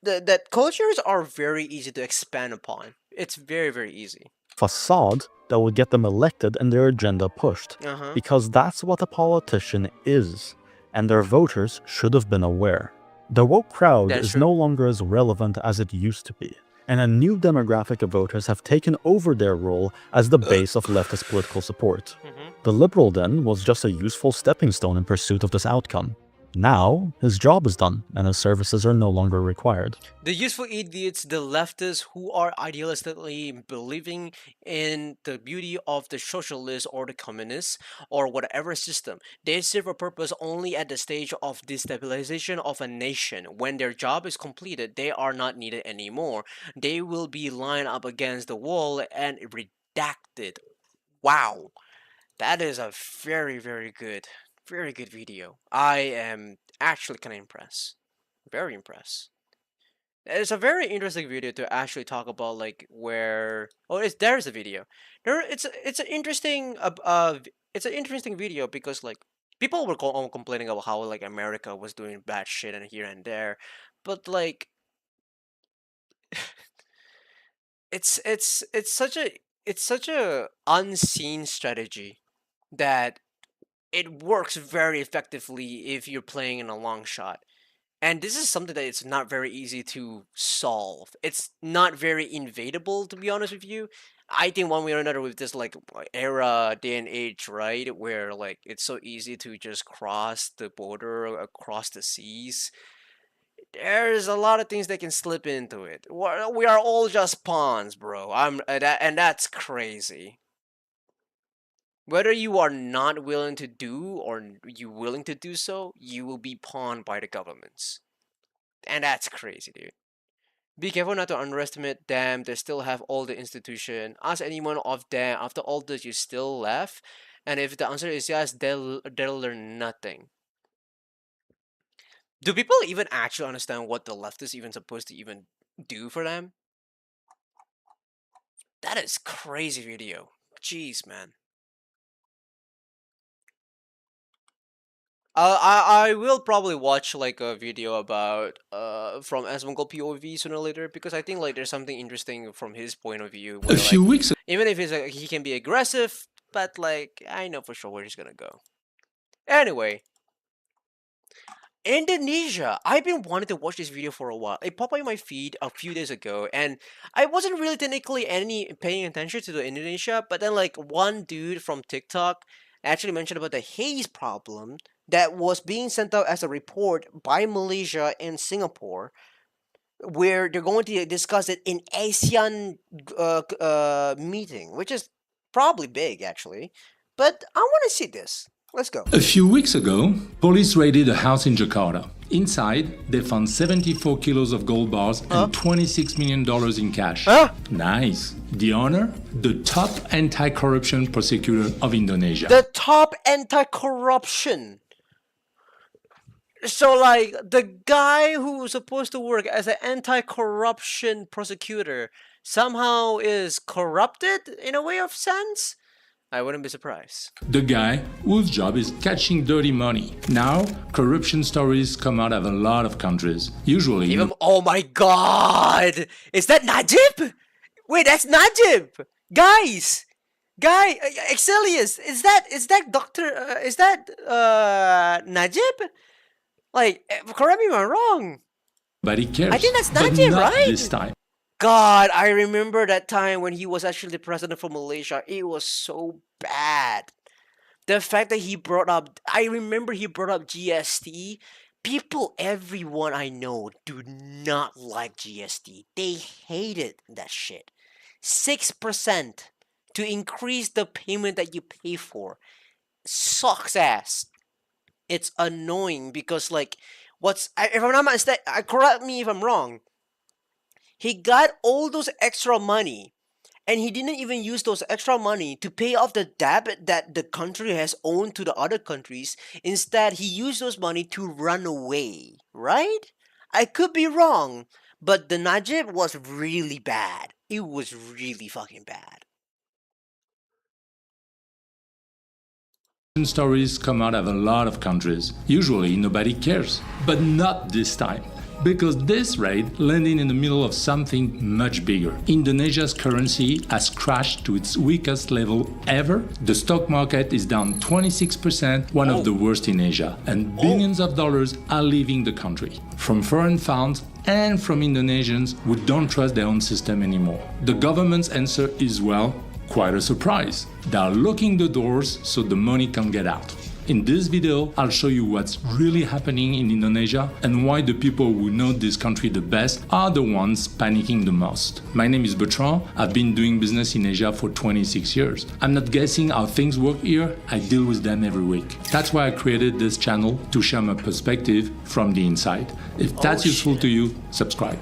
that cultures are very easy to expand upon. It's very very easy. facade that would get them elected and their agenda pushed. Because that's what a politician is, and their voters should have been aware. The woke crowd is no longer as relevant as it used to be, and a new demographic of voters have taken over their role as the base of leftist political support. The liberal then was just a useful stepping stone in pursuit of this outcome. Now, his job is done, and his services are no longer required. The useful idiots, the leftists who are idealistically believing in the beauty of the socialist or the communist or whatever system, they serve a purpose only at the stage of destabilization of a nation. When their job is completed, they are not needed anymore. They will be lined up against the wall and redacted. Wow. That is a very, very good very good video. I am actually kind of impressed. Very impressed. It's a very interesting video to actually talk about, like, where there's a video. It's an interesting it's an interesting video because, like, people were complaining about how, like, America was doing bad shit and here and there, but, like, it's such a unseen strategy that it works very effectively if you're playing in a long shot. And this is something that it's not very easy to solve. It's not very invadable, to be honest with you. I think one way or another with this, like, era, day and age, right, where, like, it's so easy to just cross the border, across the seas, there's a lot of things that can slip into it. We are all just pawns, bro. And that's crazy. Whether you are not willing to do or you willing to do so, you will be pawned by the governments. And that's crazy, dude. Be careful not to underestimate them. They still have all the institution. Ask anyone of them, after all this, you still left? And if the answer is yes, they'll learn nothing. Do people even actually understand what the left is even supposed to even do for them? That is crazy video. Jeez, man. I will probably watch, like, a video about from Asmongold POV sooner or later, because I think, like, there's something interesting from his point of view. Where, few weeks ago, even if he can be aggressive, but, like, I know for sure where he's gonna go. Anyway, Indonesia. I've been wanting to watch this video for a while. It popped up in my feed a few days ago, and I wasn't really technically paying attention to the Indonesia, but then, like, one dude from TikTok actually mentioned about the haze problem that was being sent out as a report by Malaysia and Singapore, where they're going to discuss it in ASEAN meeting, which is probably big, actually. But I want to see this. Let's go. A few weeks ago, police raided a house in Jakarta. Inside, they found 74 kilos of gold bars and $26 million in cash. Nice. The owner? The top anti-corruption prosecutor of Indonesia. The top anti-corruption. So, like, the guy who was supposed to work as an anti-corruption prosecutor somehow is corrupted in a way of sense? I wouldn't be surprised. The guy whose job is catching dirty money. Now, corruption stories come out of a lot of countries. Usually... oh my god! Is that Najib? Wait, that's Najib! Guys! Exilius! Is that Dr. Najib? Like, correct me if I'm wrong. But he cares. I think that's Najib, right? This time. God, I remember that time when he was actually the president for Malaysia. It was so bad. The fact that he brought up, I remember he brought up GST. People, everyone I know, do not like GST. They hated that shit. 6% to increase the payment that you pay for. Sucks ass. It's annoying because, like, if I'm not mistaken, correct me if I'm wrong. He got all those extra money, and he didn't even use those extra money to pay off the debt that the country has owed to the other countries. Instead, he used those money to run away, right? I could be wrong, but the Najib was really bad. It was really fucking bad. Stories come out of a lot of countries. Usually, nobody cares. But not this time. Because this raid landed in the middle of something much bigger. Indonesia's currency has crashed to its weakest level ever. The stock market is down 26%, one of the worst in Asia. And billions of dollars are leaving the country. From foreign funds and from Indonesians who don't trust their own system anymore. The government's answer is, well, quite a surprise. They are locking the doors so the money can get out. In this video, I'll show you what's really happening in Indonesia and why the people who know this country the best are the ones panicking the most. My name is Bertrand. I've been doing business in Asia for 26 years. I'm not guessing how things work here, I deal with them every week. That's why I created this channel, to share my perspective from the inside. If that's useful to you, subscribe.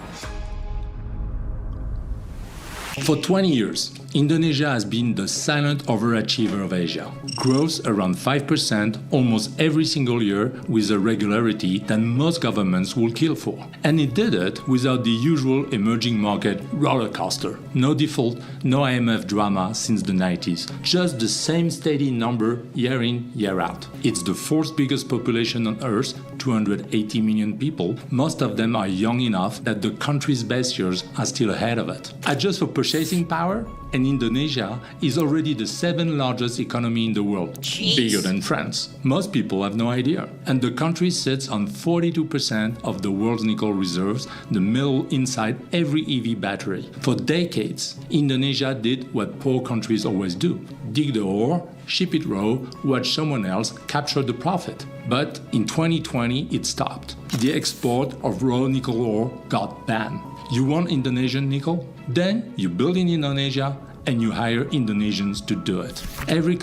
For 20 years, Indonesia has been the silent overachiever of Asia. Growth around 5% almost every single year with a regularity that most governments will kill for. And it did it without the usual emerging market roller coaster. No default, no IMF drama since the 90s. Just the same steady number year in, year out. It's the fourth biggest population on Earth, 280 million people. Most of them are young enough that the country's best years are still ahead of it. Adjust for purchasing power, and Indonesia is already the 7th largest economy in the world, bigger than France. Most people have no idea. And the country sits on 42% of the world's nickel reserves, the metal inside every EV battery. For decades, Indonesia did what poor countries always do: dig the ore, ship it raw, watch someone else capture the profit. But in 2020, it stopped. The export of raw nickel ore got banned. You want Indonesian nickel? Then you build in Indonesia and you hire Indonesians to do it. Every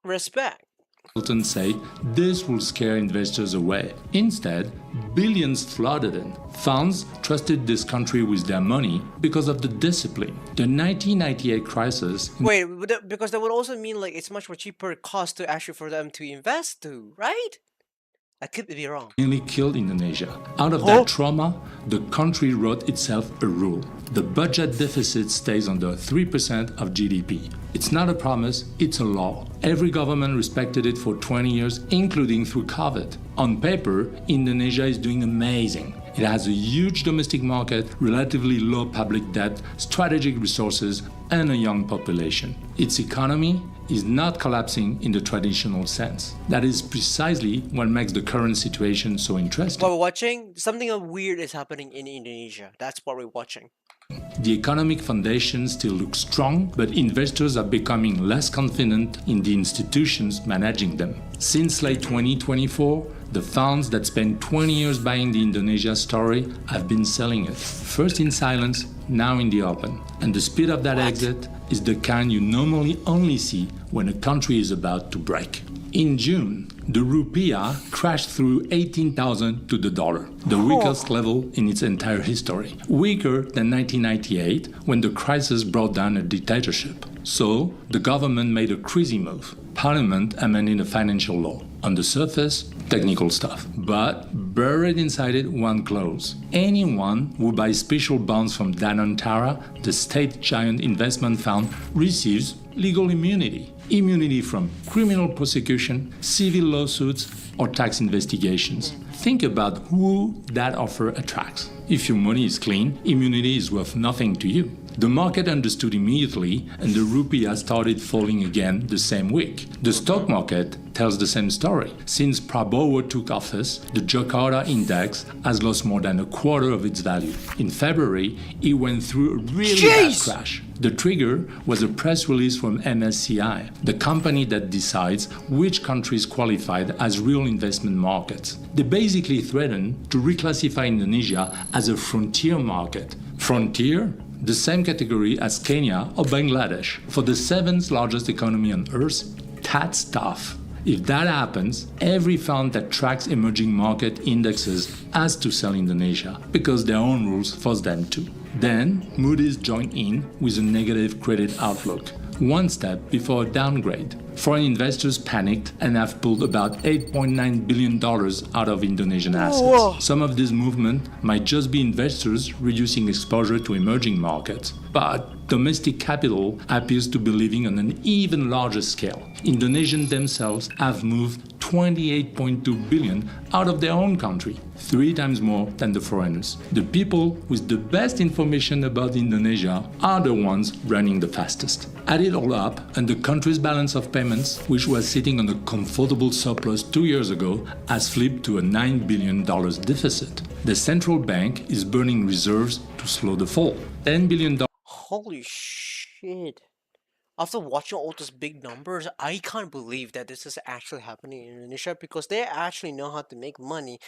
Respect. consultant say this will scare investors away. Instead, billions flooded in. Funds trusted this country with their money because of the discipline. The 1998 crisis. Wait, because that would also mean like it's much more cheaper cost to actually for them to invest to, right? I could be wrong. Nearly killed Indonesia. Out of that trauma, the country wrote itself a rule. The budget deficit stays under 3% of GDP. It's not a promise, it's a law. Every government respected it for 20 years, including through COVID. On paper, Indonesia is doing amazing. It has a huge domestic market, relatively low public debt, strategic resources, and a young population. Its economy is not collapsing in the traditional sense. That is precisely what makes the current situation so interesting. What we're watching, something weird is happening in Indonesia. That's what we're watching. The economic foundation still looks strong, but investors are becoming less confident in the institutions managing them. Since late 2024, the funds that spent 20 years buying the Indonesia story have been selling it. First in silence, now in the open. And the speed of that exit is the kind you normally only see when a country is about to break. In June, the rupiah crashed through 18,000 to the dollar, the weakest level in its entire history. Weaker than 1998, when the crisis brought down a dictatorship. So, the government made a crazy move. Parliament amended a financial law. On the surface, technical stuff. But buried inside it one clause. Anyone who buys special bonds from Danantara, the state giant investment fund, receives legal immunity. Immunity from criminal prosecution, civil lawsuits, or tax investigations. Think about who that offer attracts. If your money is clean, immunity is worth nothing to you. The market understood immediately, and the rupiah started falling again the same week. The stock market tells the same story. Since Prabowo took office, the Jakarta index has lost more than a quarter of its value. In February, it went through a really bad crash. The trigger was a press release from MSCI, the company that decides which countries qualified as real investment markets. They basically threatened to reclassify Indonesia as a frontier market. Frontier? The same category as Kenya or Bangladesh. For the 7th largest economy on Earth, that's tough. If that happens, every fund that tracks emerging market indexes has to sell Indonesia because their own rules force them to. Then, Moody's joined in with a negative credit outlook, one step before a downgrade. Foreign investors panicked and have pulled about $8.9 billion out of Indonesian assets. Whoa. Some of this movement might just be investors reducing exposure to emerging markets. But domestic capital appears to be living on an even larger scale. Indonesians themselves have moved 28.2 billion out of their own country, 3 times more than the foreigners. The people with the best information about Indonesia are the ones running the fastest. Add it all up, and the country's balance of payments, which was sitting on a comfortable surplus 2 years ago, has flipped to a $9 billion deficit. The central bank is burning reserves to slow the fall. $10 billion. Holy shit. After watching all those big numbers, I can't believe that this is actually happening in Indonesia because they actually know how to make money,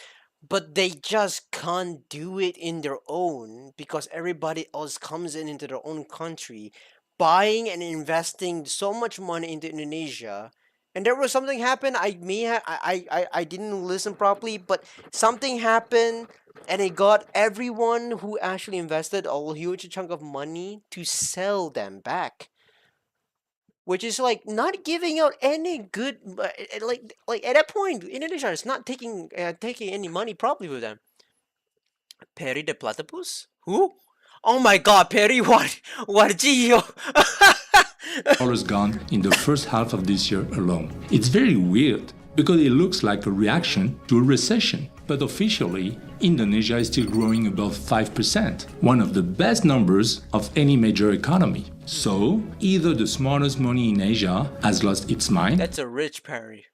but they just can't do it in their own because everybody else comes into their own country, buying and investing so much money into Indonesia, and there was something happened. I didn't listen properly, but something happened, and it got everyone who actually invested a huge chunk of money to sell them back, which is like not giving out any good. Like at that point, Indonesia is not taking any money properly with them. Perry the platypus? Who? Oh my God, Perry! What? Gio? Dollars gone in the first half of this year alone. It's very weird because it looks like a reaction to a recession. But officially, Indonesia is still growing above 5%, one of the best numbers of any major economy. So, either the smartest money in Asia has lost its mind, That's a rich Perry.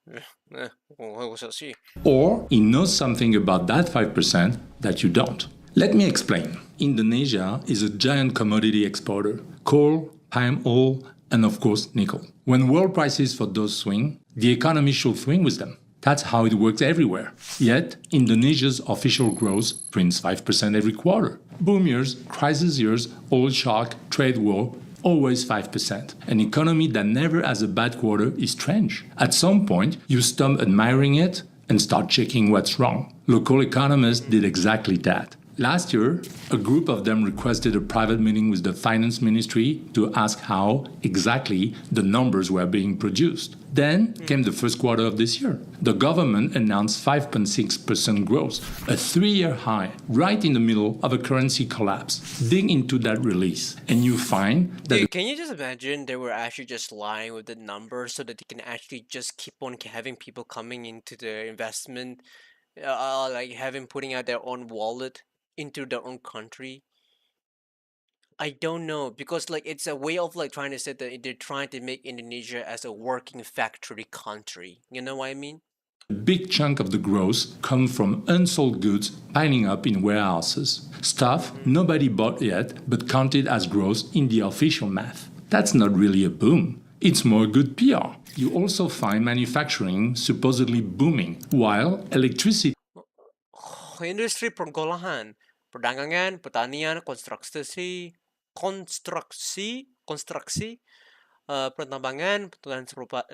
We'll see. or it knows something about that 5% that you don't. Let me explain. Indonesia is a giant commodity exporter: coal, palm oil, and of course nickel. When world prices for those swing, the economy should swing with them. That's how it works everywhere. Yet, Indonesia's official growth prints 5% every quarter. Boom years, crisis years, oil shock, trade war, always 5%. An economy that never has a bad quarter is strange. At some point, you stop admiring it and start checking what's wrong. Local economists did exactly that. Last year, a group of them requested a private meeting with the finance ministry to ask how exactly the numbers were being produced. Then came the first quarter of this year. The government announced 5.6% growth, a 3-year high, right in the middle of a currency collapse. Dig into that release, and you find that... Dude, can you just imagine they were actually just lying with the numbers so that they can actually just keep on having people coming into the investment, like having putting out their own wallet into their own country? I don't know, because like it's a way of like trying to say that they're trying to make Indonesia as a working factory country. You know what I mean? A big chunk of the growth comes from unsold goods piling up in warehouses. Stuff nobody bought yet but counted as growth in the official math. That's not really a boom. It's more good PR. You also find manufacturing supposedly booming, while electricity Industri pergolahan, perdagangan, pertanian, konstruksi, pertambangan,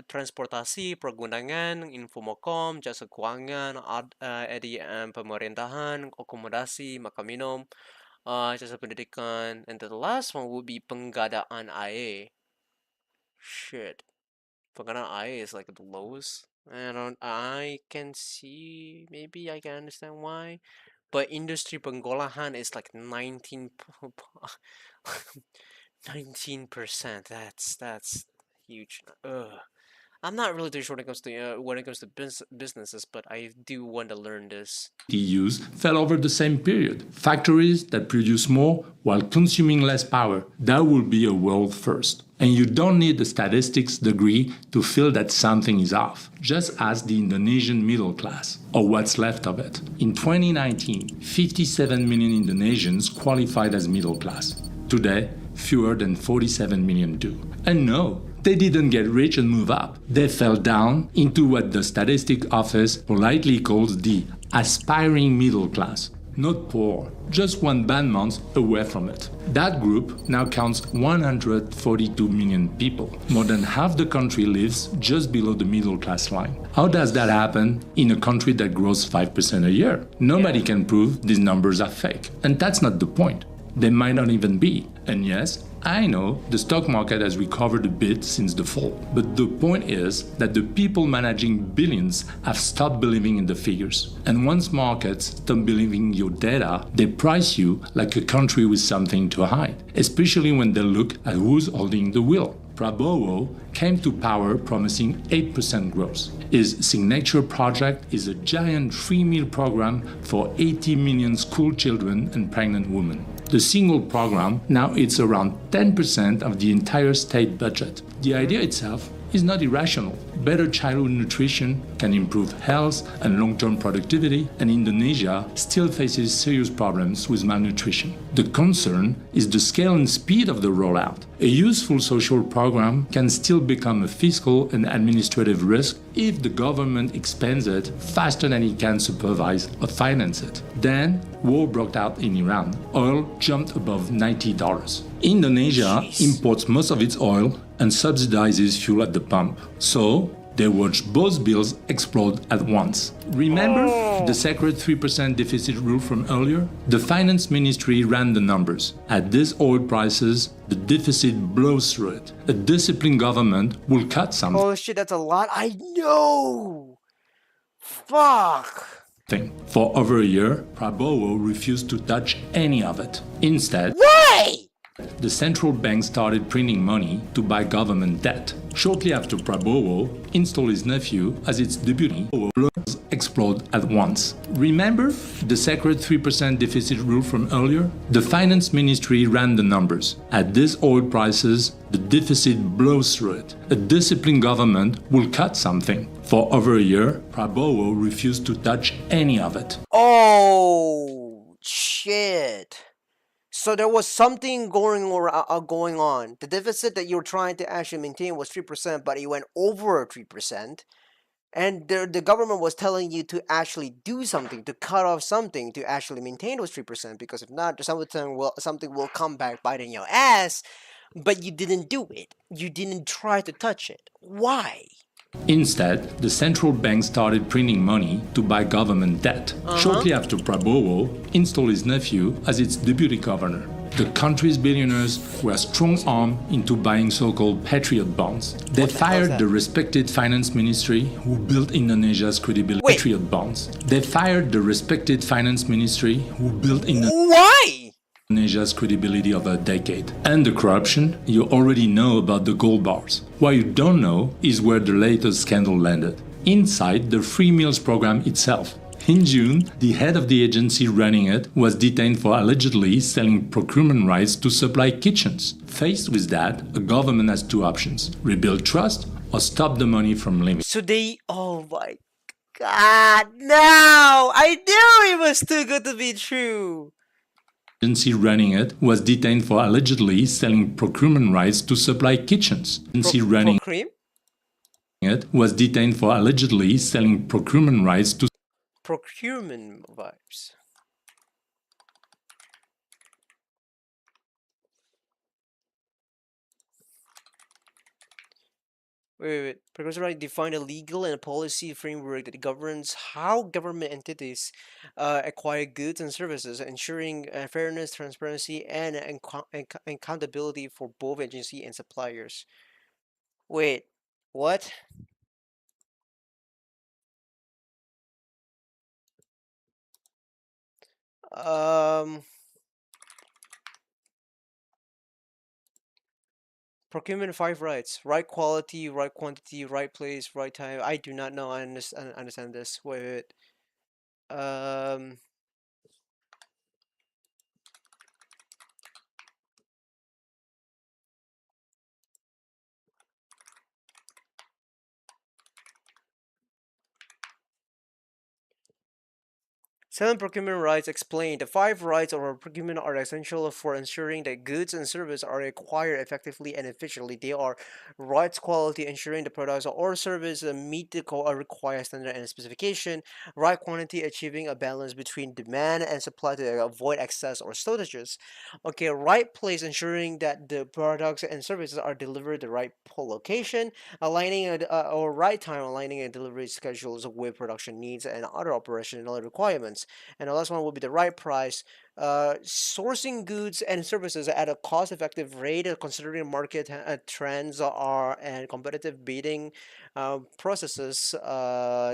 transportasi, pergundangan, infomokom, jasa keuangan, pemerintahan, akomodasi, makan minum, jasa pendidikan, and the last one would be penggadaan air. Shit, penggadaan air is like the lowest. I can see, maybe I can understand why, but industry pengolahan is like 19%. That's huge. I'm not really too sure when it comes to businesses, but I do want to learn this. use fell over the same period. Factories that produce more while consuming less power. That would be a world first. And you don't need a statistics degree to feel that something is off. Just ask the Indonesian middle class, or what's left of it. In 2019, 57 million Indonesians qualified as middle class. Today, fewer than 47 million do. And no, they didn't get rich and move up. They fell down into what the Statistics Office politely calls the aspiring middle class. Not poor, just one bad month away from it. That group now counts 142 million people. More than half the country lives just below the middle class line. How does that happen in a country that grows 5% a year? Nobody can prove these numbers are fake. And that's not the point. They might not even be. And yes, I know the stock market has recovered a bit since the fall, but the point is that the people managing billions have stopped believing in the figures. And once markets stop believing your data, they price you like a country with something to hide, especially when they look at who's holding the wheel. Prabowo came to power promising 8% growth. His signature project is a giant free meal program for 80 million school children and pregnant women. The single program now it's around 10% of the entire state budget. The idea itself is not irrational. Better childhood nutrition can improve health and long-term productivity, and Indonesia still faces serious problems with malnutrition. The concern is the scale and speed of the rollout. A useful social program can still become a fiscal and administrative risk if the government expands it faster than it can supervise or finance it. Then, war broke out in Iran. Oil jumped above $90. Indonesia imports most of its oil and subsidizes fuel at the pump. So, They watched both bills explode at once. Remember the sacred 3% deficit rule from earlier? The finance ministry ran the numbers. At these oil prices, the deficit blows through it. A disciplined government will cut something. Oh shit, that's a lot. I know. Fuck. For over a year, Prabowo refused to touch any of it. Instead, why? The central bank started printing money to buy government debt. Shortly after Prabowo installed his nephew as its deputy, loans explode at once. Remember the sacred 3% deficit rule from earlier? The finance ministry ran the numbers. At these oil prices, the deficit blows through it. A disciplined government will cut something. For over a year, Prabowo refused to touch any of it. Oh shit. So there was something going on. The deficit that you were trying to actually maintain was 3%, but it went over 3%. And the government was telling you to actually do something, to cut off something, to actually maintain those 3%, because if not, something will come back biting your ass, but you didn't do it. You didn't try to touch it. Why? Instead, the central bank started printing money to buy government debt. Shortly after Prabowo installed his nephew as its deputy governor. The country's billionaires were strong-armed into buying so-called patriot bonds. They fired the respected finance ministry who built Indonesia's credibility. Patriot bonds. They fired the respected finance ministry who built Indonesia's credibility over a decade. And the corruption, you already know about the gold bars. What you don't know is where the latest scandal landed. Inside the free meals program itself. In June, the head of the agency running it was detained for allegedly selling procurement rights to supply kitchens. Faced with that, a government has two options: rebuild trust or stop the money from leaving. So oh my god, no! I knew it was too good to be true! Agency running it was detained for allegedly selling procurement rights to supply kitchens. Agency running it was detained for allegedly selling procurement rights to procurement vibes. Wait. Progressive right define a legal and a policy framework that governs how government entities acquire goods and services, ensuring fairness, transparency, and accountability for both agency and suppliers. Wait, what? Procurement 5 rights: right quality, right quantity, right place, right time. I do not know. I understand this. Wait. Seven procurement rights explain. The 5 rights of procurement are essential for ensuring that goods and services are acquired effectively and efficiently. They are rights quality, ensuring the products or service meet the required standard and specification. Right quantity, achieving a balance between demand and supply to avoid excess or shortages. Okay, right place, ensuring that the products and services are delivered the right location. Aligning or right time, aligning delivery schedules with production needs and other operational requirements. And the last one will be the right price, sourcing goods and services at a cost-effective rate, considering market trends are and competitive bidding processes.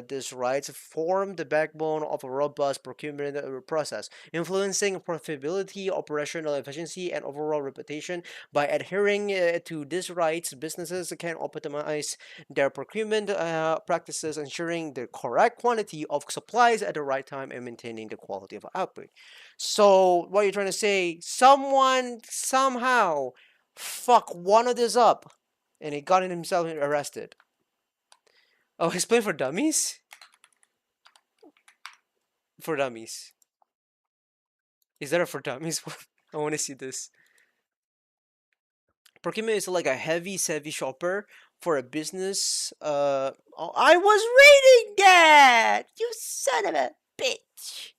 These rights form the backbone of a robust procurement process, influencing profitability, operational efficiency, and overall reputation. By adhering to these rights, businesses can optimize their procurement practices, ensuring the correct quantity of supplies at the right time and maintaining the quality of output. So, what you're trying to say, someone somehow fuck one of this up and he got himself arrested. Oh, he's playing for dummies? For dummies. Is that a for dummies one? I want to see this. Procurement is like a heavy, savvy shopper for a business. Oh, I was reading that! You son of a bitch!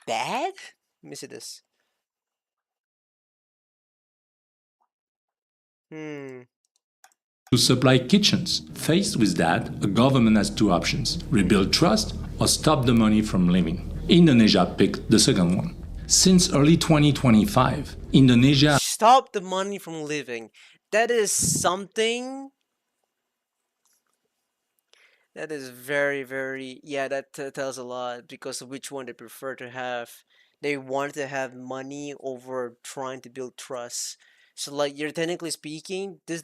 Bad? Let me see this. to supply kitchens. Faced with that, a government has two options: rebuild trust or stop the money from leaving. Indonesia picked the second one. Since early 2025, Indonesia Stop the money from leaving. That is something. That is very, yeah, that tells a lot, because of which one they prefer to have. They want to have money over trying to build trust. So like, you're technically speaking, these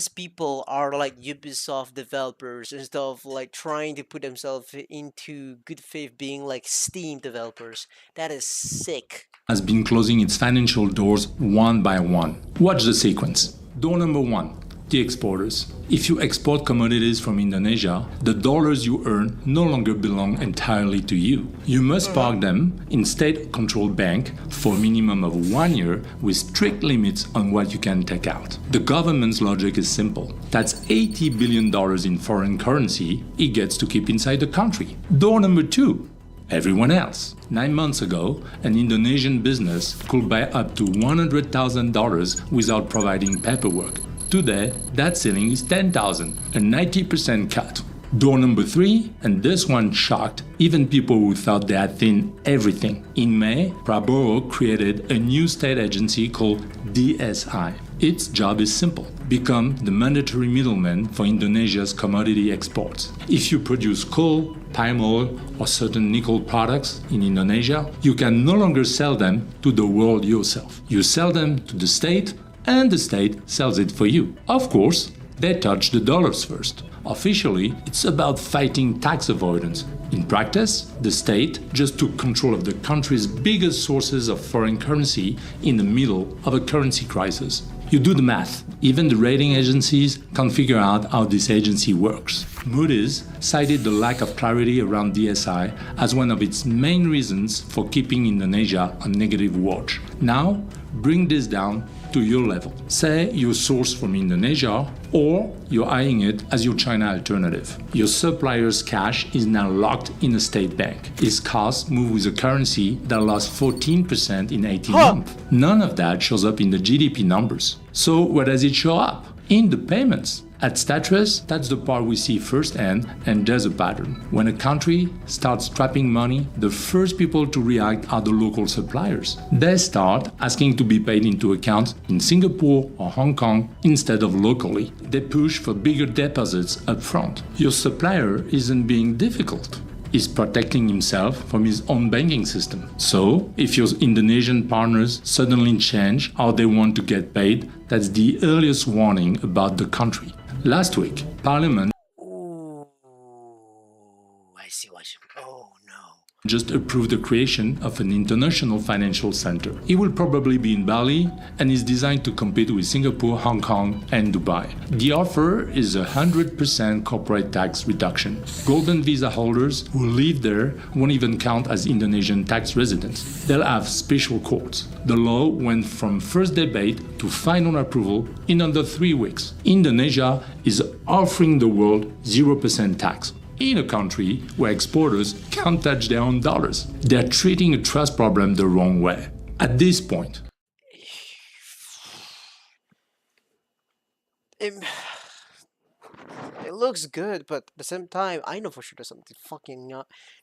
people are like Ubisoft developers instead of like trying to put themselves into good faith being like Steam developers. That is sick. has been closing its financial doors one by one. Watch the sequence. Door number one, the exporters. If you export commodities from Indonesia, the dollars you earn no longer belong entirely to you. You must park them in state-controlled bank for a minimum of 1 year with strict limits on what you can take out. The government's logic is simple. That's $80 billion in foreign currency it gets to keep inside the country. Door number two, everyone else. 9 months ago, an Indonesian business could buy up to $100,000 without providing paperwork. Today, that ceiling is $10,000, a 90% cut. Door number three, and this one shocked even people who thought they had seen everything. In May, Prabowo created a new state agency called DSI. Its job is simple: become the mandatory middleman for Indonesia's commodity exports. If you produce coal, palm oil, or certain nickel products in Indonesia, you can no longer sell them to the world yourself. You sell them to the state, and the state sells it for you. Of course, they touch the dollars first. Officially, it's about fighting tax avoidance. In practice, the state just took control of the country's biggest sources of foreign currency in the middle of a currency crisis. You do the math. Even the rating agencies can't figure out how this agency works. Moody's cited the lack of clarity around DSI as one of its main reasons for keeping Indonesia on negative watch. Now, bring this down to your level. Say you source from Indonesia, or you're eyeing it as your China alternative. Your supplier's cash is now locked in a state bank. His costs move with a currency that lost 14% in 18 months. None of that shows up in the GDP numbers. So where does it show up? In the payments. At Status, that's the part we see firsthand, and there's a pattern. When a country starts trapping money, the first people to react are the local suppliers. They start asking to be paid into accounts in Singapore or Hong Kong instead of locally. They push for bigger deposits up front. Your supplier isn't being difficult. He's protecting himself from his own banking system. So, if your Indonesian partners suddenly change how they want to get paid, that's the earliest warning about the country. Last week, Parliament just approved the creation of an international financial center. It will probably be in Bali and is designed to compete with Singapore, Hong Kong, and Dubai. The offer is 100% corporate tax reduction. Golden visa holders who live there won't even count as Indonesian tax residents. They'll have special courts. The law went from first debate to final approval in under 3 weeks. Indonesia is offering the world 0% tax. In a country where exporters can't touch their own dollars. They're treating a trust problem the wrong way. At this point, it looks good, but at the same time, I know for sure there's something fucking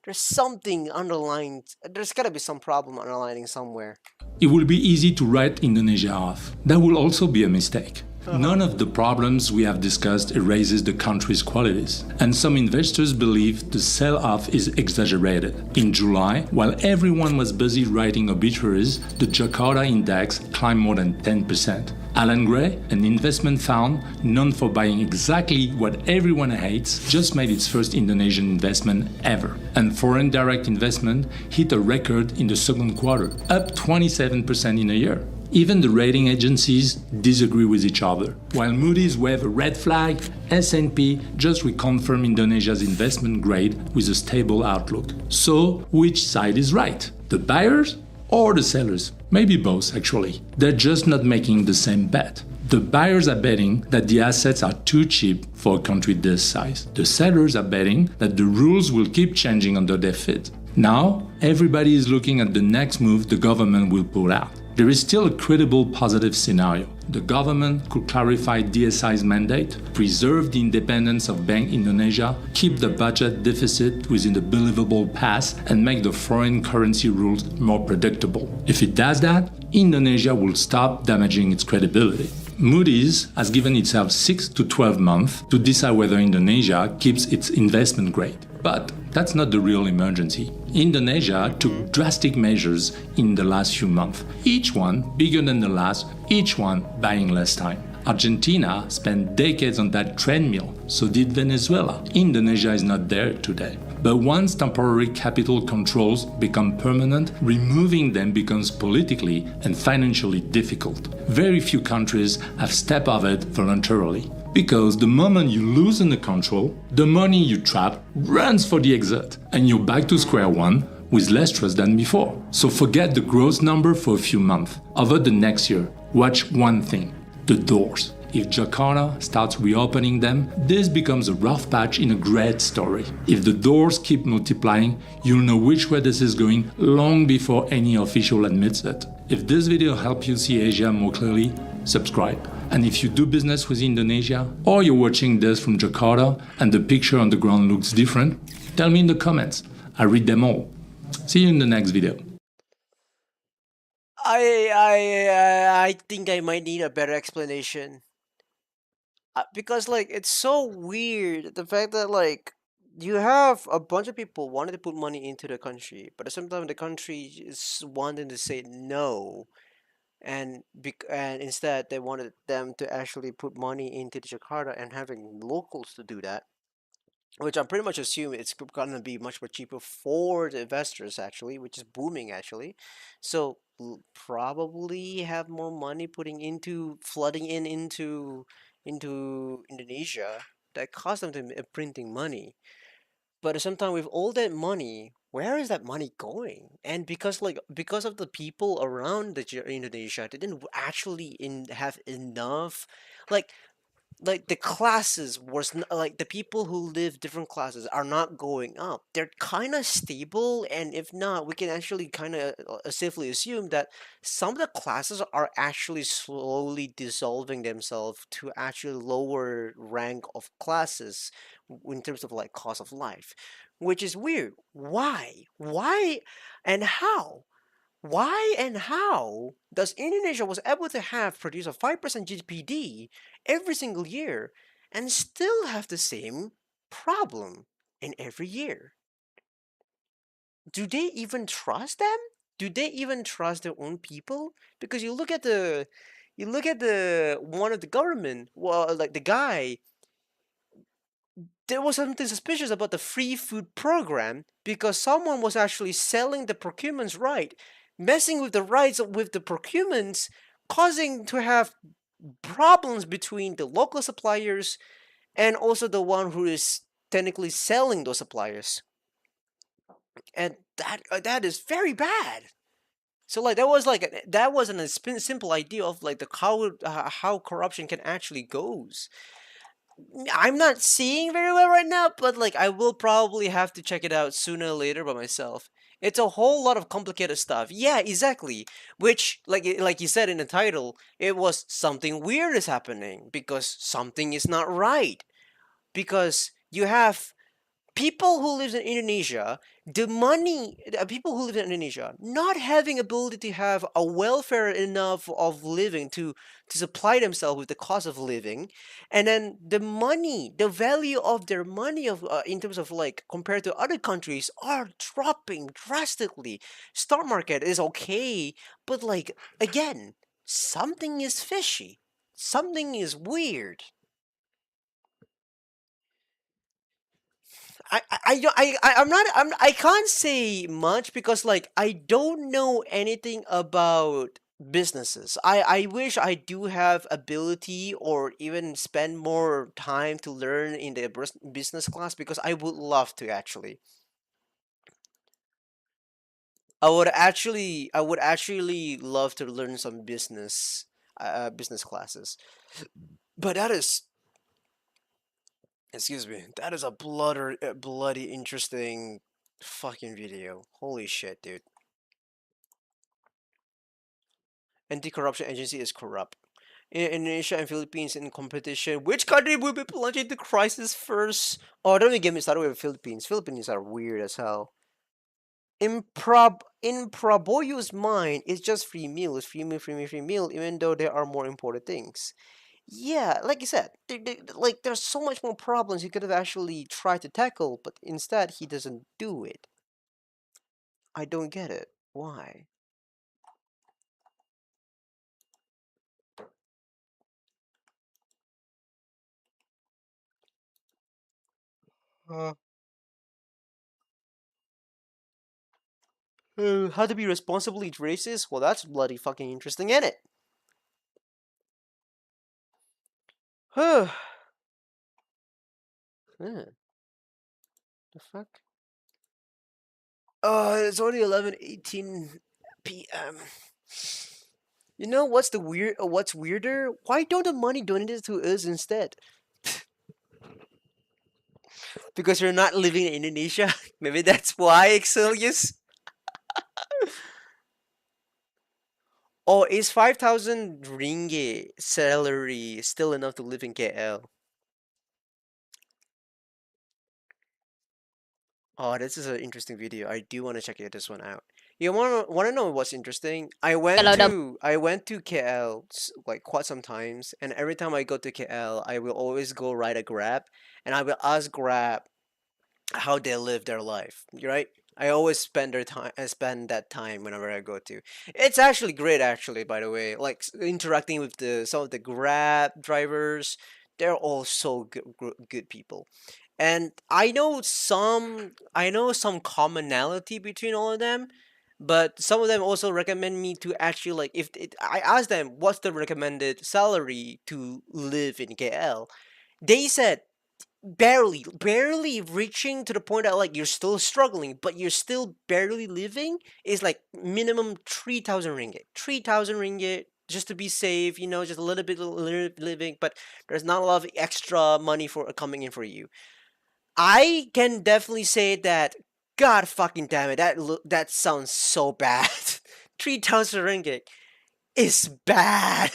there's something underlying. There's gotta be some problem underlining somewhere. it will be easy to write Indonesia off. That will also be a mistake. None of the problems we have discussed erases the country's qualities, and some investors believe the sell-off is exaggerated. In July, while everyone was busy writing obituaries, the Jakarta index climbed more than 10%. Alan Gray, an investment fund known for buying exactly what everyone hates, just made its first Indonesian investment ever. And foreign direct investment hit a record in the second quarter, up 27% in a year. Even the rating agencies disagree with each other. While Moody's wave a red flag, S&P just reconfirmed Indonesia's investment grade with a stable outlook. So, which side is right? The buyers or the sellers? Maybe both, actually. They're just not making the same bet. The buyers are betting that the assets are too cheap for a country this size. The sellers are betting that the rules will keep changing under their feet. Now, everybody is looking at the next move the government will pull out. There is still a credible positive scenario. the government could clarify DSI's mandate, preserve the independence of Bank Indonesia, keep the budget deficit within the believable path, and make the foreign currency rules more predictable. If it does that, Indonesia will stop damaging its credibility. Moody's has given itself 6 to 12 months to decide whether Indonesia keeps its investment grade. But that's not the real emergency. Indonesia took drastic measures in the last few months, each one bigger than the last, each one buying less time. Argentina spent decades on that treadmill, so did Venezuela. Indonesia is not there today. But once temporary capital controls become permanent, removing them becomes politically and financially difficult. Very few countries have stepped of it voluntarily. Because the moment you loosen the control, the money you trap runs for the exit, and you're back to square one with less trust than before. So forget the growth number for a few months. Over the next year, watch one thing: the doors. If Jakarta starts reopening them, this becomes a rough patch in a great story. If the doors keep multiplying, you'll know which way this is going long before any official admits it. If this video helped you see Asia more clearly, subscribe. And if you do business with Indonesia, or you're watching this from Jakarta and the picture on the ground looks different, tell me in the comments. I read them all. See you in the next video. I think I might need a better explanation. Because like it's so weird the fact that like you have a bunch of people wanting to put money into the country, but at the same time the country is wanting to say no, and and instead they wanted them to actually put money into the Jakarta and having locals to do that, which I'm pretty much assuming it's gonna be much more cheaper for the investors actually, which is booming actually. So probably have more money putting into flooding into Indonesia that cost them to printing money. But at the same time, with all that money, where is that money going? And because of the people around Indonesia, they didn't actually have enough, like the classes like the people who live different classes are not going up. They're kind of stable, and if not, we can actually kind of safely assume that some of the classes are actually slowly dissolving themselves to actually lower rank of classes in terms of like cost of life, which is weird. Why and how? Why and how does Indonesia was able to have produce a 5% GDPD every single year and still have the same problem in every year? Do they even trust them? Do they even trust their own people? Because you look at the one of the government, well, like the guy, there was something suspicious about the free food program because someone was actually selling the procurements right, messing with the rights with the procurements, causing to have problems between the local suppliers and also the one who is technically selling those suppliers. And that is very bad. So like that wasn't a simple idea of like the how corruption can actually goes. I'm not seeing very well right now, but like I will probably have to check it out sooner or later by myself. It's a whole lot of complicated stuff. Yeah, exactly. Which, like you said in the title, it was something weird is happening because something is not right. Because you have people who live in Indonesia, people who live in Indonesia, not having ability to have a welfare enough of living to supply themselves with the cost of living, and then the value of their money of in terms of like compared to other countries are dropping drastically. Stock market is okay, but like again, something is fishy, something is weird. I can't say much because like I don't know anything about businesses. I wish I do have ability or even spend more time to learn in the business class because I would love to actually. I would actually love to learn some business classes. But that is, excuse me, that is a bloody interesting fucking video. Holy shit, dude. Anti-corruption agency is corrupt. Indonesia and Philippines in competition. Which country will be plunged into crisis first? Oh, don't even get me started with Philippines. Philippines are weird as hell. In Praboyo's mind, it's just free meal. It's free meal, free meal, free meal, even though there are more important things. Yeah, like you said, like there's so much more problems he could have actually tried to tackle, but instead he doesn't do it. I don't get it. Why? How to be responsibly racist? Well, that's bloody fucking interesting, ain't it? Huh. The fuck? It's only 11:18 p.m. You know what's the weird? What's weirder? Why don't the money donated to us instead? Because you're not living in Indonesia. Maybe that's why, Exilius. Oh, is 5,000 ringgit salary still enough to live in KL? Oh, this is an interesting video. I do want to check this one out. You want to know what's interesting? I went to KL like quite some times, and every time I go to KL, I will always go ride a Grab, and I will ask Grab how they live their life. Right? I always spend spend that time whenever I go to. It's actually great, actually. By the way, like interacting with some of the Grab drivers, they're all so good people. And I know some commonality between all of them, but some of them also recommend me to actually like I asked them what's the recommended salary to live in KL. They said barely reaching to the point that like you're still struggling, but you're still barely living is like minimum 3,000 ringgit. 3,000 ringgit just to be safe, just a little bit living, but there's not a lot of extra money for coming in for you. I can definitely say that. God fucking damn it! That sounds so bad. 3,000 ringgit is bad.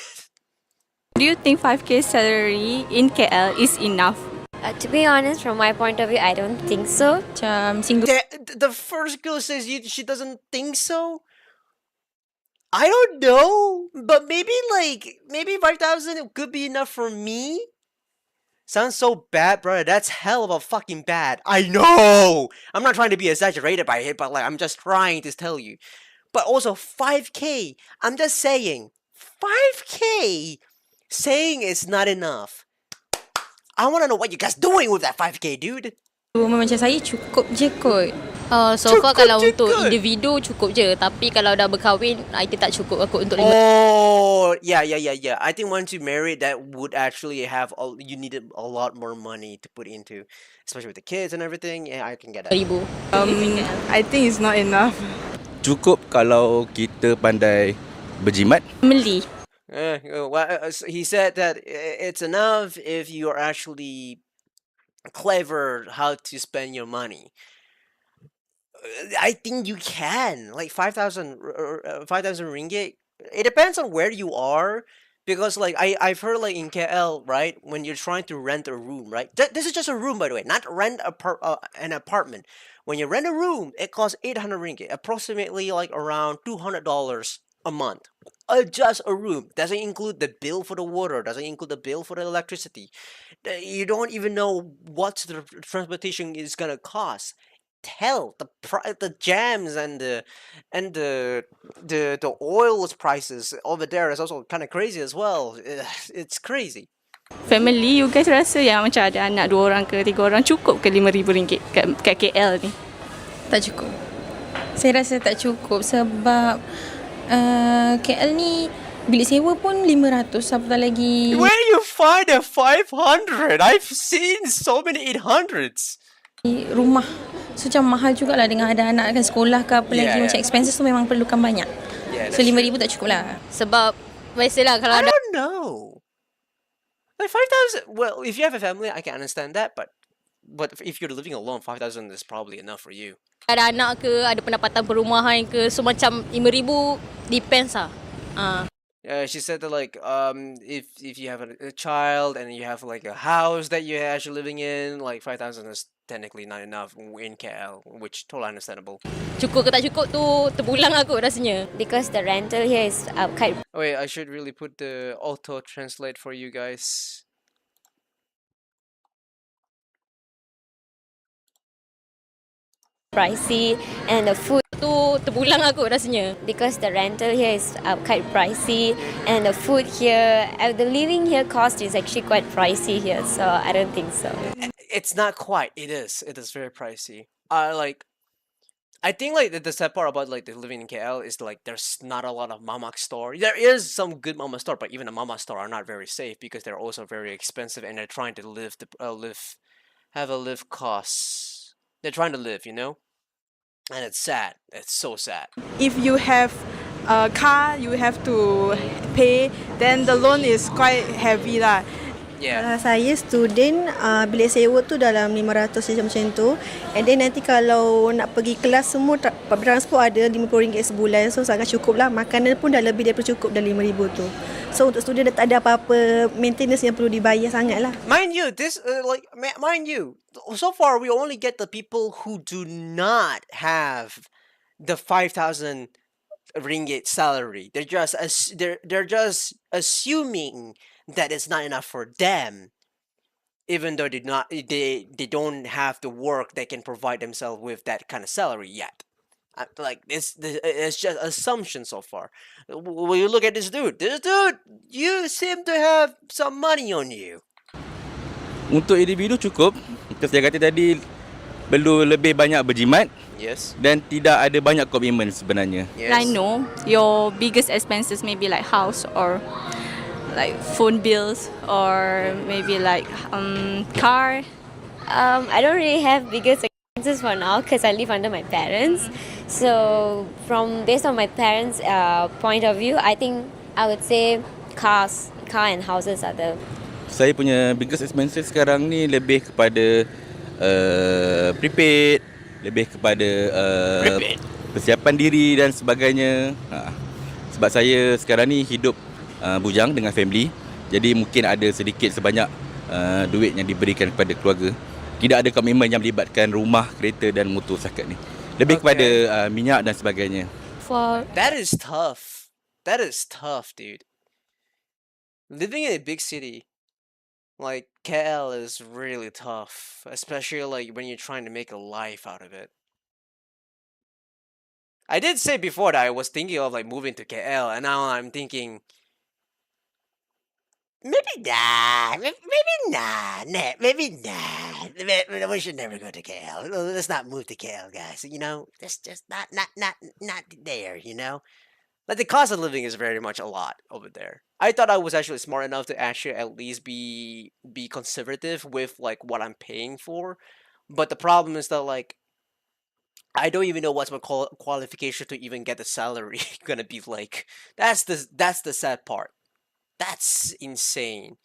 Do you think 5K salary in KL is enough? To be honest, from my point of view, I don't think so. The first girl says she doesn't think so. I don't know, but maybe 5,000 could be enough for me. Sounds so bad, brother. That's hell of a fucking bad. I know! I'm not trying to be exaggerated by it, but like I'm just trying to tell you. But also 5K. I'm just saying 5K saying it's not enough. I want to know what you guys doing with that 5K, dude. Macam saya cukup je kot. So far kalau untuk individu cukup je, tapi kalau dah berkahwin, itu tak cukup aku untuk Oh, yeah. I think once you marry, that would actually you need a lot more money to put into, especially with the kids and everything. Yeah, I can get that. I think it's not enough. Cukup kalau kita pandai berjimat. Family. He said that it's enough if you are actually clever how to spend your money. I think you can like 5,000 ringgit. It depends on where you are, because like I've heard like in KL, right, when you're trying to rent a room, right, this is just a room, by the way, not rent an apartment. When you rent a room, it costs 800 ringgit, approximately like around $200 a month. Just a room. Doesn't include the bill for the water, doesn't include the bill for the electricity. You don't even know what the transportation is gonna cost. Hell, the jams and the oils prices over there is also kind of crazy as well. It's crazy. Family, you guys rasa yang macam ada anak 2 orang ke 3 orang cukup ke RM5,000 kat KL ni? Tak cukup. Saya rasa tak cukup sebab KL ni bilik sewa pun 500, apatah lagi. Where do you find a 500? I've seen so many 800s. Rumah. So macam mahal jugalah dengan ada anak kan sekolah ke apa lagi. Macam expenses tu memang perlukan banyak. So 5,000 tak cukup lah. Sebab biasalah kalau I don't know. Like 5,000. Well, if you have a family, I can understand that. But if you're living alone, 5,000 is probably enough for you. ada anak ke, ada pendapatan perumahan ke. So macam 5,000 depends lah. She said that like if you have a child and you have like a house that you're actually living in, like 5,000 is technically not enough in KL, which totally understandable. Cukup ke tak cukup tu terpulang aku rasanya. Because the rental here is quite Oh, wait, I should really put the auto translate for you guys. pricey and the food tu terpulang aku rasanya. because the rental here is quite pricey and the food here, the living here cost is actually quite pricey here, so I don't think so. It's not quite. It is. It is very pricey. I think like the sad part about like the living in KL is like there's not a lot of mama store. There is some good mama store, but even the mama store are not very safe because they're also very expensive and they're trying to have a live costs. They're trying to live, you know, and it's sad. It's so sad. If you have a car, you have to pay. Then the loan is quite heavy lah. Yeah. Saya student, bilik sewa tu dalam 500 saja macam tu. And then nanti kalau nak pergi kelas semua, public transport ada RM50 sebulan. So sangat cukup lah. Makanan pun dah lebih daripada cukup dah RM5,000 tu. So untuk student tak ada apa-apa maintenance yang perlu dibayar sangat lah. Mind you, so far we only get the people who do not have the 5,000 ringgit salary. They're just assuming that it's not enough for them, even though they don't have the work that can provide themselves with that kind of salary yet. Like it's just assumption so far. When you look at this dude, you seem to have some money on you. Untuk individu cukup. Saya kata tadi perlu lebih banyak berjimat. Yes. Dan tidak ada banyak komitmen sebenarnya. Yes. I know your biggest expenses maybe like house or like phone bills or maybe like car. I don't really have biggest expenses for now because I live under my parents. So based on my parents' point of view, I think I would say car and houses are the. Saya punya biggest expenses sekarang ni lebih kepada prepaid, lebih kepada persiapan diri dan sebagainya. Sebab saya sekarang ni hidup bujang dengan family, jadi mungkin ada sedikit sebanyak duit yang diberikan kepada keluarga. Tidak ada komitmen yang melibatkan rumah, kereta dan motor setakat ni. Lebih kepada minyak dan sebagainya. That is tough. That is tough, dude. Living in a big city like KL is really tough, especially like when you're trying to make a life out of it. I did say before that I was thinking of like moving to KL, and now I'm thinking maybe not. We should never go to KL. Let's not move to KL, guys. You know, that's just not there. You know, like the cost of living is very much a lot over there. I thought I was actually smart enough to actually at least be conservative with like what I'm paying for, but the problem is that like I don't even know what's my qualification to even get the salary gonna be like. That's the sad part. That's insane.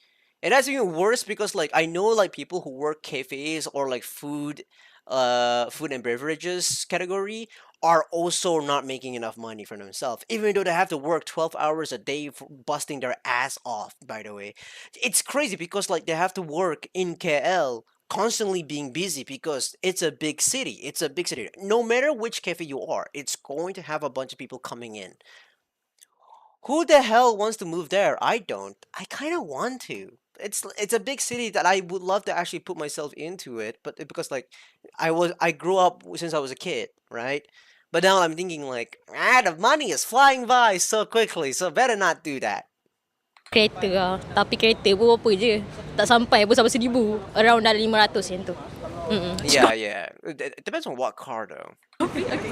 And that's even worse because like I know like people who work cafes or like food and beverages category are also not making enough money for themselves, even though they have to work 12 hours a day for busting their ass off. By the way, it's crazy because like they have to work in KL constantly being busy because it's a big city. No matter which cafe you are, it's going to have a bunch of people coming in. Who the hell wants to move there? I don't. I kind of want to. It's a big city that I would love to actually put myself into it, but because like I grew up since I was a kid, right? But now I'm thinking like, the money is flying by so quickly, so better not do that. Kereta lah. Tapi kereta pun apa je. Tak sampai pun sampai 1,000. Around dah 500 yang tu. Yeah. It depends on what car though.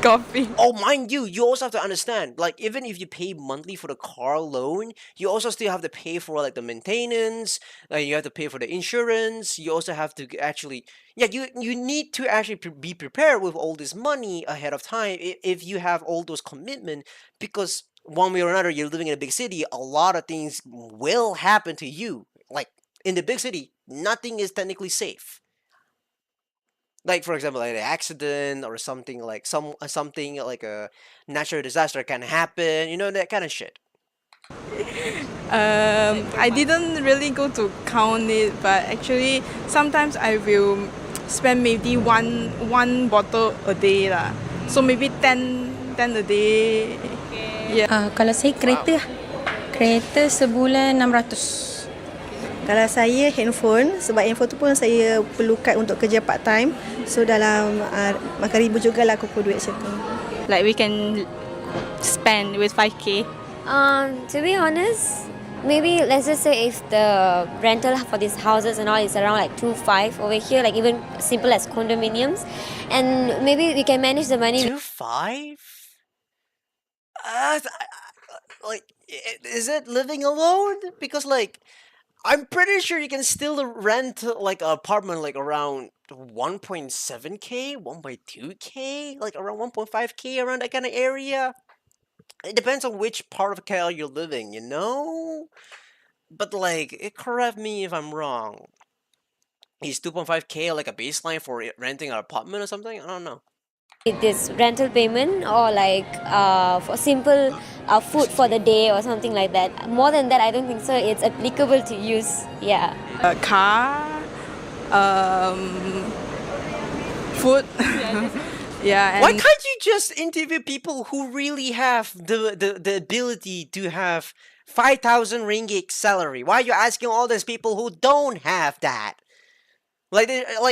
Coffee. Oh, mind you, you also have to understand, like even if you pay monthly for the car loan, you also still have to pay for like the maintenance, you have to pay for the insurance, you also have to actually, you need to actually be prepared with all this money ahead of time if you have all those commitment, because one way or another, you're living in a big city, a lot of things will happen to you. Like in the big city, nothing is technically safe. Like for example, like an accident or something like something like a natural disaster can happen, you know, that kind of shit. I didn't really go to count it, but actually sometimes I will spend maybe one bottle a day lah. So maybe 10 a day. Yeah. Kalau saya kereta kereta sebulan 600. Kalau saya handphone, sebab handphone tu pun saya perlukan untuk kerja part time. So dalam makan ribu jugalah kumpul duit macam tu. Like we can spend with 5K. To be honest, maybe let's just say if the rental for these houses and all is around like 2.5 over here, like even simple as condominiums, and maybe we can manage the money. 2.5? Like, is it living alone? Because like, I'm pretty sure you can still rent like an apartment like around 1.7k, 1.2k, like around 1.5k, around that kind of area. It depends on which part of KL you're living, you know? But like, correct me if I'm wrong. Is 2.5k like a baseline for renting an apartment or something? I don't know. This rental payment or like for simple food for the day or something like that. More than that, I don't think so. It's applicable to use. Yeah. A car, food. Yeah. Why can't you just interview people who really have the ability to have 5,000 ringgit salary? Why are you asking all these people who don't have that? Like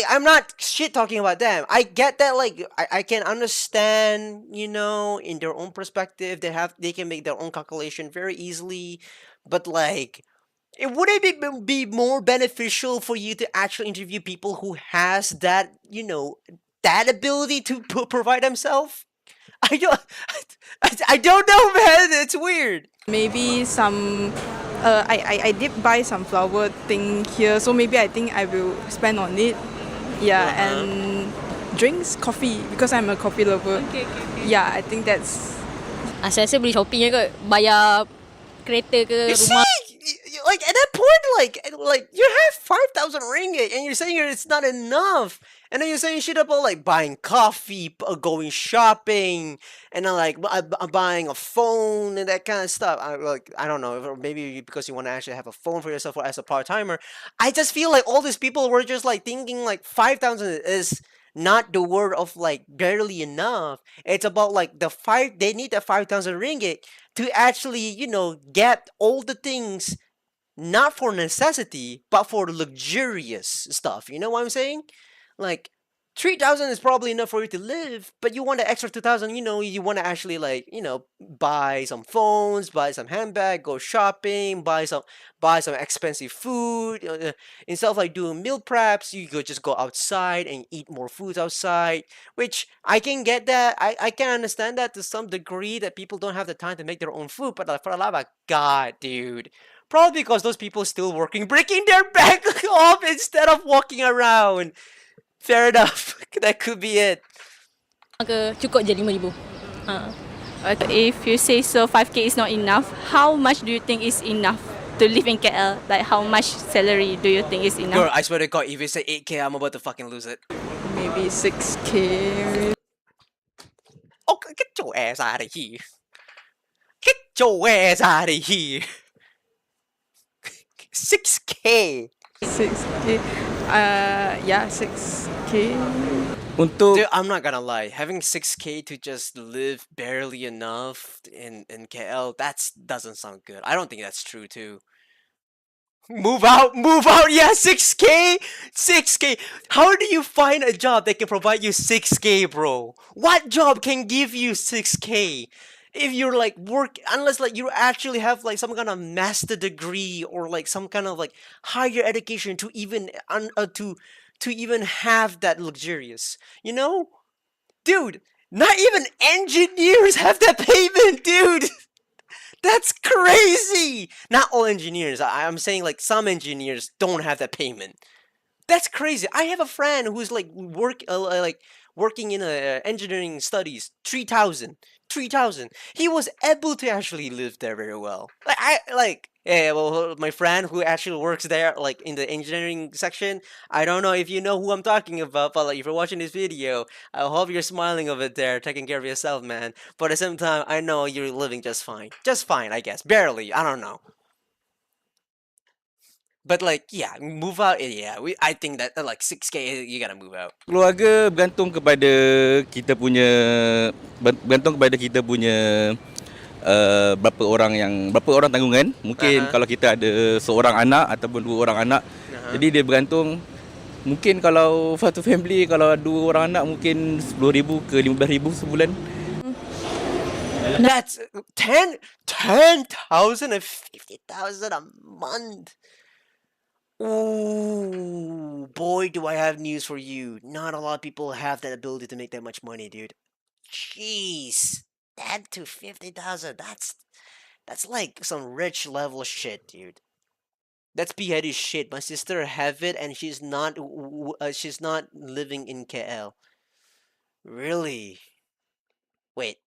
I'm not shit talking about them. I get that. Like I can understand, you know, in their own perspective, they can make their own calculation very easily. But like, wouldn't it be more beneficial for you to actually interview people who has that, you know, that ability to provide themselves? I don't know, man. It's weird. Maybe some. I did buy some flower thing here, so maybe I think I will spend on it. Yeah, and drinks, coffee, because I'm a coffee lover. Okay. Yeah, I think that's. Saya rasa beli shopping je kot, bayar kereta ke rumah. Like at that point, like you have 5,000 ringgit, and you're saying it's not enough, and then you're saying shit about like buying coffee, going shopping, and then like buying a phone and that kind of stuff. I don't know, maybe because you want to actually have a phone for yourself or as a part timer. I just feel like all these people were just like thinking like 5,000 is not the word of like barely enough. It's about like they need the 5,000 ringgit to actually, you know, get all the things. Not for necessity, but for luxurious stuff. You know what I'm saying? Like, 3,000 is probably enough for you to live, but you want the extra 2,000, you know, you want to actually like, you know, buy some phones, buy some handbag, go shopping, buy some expensive food. Instead of like doing meal preps, you could just go outside and eat more foods outside, which I can get that. I can understand that to some degree that people don't have the time to make their own food, but for a lot of God, dude. Probably because those people still working, breaking their back off instead of walking around. Fair enough. That could be it. Cukup je 5,000. If you say so 5K is not enough, how much do you think is enough to live in KL? Like how much salary do you think is enough? Girl, I swear to God, if you say 8K, I'm about to fucking lose it. Maybe 6K. Oh, get your ass out of here. Get your ass out of here. 6K. 6K. Yeah, 6K. Dude, I'm not gonna lie. Having 6K to just live barely enough in KL, that doesn't sound good. I don't think that's true too. Move out, yeah, 6K? 6K. How do you find a job that can provide you 6K, bro? What job can give you 6K? If you're like unless like you actually have like some kind of master degree or like some kind of like higher education to even to even have that luxurious, you know? Dude, not even engineers have that payment, dude. That's crazy. Not all engineers. I'm saying like some engineers don't have that payment. That's crazy. I have a friend who's like working in engineering studies, 3,000. 3,000. He was able to actually live there very well. Yeah, well, my friend who actually works there, like in the engineering section, I don't know if you know who I'm talking about, but like if you're watching this video, I hope you're smiling over there, taking care of yourself, man. But at the same time, I know you're living just fine, I guess, barely. I don't know. But like, yeah, move out. Yeah, I think that like 6K, you gotta move out. Keluarga bergantung kepada kita punya bergantung kepada kita punya berapa orang tanggungan. Mungkin kalau kita ada seorang anak ataupun 2 orang anak. Jadi dia bergantung, mungkin kalau satu family kalau 2 orang anak mungkin 10,000 ke 15,000 sebulan. That's 10,000 and 50,000 a month. Ooh, boy, do I have news for you. Not a lot of people have that ability to make that much money, dude. Jeez, 10 to 50,000. That's like some rich level shit, dude. That's beheaded shit. My sister have it, and she's not living in KL. Really? Wait.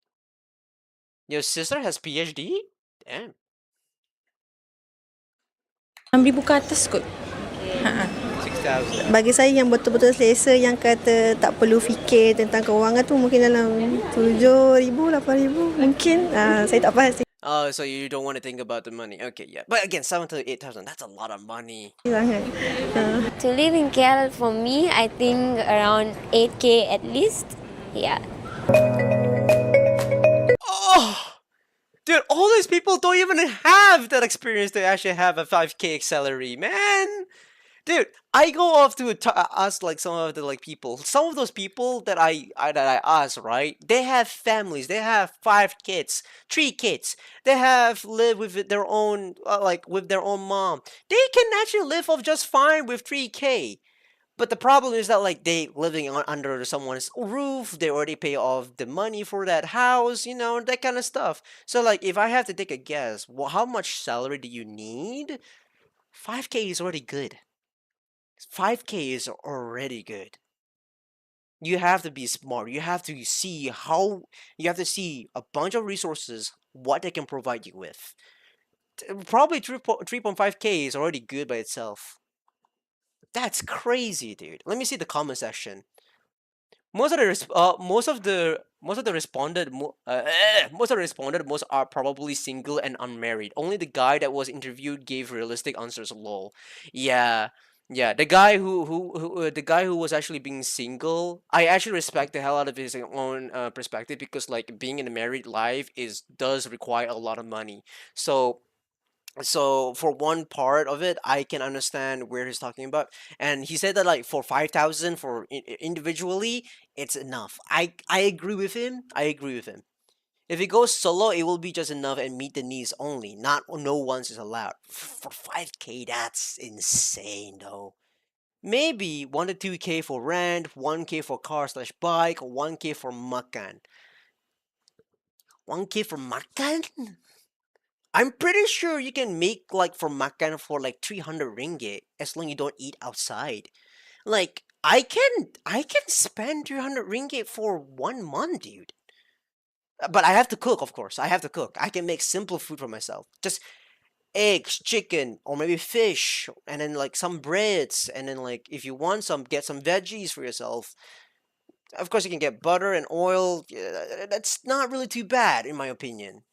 Your sister has PhD? Damn. 6,000 ke atas kot. 6,000. Bagi saya yang betul-betul selesa yang kata tak perlu fikir tentang kewangan tu mungkin dalam 7,000, 8,000 mungkin. Saya tak pasti. Oh, so you don't want to think about the money. Okay, yeah. But again, 7 to 8,000, that's a lot of money. To live in KL for me, I think around 8K at least. Yeah. Oh! Dude, all these people don't even have that experience to actually have a 5K salary, man. Dude, I go off to ask like some of the like people. Some of those people that I ask, right? They have families. They have 5 kids, 3 kids. They have lived with their own with their own mom. They can actually live off just fine with 3K. But the problem is that like they living under someone's roof, they already pay off the money for that house, you know, that kind of stuff. So like if I have to take a guess, well, how much salary do you need? 5K is already good. 5K is already good. You have to be smart. You have to see a bunch of resources, what they can provide you with. Probably 3.5K is already good by itself. That's crazy, dude. Let me see the comment section. Most of the responded most are probably single and unmarried. Only the guy that was interviewed gave realistic answers. Lol. Yeah. Yeah, the guy who was actually being single, I actually respect the hell out of his own perspective, because like being in a married life does require a lot of money. So for one part of it, I can understand where he's talking about, and he said that like for 5,000 for individually, it's enough. I agree with him. If it goes solo, it will be just enough and meet the needs only. No one's is allowed. For 5K, that's insane though. Maybe 1 to 2K for rent, 1K for car/bike, 1K for makan. 1K for makan? I'm pretty sure you can make like for makan for like 300 ringgit as long as you don't eat outside. Like I can spend 300 ringgit for 1 month, dude. But I have to cook, of course. I have to cook. I can make simple food for myself. Just eggs, chicken, or maybe fish, and then like some breads, and then like if you want some, get some veggies for yourself. Of course, you can get butter and oil. That's not really too bad, in my opinion.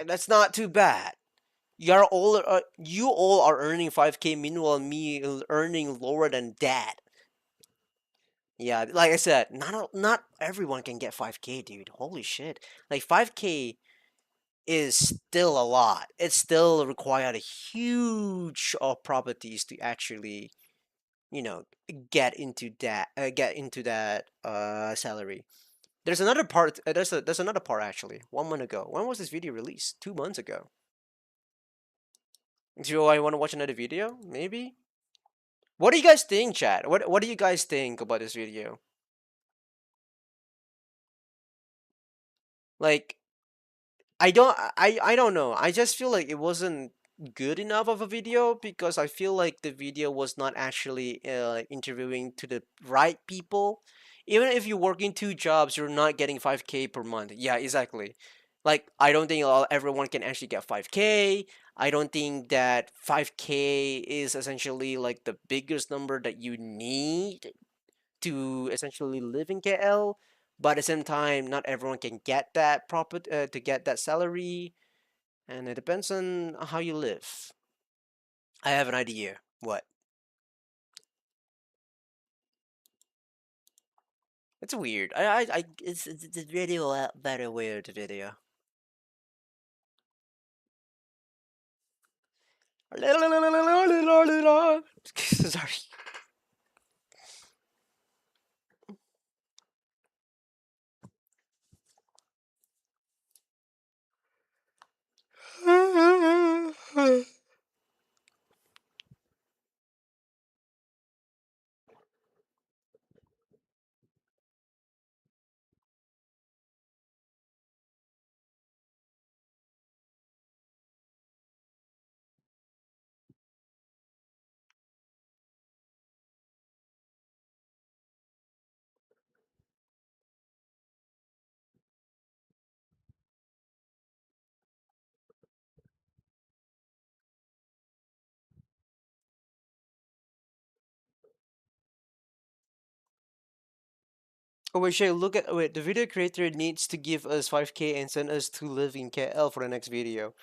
That's not too bad. You all are earning 5K, meanwhile me earning lower than that. Yeah, like I said, not everyone can get 5K, dude. Holy shit. Like 5K is still a lot. It still required a huge properties to actually, you know, get into that salary. There's another part. There's another part actually. 1 month ago. When was this video released? 2 months ago. Do I want to watch another video? Maybe. What do you guys think, chat? What do you guys think about this video? Like, I don't know. I just feel like it wasn't good enough of a video because I feel like the video was not actually interviewing to the right people. Even if you're working 2 jobs, you're not getting 5K per month. Yeah, exactly. Like, I don't think everyone can actually get 5K. I don't think that 5K is essentially like the biggest number that you need to essentially live in KL. But at the same time, not everyone can get that proper to get that salary, and it depends on how you live. I have an idea. What? It's weird. It's really very weird video. Sorry. Oh wait, Shay, look at wait. The video creator needs to give us 5K and send us to live in KL for the next video.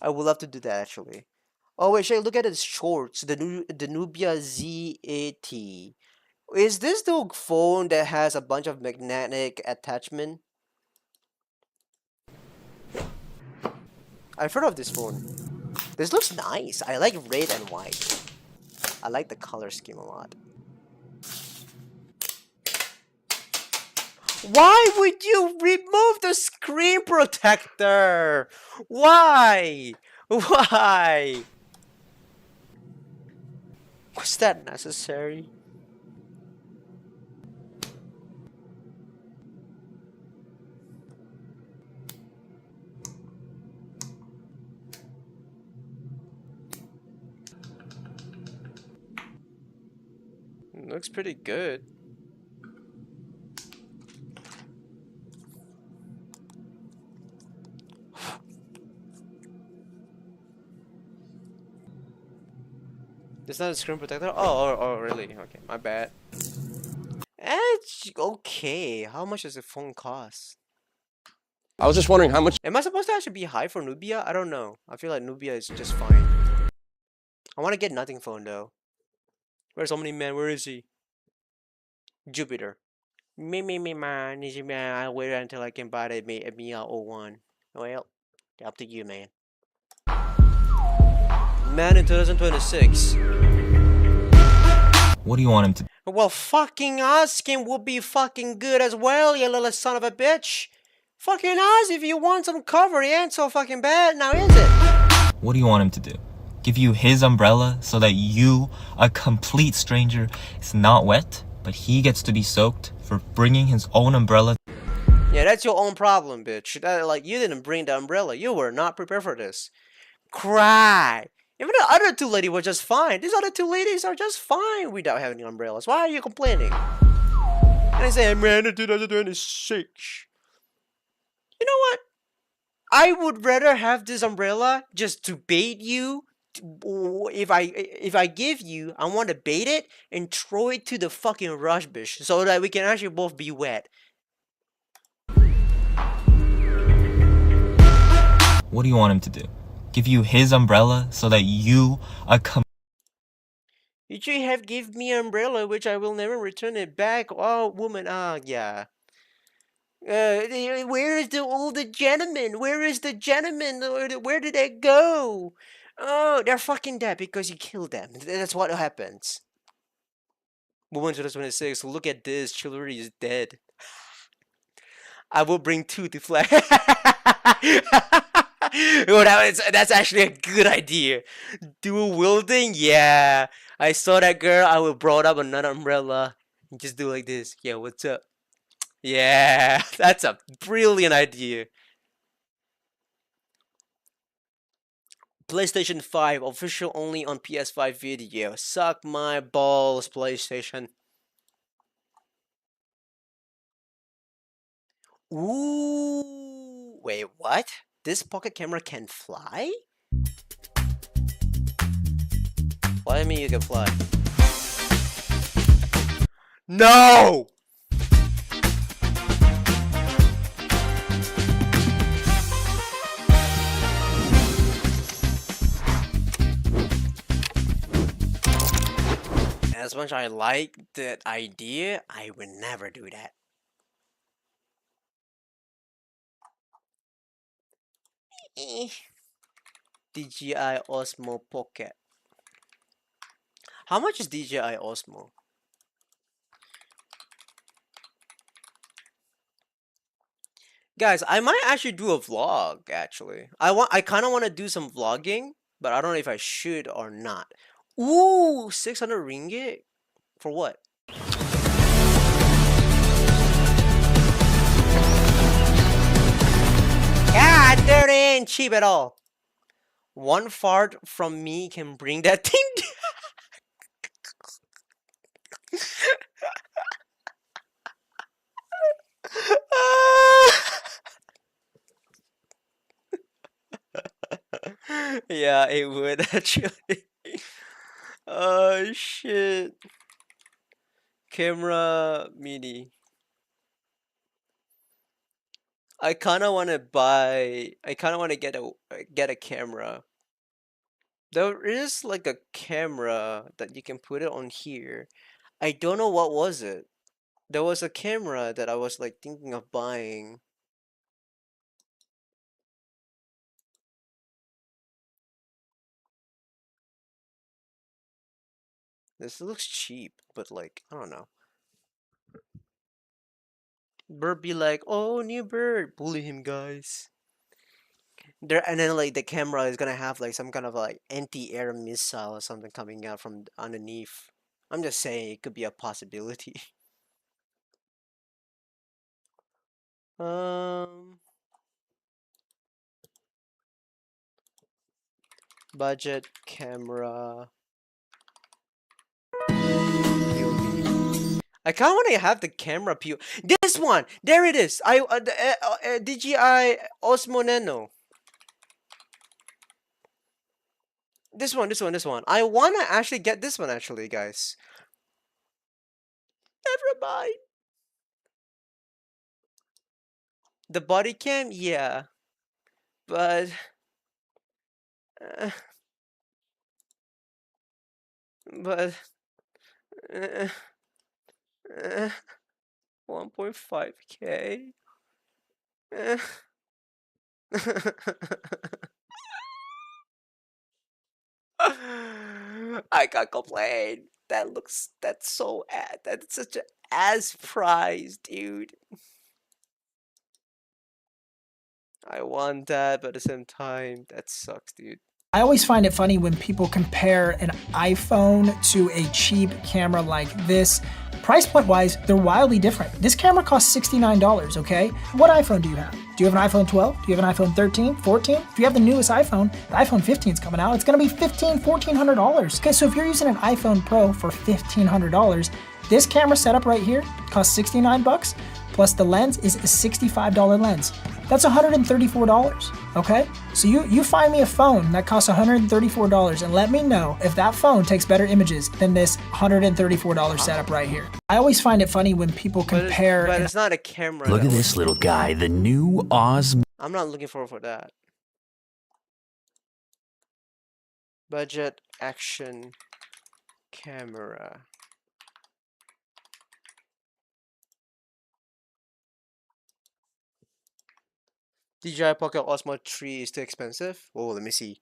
I would love to do that actually. Oh wait, Shay, look at its shorts. The Nubia Z80. Is this the phone that has a bunch of magnetic attachment? I've heard of this phone. This looks nice. I like red and white. I like the color scheme a lot. Why would you remove the screen protector? Why? Why? Was that necessary? It looks pretty good. It's not a screen protector? Oh, really? Okay, my bad. It's okay. How much does the phone cost? I was just wondering how much. Am I supposed to actually be high for Nubia? I don't know. I feel like Nubia is just fine. I want to get nothing phone though. Where's Omni Man? Where is he? Jupiter. Me, man. I'll wait until I can buy the Mia 01. Well, up to you, man. Man in 2026. What do you want him to? Well, fucking ask him would be fucking good as well, you little son of a bitch. Fucking ask if you want some cover. He ain't so fucking bad, now is it? What do you want him to do? Give you his umbrella so that you, a complete stranger, is not wet, but he gets to be soaked for bringing his own umbrella? Yeah, that's your own problem, bitch. Like, you didn't bring the umbrella. You were not prepared for this. Cry. Even the other two ladies were just fine. These other two ladies are just fine without having umbrellas. Why are you complaining? And I say, man, in 2026. You know what? I would rather have this umbrella just to bait you. If I give you, I want to bait it and throw it to the fucking rush bush so that we can actually both be wet. What do you want him to do? Give you his umbrella so that you, a You should have give me an umbrella, which I will never return it back. Oh, woman, yeah. Where is the older gentleman? Where is the gentleman? Where did they go? Oh, they're fucking dead because you killed them. That's what happens. Woman 2026, look at this. Chivalry is dead. I will bring 2 to flag. Oh, that's actually a good idea. Dual wielding? Yeah. I saw that girl. I will brought up another umbrella. And just do like this. Yeah, what's up? Yeah, that's a brilliant idea. PlayStation 5 official only on PS5 video. Suck my balls, PlayStation. Ooh, wait, what? This pocket camera can fly? What do you mean you can fly? No! As much as I like that idea, I would never do that. DJI Osmo Pocket. How much is DJI Osmo? Guys, I might actually do a vlog, actually. I kind of want to do some vlogging, but I don't know if I should or not. Ooh, 600 ringgit? For what? God, that ain't cheap at all. One fart from me can bring that thing down. Yeah, it would actually. Oh shit. Camera mini. I kind of want to get a camera. There is like a camera that you can put it on here. I don't know what was it. There was a camera that I was like thinking of buying. This looks cheap, but like, I don't know. Bird be like, oh, new bird, bully him, guys. And then like the camera is gonna have like some kind of like anti-air missile or something coming out from underneath. I'm just saying it could be a possibility. Budget camera. I kind of want to have the camera POV. This one, there it is. DJI Osmo Nano. This one. I want to actually get this one actually, guys. Never mind. The body cam, yeah. But 1.5K. I can't complain. That's so that's such an ass price, dude. I want that, but at the same time, that sucks, dude. I always find it funny when people compare an iPhone to a cheap camera like this. Price point wise, they're wildly different. This camera costs $69, okay? What iPhone do you have? Do you have an iPhone 12? Do you have an iPhone 13, 14? If you have the newest iPhone, the iPhone 15 is coming out, it's gonna be $1,400. Okay, so if you're using an iPhone Pro for $1,500, this camera setup right here costs 69 bucks, plus the lens is a $65 lens. That's $134, okay? So you find me a phone that costs $134 and let me know if that phone takes better images than this $134 setup right here. I always find it funny when people compare. But it's not a camera. Look at this little guy, the new Osmo. I'm not looking for that. Budget action camera. DJI Pocket Osmo 3 is too expensive? Oh, let me see.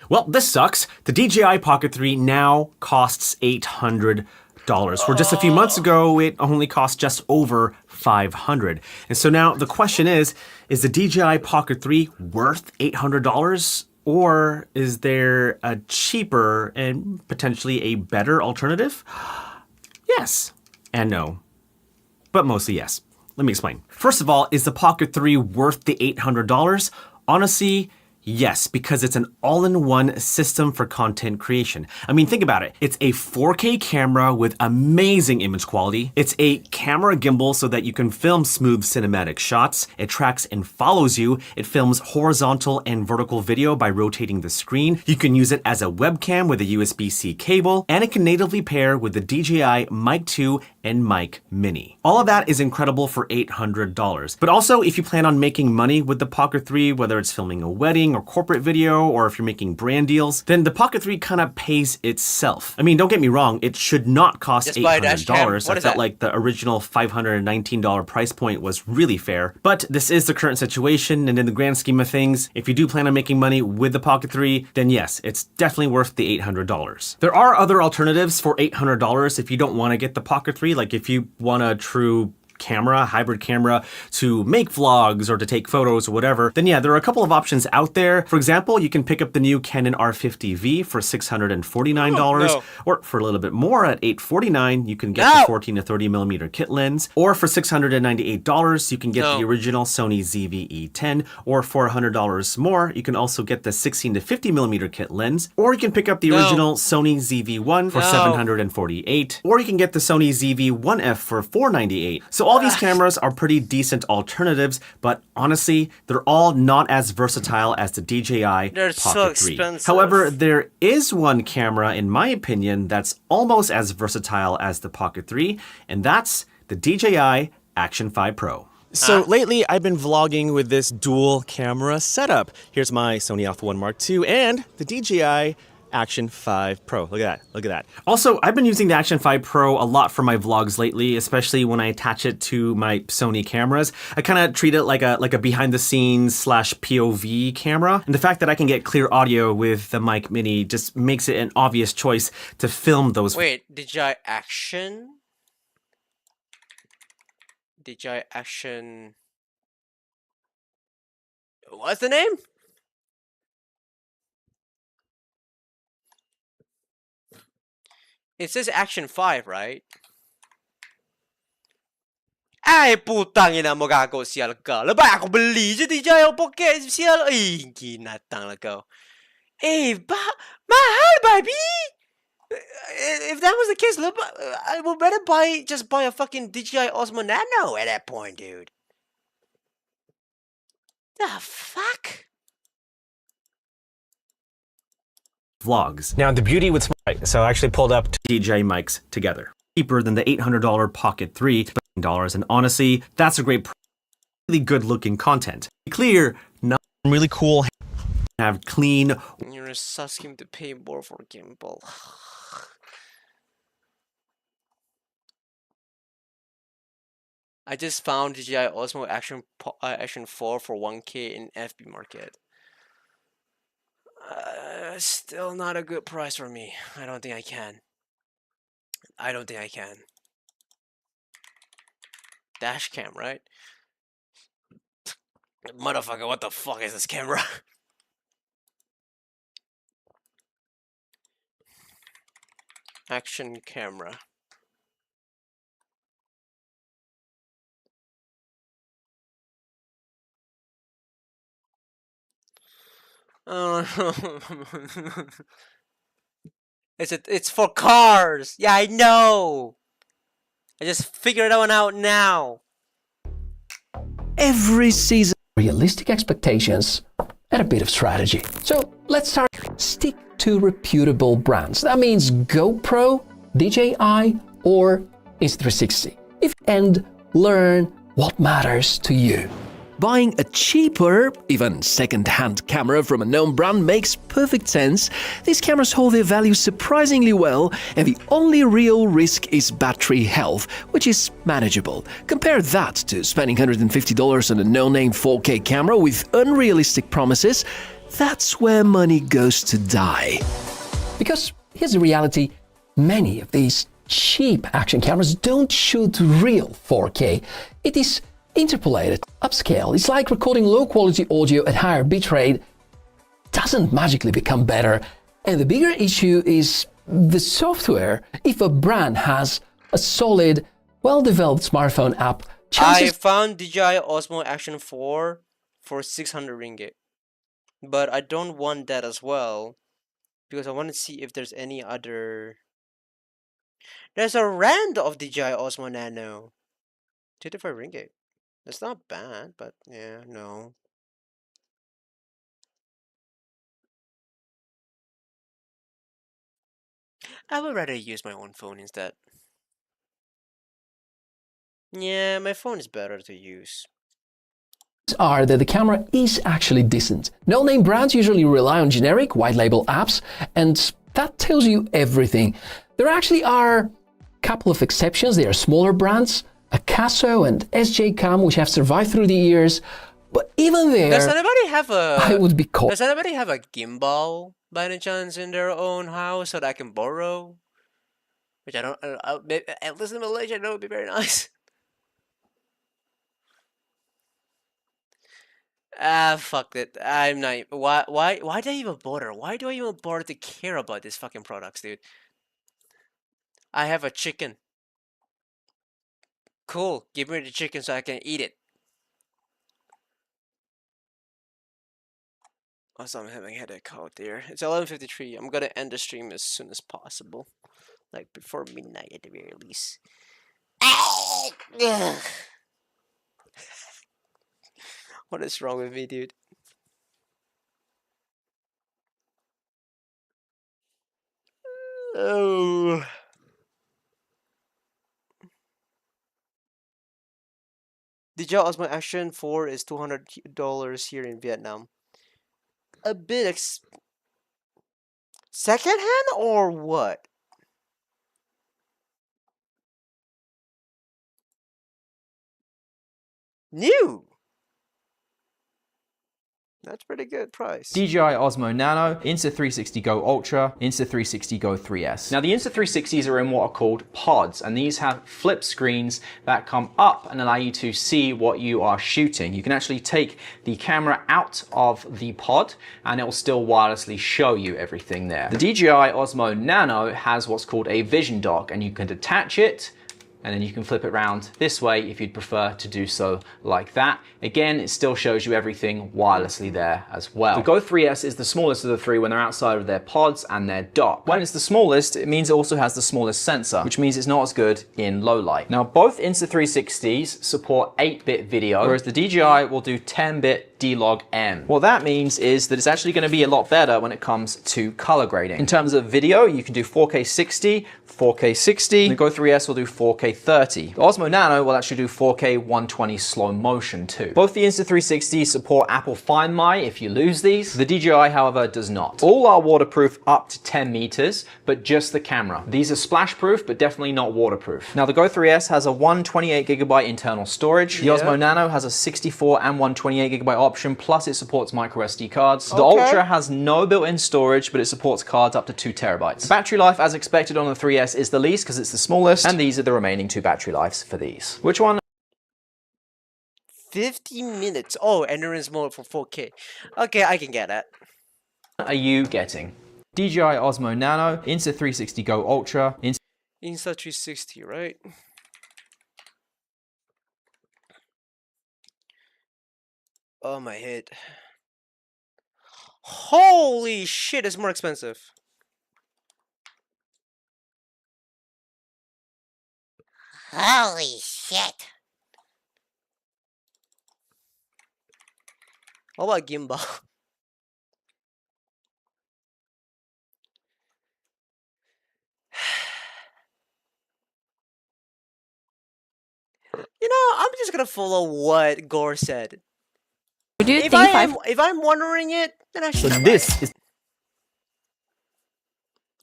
Well, this sucks. The DJI Pocket 3 now costs $800. Where just a few months ago, it only cost just over $500. And so now the question is the DJI Pocket 3 worth $800? Or is there a cheaper and potentially a better alternative? Yes and no, but mostly yes. Let me explain. First of all, is the Pocket 3 worth the $800? Honestly, Yes, because it's an all-in-one system for content creation. I mean, think about it. It's a 4K camera with amazing image quality. It's a camera gimbal so that you can film smooth cinematic shots. It tracks and follows you. It films horizontal and vertical video by rotating the screen. You can use it as a webcam with a USB-C cable, and it can natively pair with the DJI Mic 2 and Mic Mini. All of that is incredible for $800. But also, if you plan on making money with the Pocket 3, whether it's filming a wedding or corporate video, or if you're making brand deals, then the Pocket 3 kind of pays itself. I mean, don't get me wrong, it should not cost $800. I felt like the original $519 price point was really fair, but this is the current situation, and in the grand scheme of things, if you do plan on making money with the Pocket 3, then yes, it's definitely worth the $800. There are other alternatives for $800 if you don't want to get the Pocket 3, like if you want a true hybrid camera to make vlogs or to take photos or whatever, then yeah, there are a couple of options out there. For example, you can pick up the new Canon R50V for $649, or for a little bit more at $849, you can get the 14 to 30 millimeter kit lens, or for $698, you can get the original Sony ZV-E10, or for $100 more, you can also get the 16 to 50 millimeter kit lens, or you can pick up the original Sony ZV-1 for $748, or you can get the Sony ZV-1F for $498. So all these cameras are pretty decent alternatives, but honestly, they're all not as versatile as the DJI Pocket 3. However, there is one camera, in my opinion, that's almost as versatile as the Pocket 3, and that's the DJI Action 5 Pro. So lately, I've been vlogging with this dual camera setup. Here's my Sony Alpha 1 Mark II and the DJI Action 5 Pro. Look at that. Look at that. Also, I've been using the Action 5 Pro a lot for my vlogs lately, especially when I attach it to my Sony cameras. I kind of treat it like a behind the scenes / POV camera. And the fact that I can get clear audio with the Mic Mini just makes it an obvious choice to film those. Wait, DJI Action? DJI Action... What's the name? It says Action 5, right? Ay, putang ina mo gago sial ka. Labay ako beli je DJI Pocket sial. Ay, ginatang lago. Eh, mahal, baby! If that was the case, I would better just buy a fucking DJI Osmo Nano at that point, dude. The fuck? Vlogs. Now, the beauty with so I actually pulled up DJI mics together. Cheaper than the $800 Pocket 3, and honestly, that's a great, really good looking content. Clear, not really cool, have clean. You're asking to pay more for gimbal. I just found DJI Osmo Action 4 for 1K in FB Market. Still not a good price for me. I don't think I can. Dash cam, right? Motherfucker, what the fuck is this camera? Action camera. It's for cars. Yeah, I know. I just figured that one out now. Every season, realistic expectations and a bit of strategy. So let's start. Stick to reputable brands. That means GoPro, DJI, or Insta360. And learn what matters to you. Buying a cheaper, even second-hand camera from a known brand makes perfect sense. These cameras hold their value surprisingly well, and the only real risk is battery health, which is manageable. Compare that to spending $150 on a no-name 4K camera with unrealistic promises. That's where money goes to die. Because here's the reality, many of these cheap action cameras don't shoot real 4K. It is interpolated, upscale. It's like recording low-quality audio at higher bitrate. Doesn't magically become better. And the bigger issue is the software. If a brand has a solid, well-developed smartphone app, I found DJI Osmo Action 4 for 600 ringgit. But I don't want that as well, because I want to see if there's any other. There's a rand of DJI Osmo Nano. 25 ringgit. That's not bad, but yeah, no. I would rather use my own phone instead. Yeah, my phone is better to use. Are that the camera is actually decent. No-name brands usually rely on generic white label apps, and that tells you everything. There actually are a couple of exceptions. There are smaller brands, Acaso and SJ-Cam, which have survived through the years. But even there, Does anybody have a? I would be Does anybody have a gimbal by any chance in their own house that I can borrow? Which I don't. At least in Malaysia, that would be very nice. Ah, fuck it. I'm not. Why do I even bother? Why do I even bother to care about these fucking products, dude? I have a chicken. Cool. Give me the chicken so I can eat it. Also, I'm having a headache out there. It's 11:53. I'm gonna end the stream as soon as possible, like before midnight at the very least. What is wrong with me, dude? Oh. DJI Osmo Action 4 is $200 here in Vietnam. A bit secondhand or what? New. That's pretty good price. DJI Osmo Nano, Insta360 Go Ultra, Insta360 Go 3S. Now the Insta360s are in what are called pods, and these have flip screens that come up and allow you to see what you are shooting. You can actually take the camera out of the pod and it will still wirelessly show you everything there. The DJI Osmo Nano has what's called a vision dock, and you can detach it and then you can flip it around this way if you'd prefer to do so like that. Again, it still shows you everything wirelessly there as well. The Go 3S is the smallest of the three when they're outside of their pods and their dock. When it's the smallest, it means it also has the smallest sensor, which means it's not as good in low light. Now, both Insta360s support 8-bit video, whereas the DJI will do 10-bit D-Log M. What that means is that it's actually going to be a lot better when it comes to color grading. In terms of video, you can do 4K 60, 4K 60, the Go 3S will do 4K 30. The Osmo Nano will actually do 4K 120 slow motion too. Both the Insta360 support Apple Find My if you lose these. The DJI, however, does not. All are waterproof up to 10 meters, but just the camera. These are splash proof, but definitely not waterproof. Now the Go 3S has a 128GB internal storage. The Osmo Nano has a 64 and 128GB option, plus it supports micro SD cards. The Ultra has no built-in storage, but it supports cards up to 2 terabytes. Battery life, as expected on the 3S, is the least because it's the smallest, and these are the remaining 2 battery lives for these. Which one? 50 minutes. Oh, endurance mode for 4K. Okay, I can get that. Are you getting? DJI Osmo Nano, Insta360 Go Ultra, Insta360, right? Oh, my head. Holy shit, it's more expensive. Holy shit. How about gimbal? You know, I'm just gonna follow what Gore said. If I'm wondering it, then I should. So this is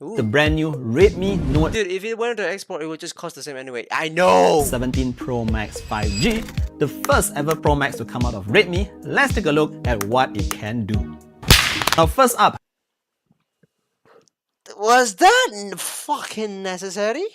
the brand new Redmi Note. Dude, if it went to export, it would just cost the same anyway. I know. 17 Pro Max 5G, the first ever Pro Max to come out of Redmi. Let's take a look at what it can do. Now, first up. Was that fucking necessary?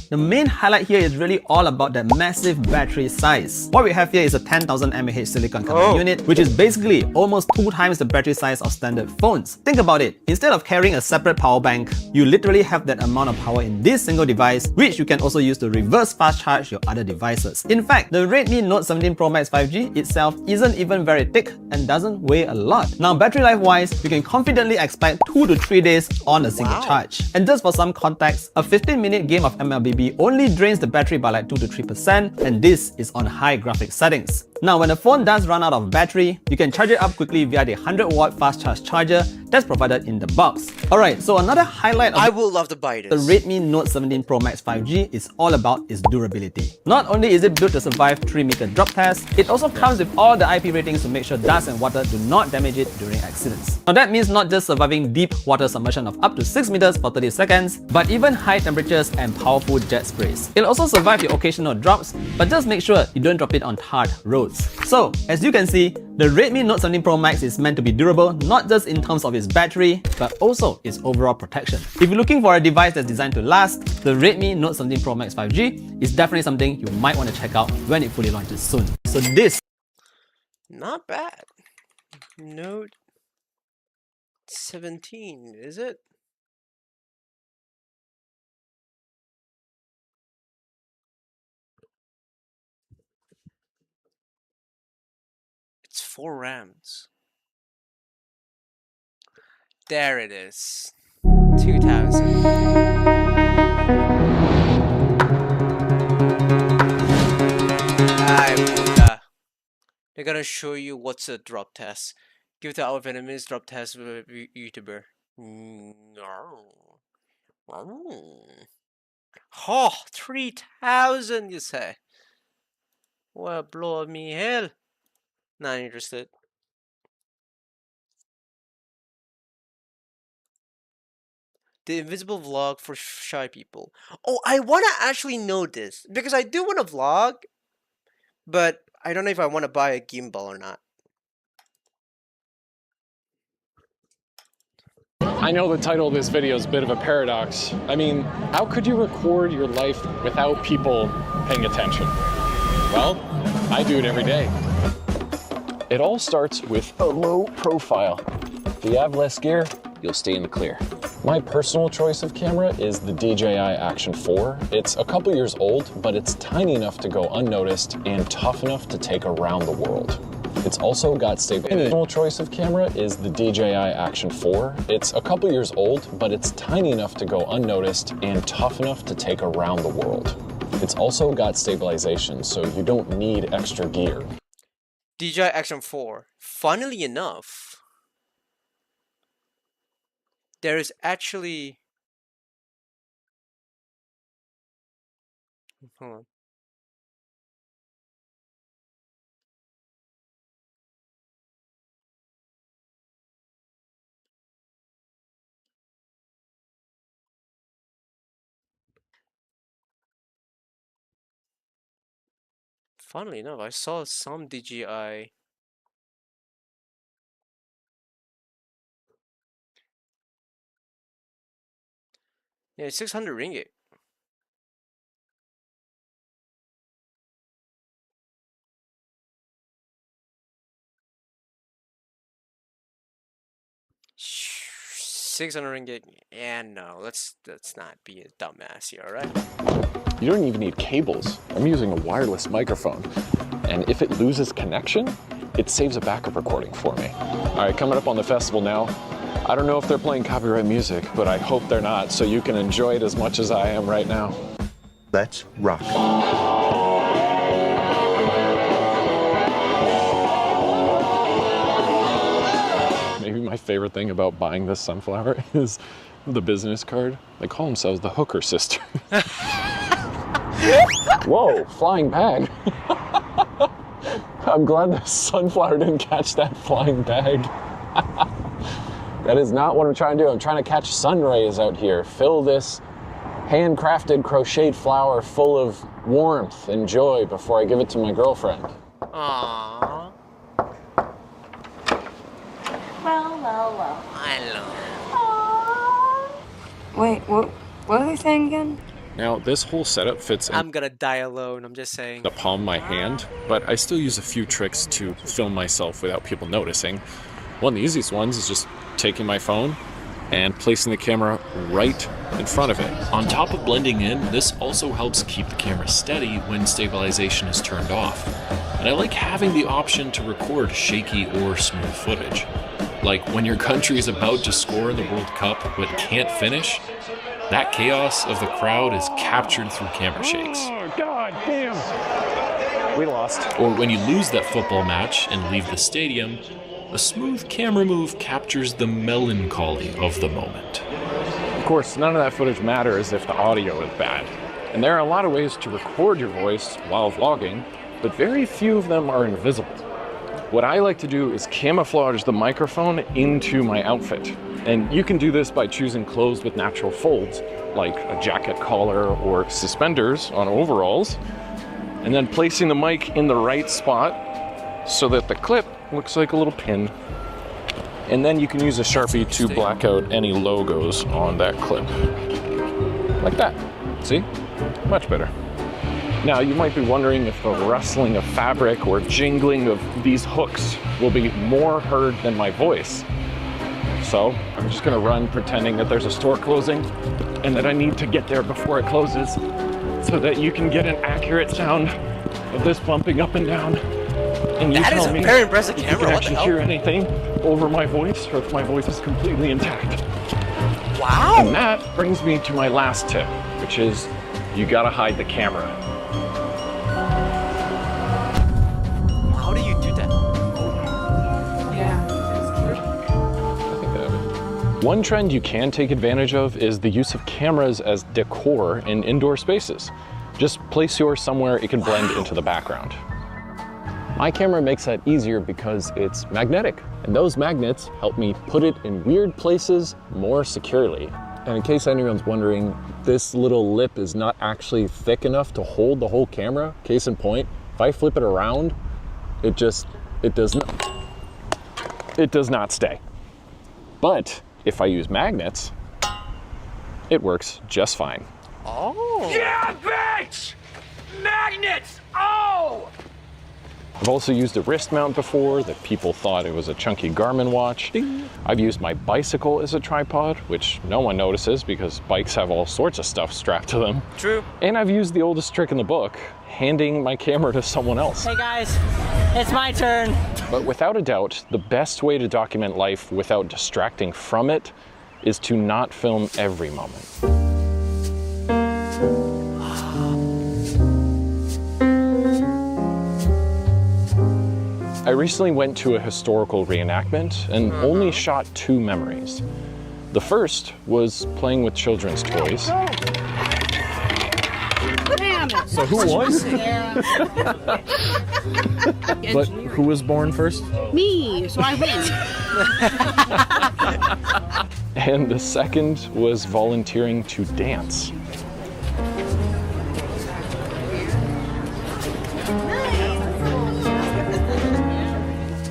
The main highlight here is really all about that massive battery size. What we have here is a 10,000 mAh silicon carbide unit, which is basically almost 2 times the battery size of standard phones. Think about it, instead of carrying a separate power bank, you literally have that amount of power in this single device, which you can also use to reverse fast charge your other devices. In fact, the Redmi Note 17 Pro Max 5G itself isn't even very thick and doesn't weigh a lot. Now, battery life wise, you can confidently expect 2 to 3 days on a single charge. And just for some context, a 15-minute game of MLBB only drains the battery by like 2 to 3%, and this is on high graphics settings. Now, when the phone does run out of battery, you can charge it up quickly via the 100-watt fast charge charger that's provided in the box. Alright, so another highlight of I will love to buy this. The Redmi Note 17 Pro Max 5G is all about its durability. Not only is it built to survive 3-meter drop tests, it also comes with all the IP ratings to make sure dust and water do not damage it during accidents. Now that means not just surviving deep water submersion of up to 6 meters for 30 seconds, but even high temperatures and powerful jet sprays. It'll also survive the occasional drops, but just make sure you don't drop it on tarred roads. So, as you can see, the Redmi Note 17 Pro Max is meant to be durable not just in terms of its battery, but also its overall protection. If you're looking for a device that's designed to last, the Redmi Note 17 Pro Max 5G is definitely something you might want to check out when it fully launches soon. So this... Not bad. Note 17, is it? It's 4 RAMs. There it is. 2000. They're gonna show you what's a drop test. Give it to our Vietnamese drop test with a YouTuber. Oh, 3,000 you say? Well, blow me hell. Not interested. The invisible vlog for shy people. Oh, I wanna actually know this because I do wanna vlog, but I don't know if I wanna buy a gimbal or not. I know the title of this video is a bit of a paradox. I mean, how could you record your life without people paying attention? Well, I do it every day. It all starts with a low profile. If you have less gear, you'll stay in the clear. My personal choice of camera is the DJI Action 4. It's a couple years old, but it's tiny enough to go unnoticed and tough enough to take around the world. It's also got stable. My personal choice of camera is the DJI Action 4. It's a couple years old, but it's tiny enough to go unnoticed and tough enough to take around the world. It's also got stabilization, so you don't need extra gear. DJI Action 4. Funnily enough, there is actually... Hold on. Funnily enough, I saw some DJI. Yeah, 600 ringgit. $600. Yeah, no, let's not be a dumbass here, alright? You don't even need cables. I'm using a wireless microphone. And if it loses connection, it saves a backup recording for me. All right, coming up on the festival now. I don't know if they're playing copyright music, but I hope they're not, so you can enjoy it as much as I am right now. Let's rock. Maybe my favorite thing about buying this sunflower is the business card. They call themselves the Hooker Sisters. Whoa, flying bag. I'm glad the sunflower didn't catch that flying bag. That is not what I'm trying to do. I'm trying to catch sun rays out here. Fill this handcrafted crocheted flower full of warmth and joy before I give it to my girlfriend. Aww. Well. I love. Wait, what are they saying again? Now, this whole setup fits in I'm gonna die alone, I'm just saying. the palm of my hand, but I still use a few tricks to film myself without people noticing. One of the easiest ones is just taking my phone and placing the camera right in front of it. On top of blending in, this also helps keep the camera steady when stabilization is turned off. And I like having the option to record shaky or smooth footage. Like when your country is about to score in the World Cup but can't finish, that chaos of the crowd is captured through camera shakes. Oh, God damn! We lost. Or when you lose that football match and leave the stadium, a smooth camera move captures the melancholy of the moment. Of course, none of that footage matters if the audio is bad. And there are a lot of ways to record your voice while vlogging, but very few of them are invisible. What I like to do is camouflage the microphone into my outfit. And you can do this by choosing clothes with natural folds, like a jacket collar or suspenders on overalls, and then placing the mic in the right spot so that the clip looks like a little pin. And then you can use a Sharpie to black out any logos on that clip. Like that. See? Much better. Now, you might be wondering if the rustling of fabric or jingling of these hooks will be more heard than my voice. So, I'm just gonna run pretending that there's a store closing and that I need to get there before it closes so that you can get an accurate sound of this bumping up and down. And you That is tell a me very impressive if camera, you can what the actually hell? hear anything over my voice or if my voice is completely intact. Wow! And that brings me to my last tip, which is you gotta hide the camera. How do you do that? One trend you can take advantage of is the use of cameras as decor in indoor spaces. Just place yours somewhere it can blend into the background. My camera makes that easier because it's magnetic, and those magnets help me put it in weird places more securely. And in case anyone's wondering, this little lip is not actually thick enough to hold the whole camera. Case in point, if I flip it around, it does not stay. But if I use magnets, it works just fine. Oh! Yeah, bitch! Magnets! Oh! I've also used a wrist mount before that people thought it was a chunky Garmin watch. Ding. I've used my bicycle as a tripod, which no one notices because bikes have all sorts of stuff strapped to them. True. And I've used the oldest trick in the book, handing my camera to someone else. Hey guys, it's my turn. But without a doubt, the best way to document life without distracting from it is to not film every moment. I recently went to a historical reenactment and only shot 2 memories. The first was playing with children's toys. Damn it. So who won? But who was born first? Me, so I win. And the second was volunteering to dance.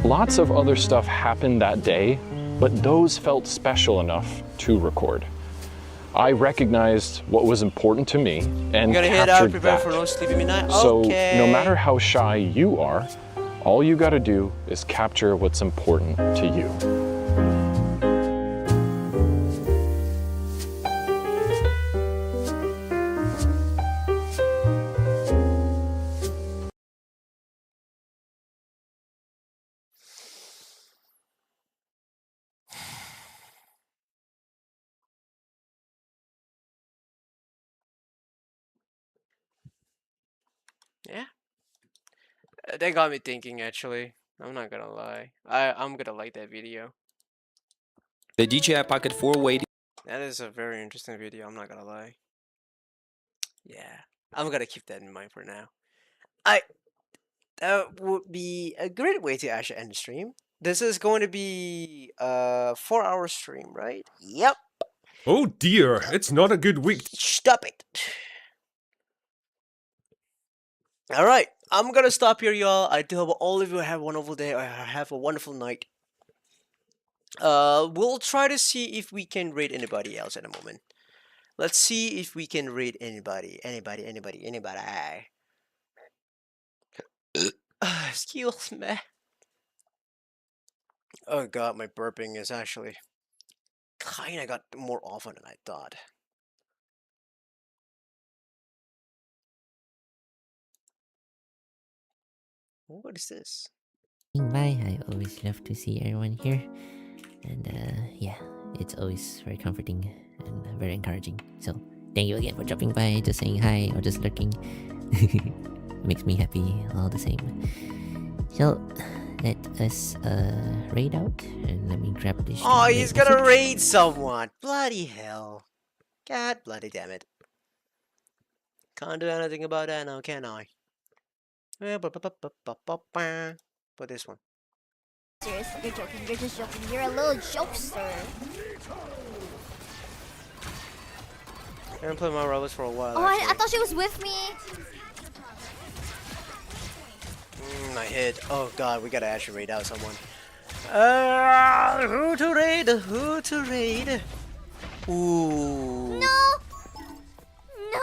Lots of other stuff happened that day, but those felt special enough to record. I recognized what was important to me and You gotta head out, captured prepare that. for no sleepy midnight? So Okay. no matter how shy you are, all you gotta do is capture what's important to you. Yeah. That got me thinking, actually. I'm not gonna lie. I'm gonna like that video. The DJI Pocket 4 way. That is a very interesting video, I'm not gonna lie. Yeah. I'm gonna keep that in mind for now. That would be a great way to actually end the stream. This is going to be a 4-hour stream, right? Yep. Oh dear, it's not a good week. Stop it. Alright, I'm gonna stop here, y'all. I do hope all of you have a wonderful day or have a wonderful night. We'll try to see if we can rate anybody else in a moment. Let's see if we can raid anybody. Anybody. Excuse me. Oh god, my burping is actually kinda got more often than I thought. What is this? Bye. I always love to see everyone here, and yeah, it's always very comforting and very encouraging. So thank you again for dropping by, just saying hi or just lurking. Makes me happy all the same. So let us raid out, and let me grab this. Oh, he's gonna raid someone! Bloody hell! God bloody damn it! Can't do anything about that now, can I? But this one. Seriously, you're joking. You're just joking. You're a little jokester. I haven't played my robots for a while. Oh, I thought she was with me. I hit. Oh god, we gotta actually raid out someone. Who to raid? Who to raid? Ooh. No. No.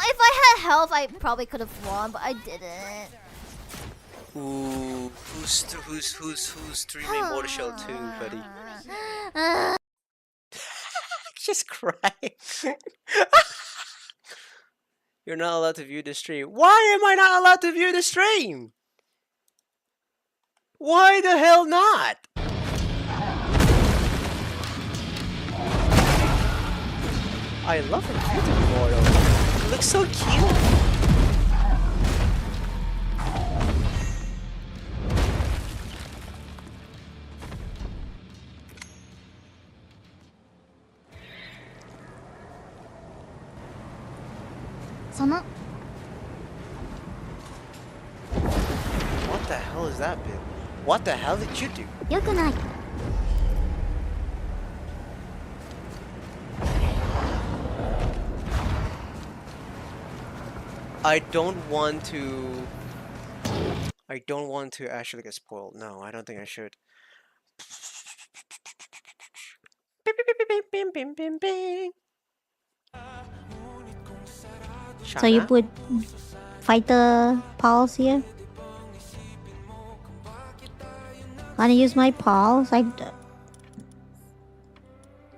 If I had health, I probably could have won, but I didn't. Ooh. Who's streaming Mortal Shell 2, buddy? Just cry. You're not allowed to view the stream. Why am I not allowed to view the stream? Why the hell not? I love her beautiful Mortal. It looks so cute. What the hell is that, Bill? What the hell did you do? I don't want to actually get spoiled. No, I don't think I should. So you put fighter pulse here? Wanna use my pulse?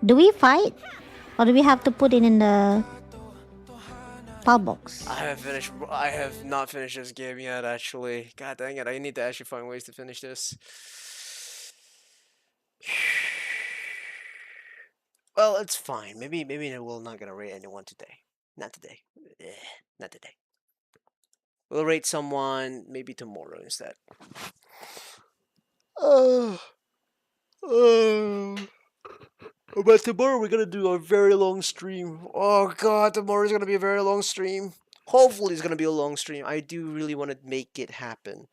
Do we fight? Or do we have to put it in the pal box? I have not finished this game yet, actually. God dang it, I need to actually find ways to finish this. Well, it's fine. Maybe we're not gonna raid anyone today. Not today. Not today. We'll raid someone maybe tomorrow instead. But tomorrow we're gonna do a very long stream. Oh god, tomorrow's gonna be a very long stream. Hopefully it's gonna be a long stream. I do really want to make it happen.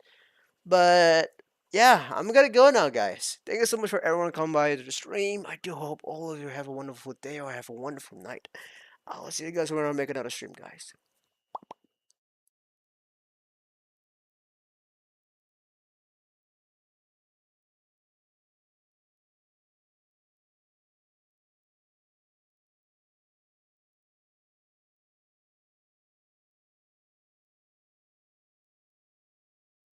But yeah, I'm gonna go now, guys. Thank you so much for everyone coming by to the stream. I do hope all of you have a wonderful day or have a wonderful night. I'll see you guys when I make another stream, guys.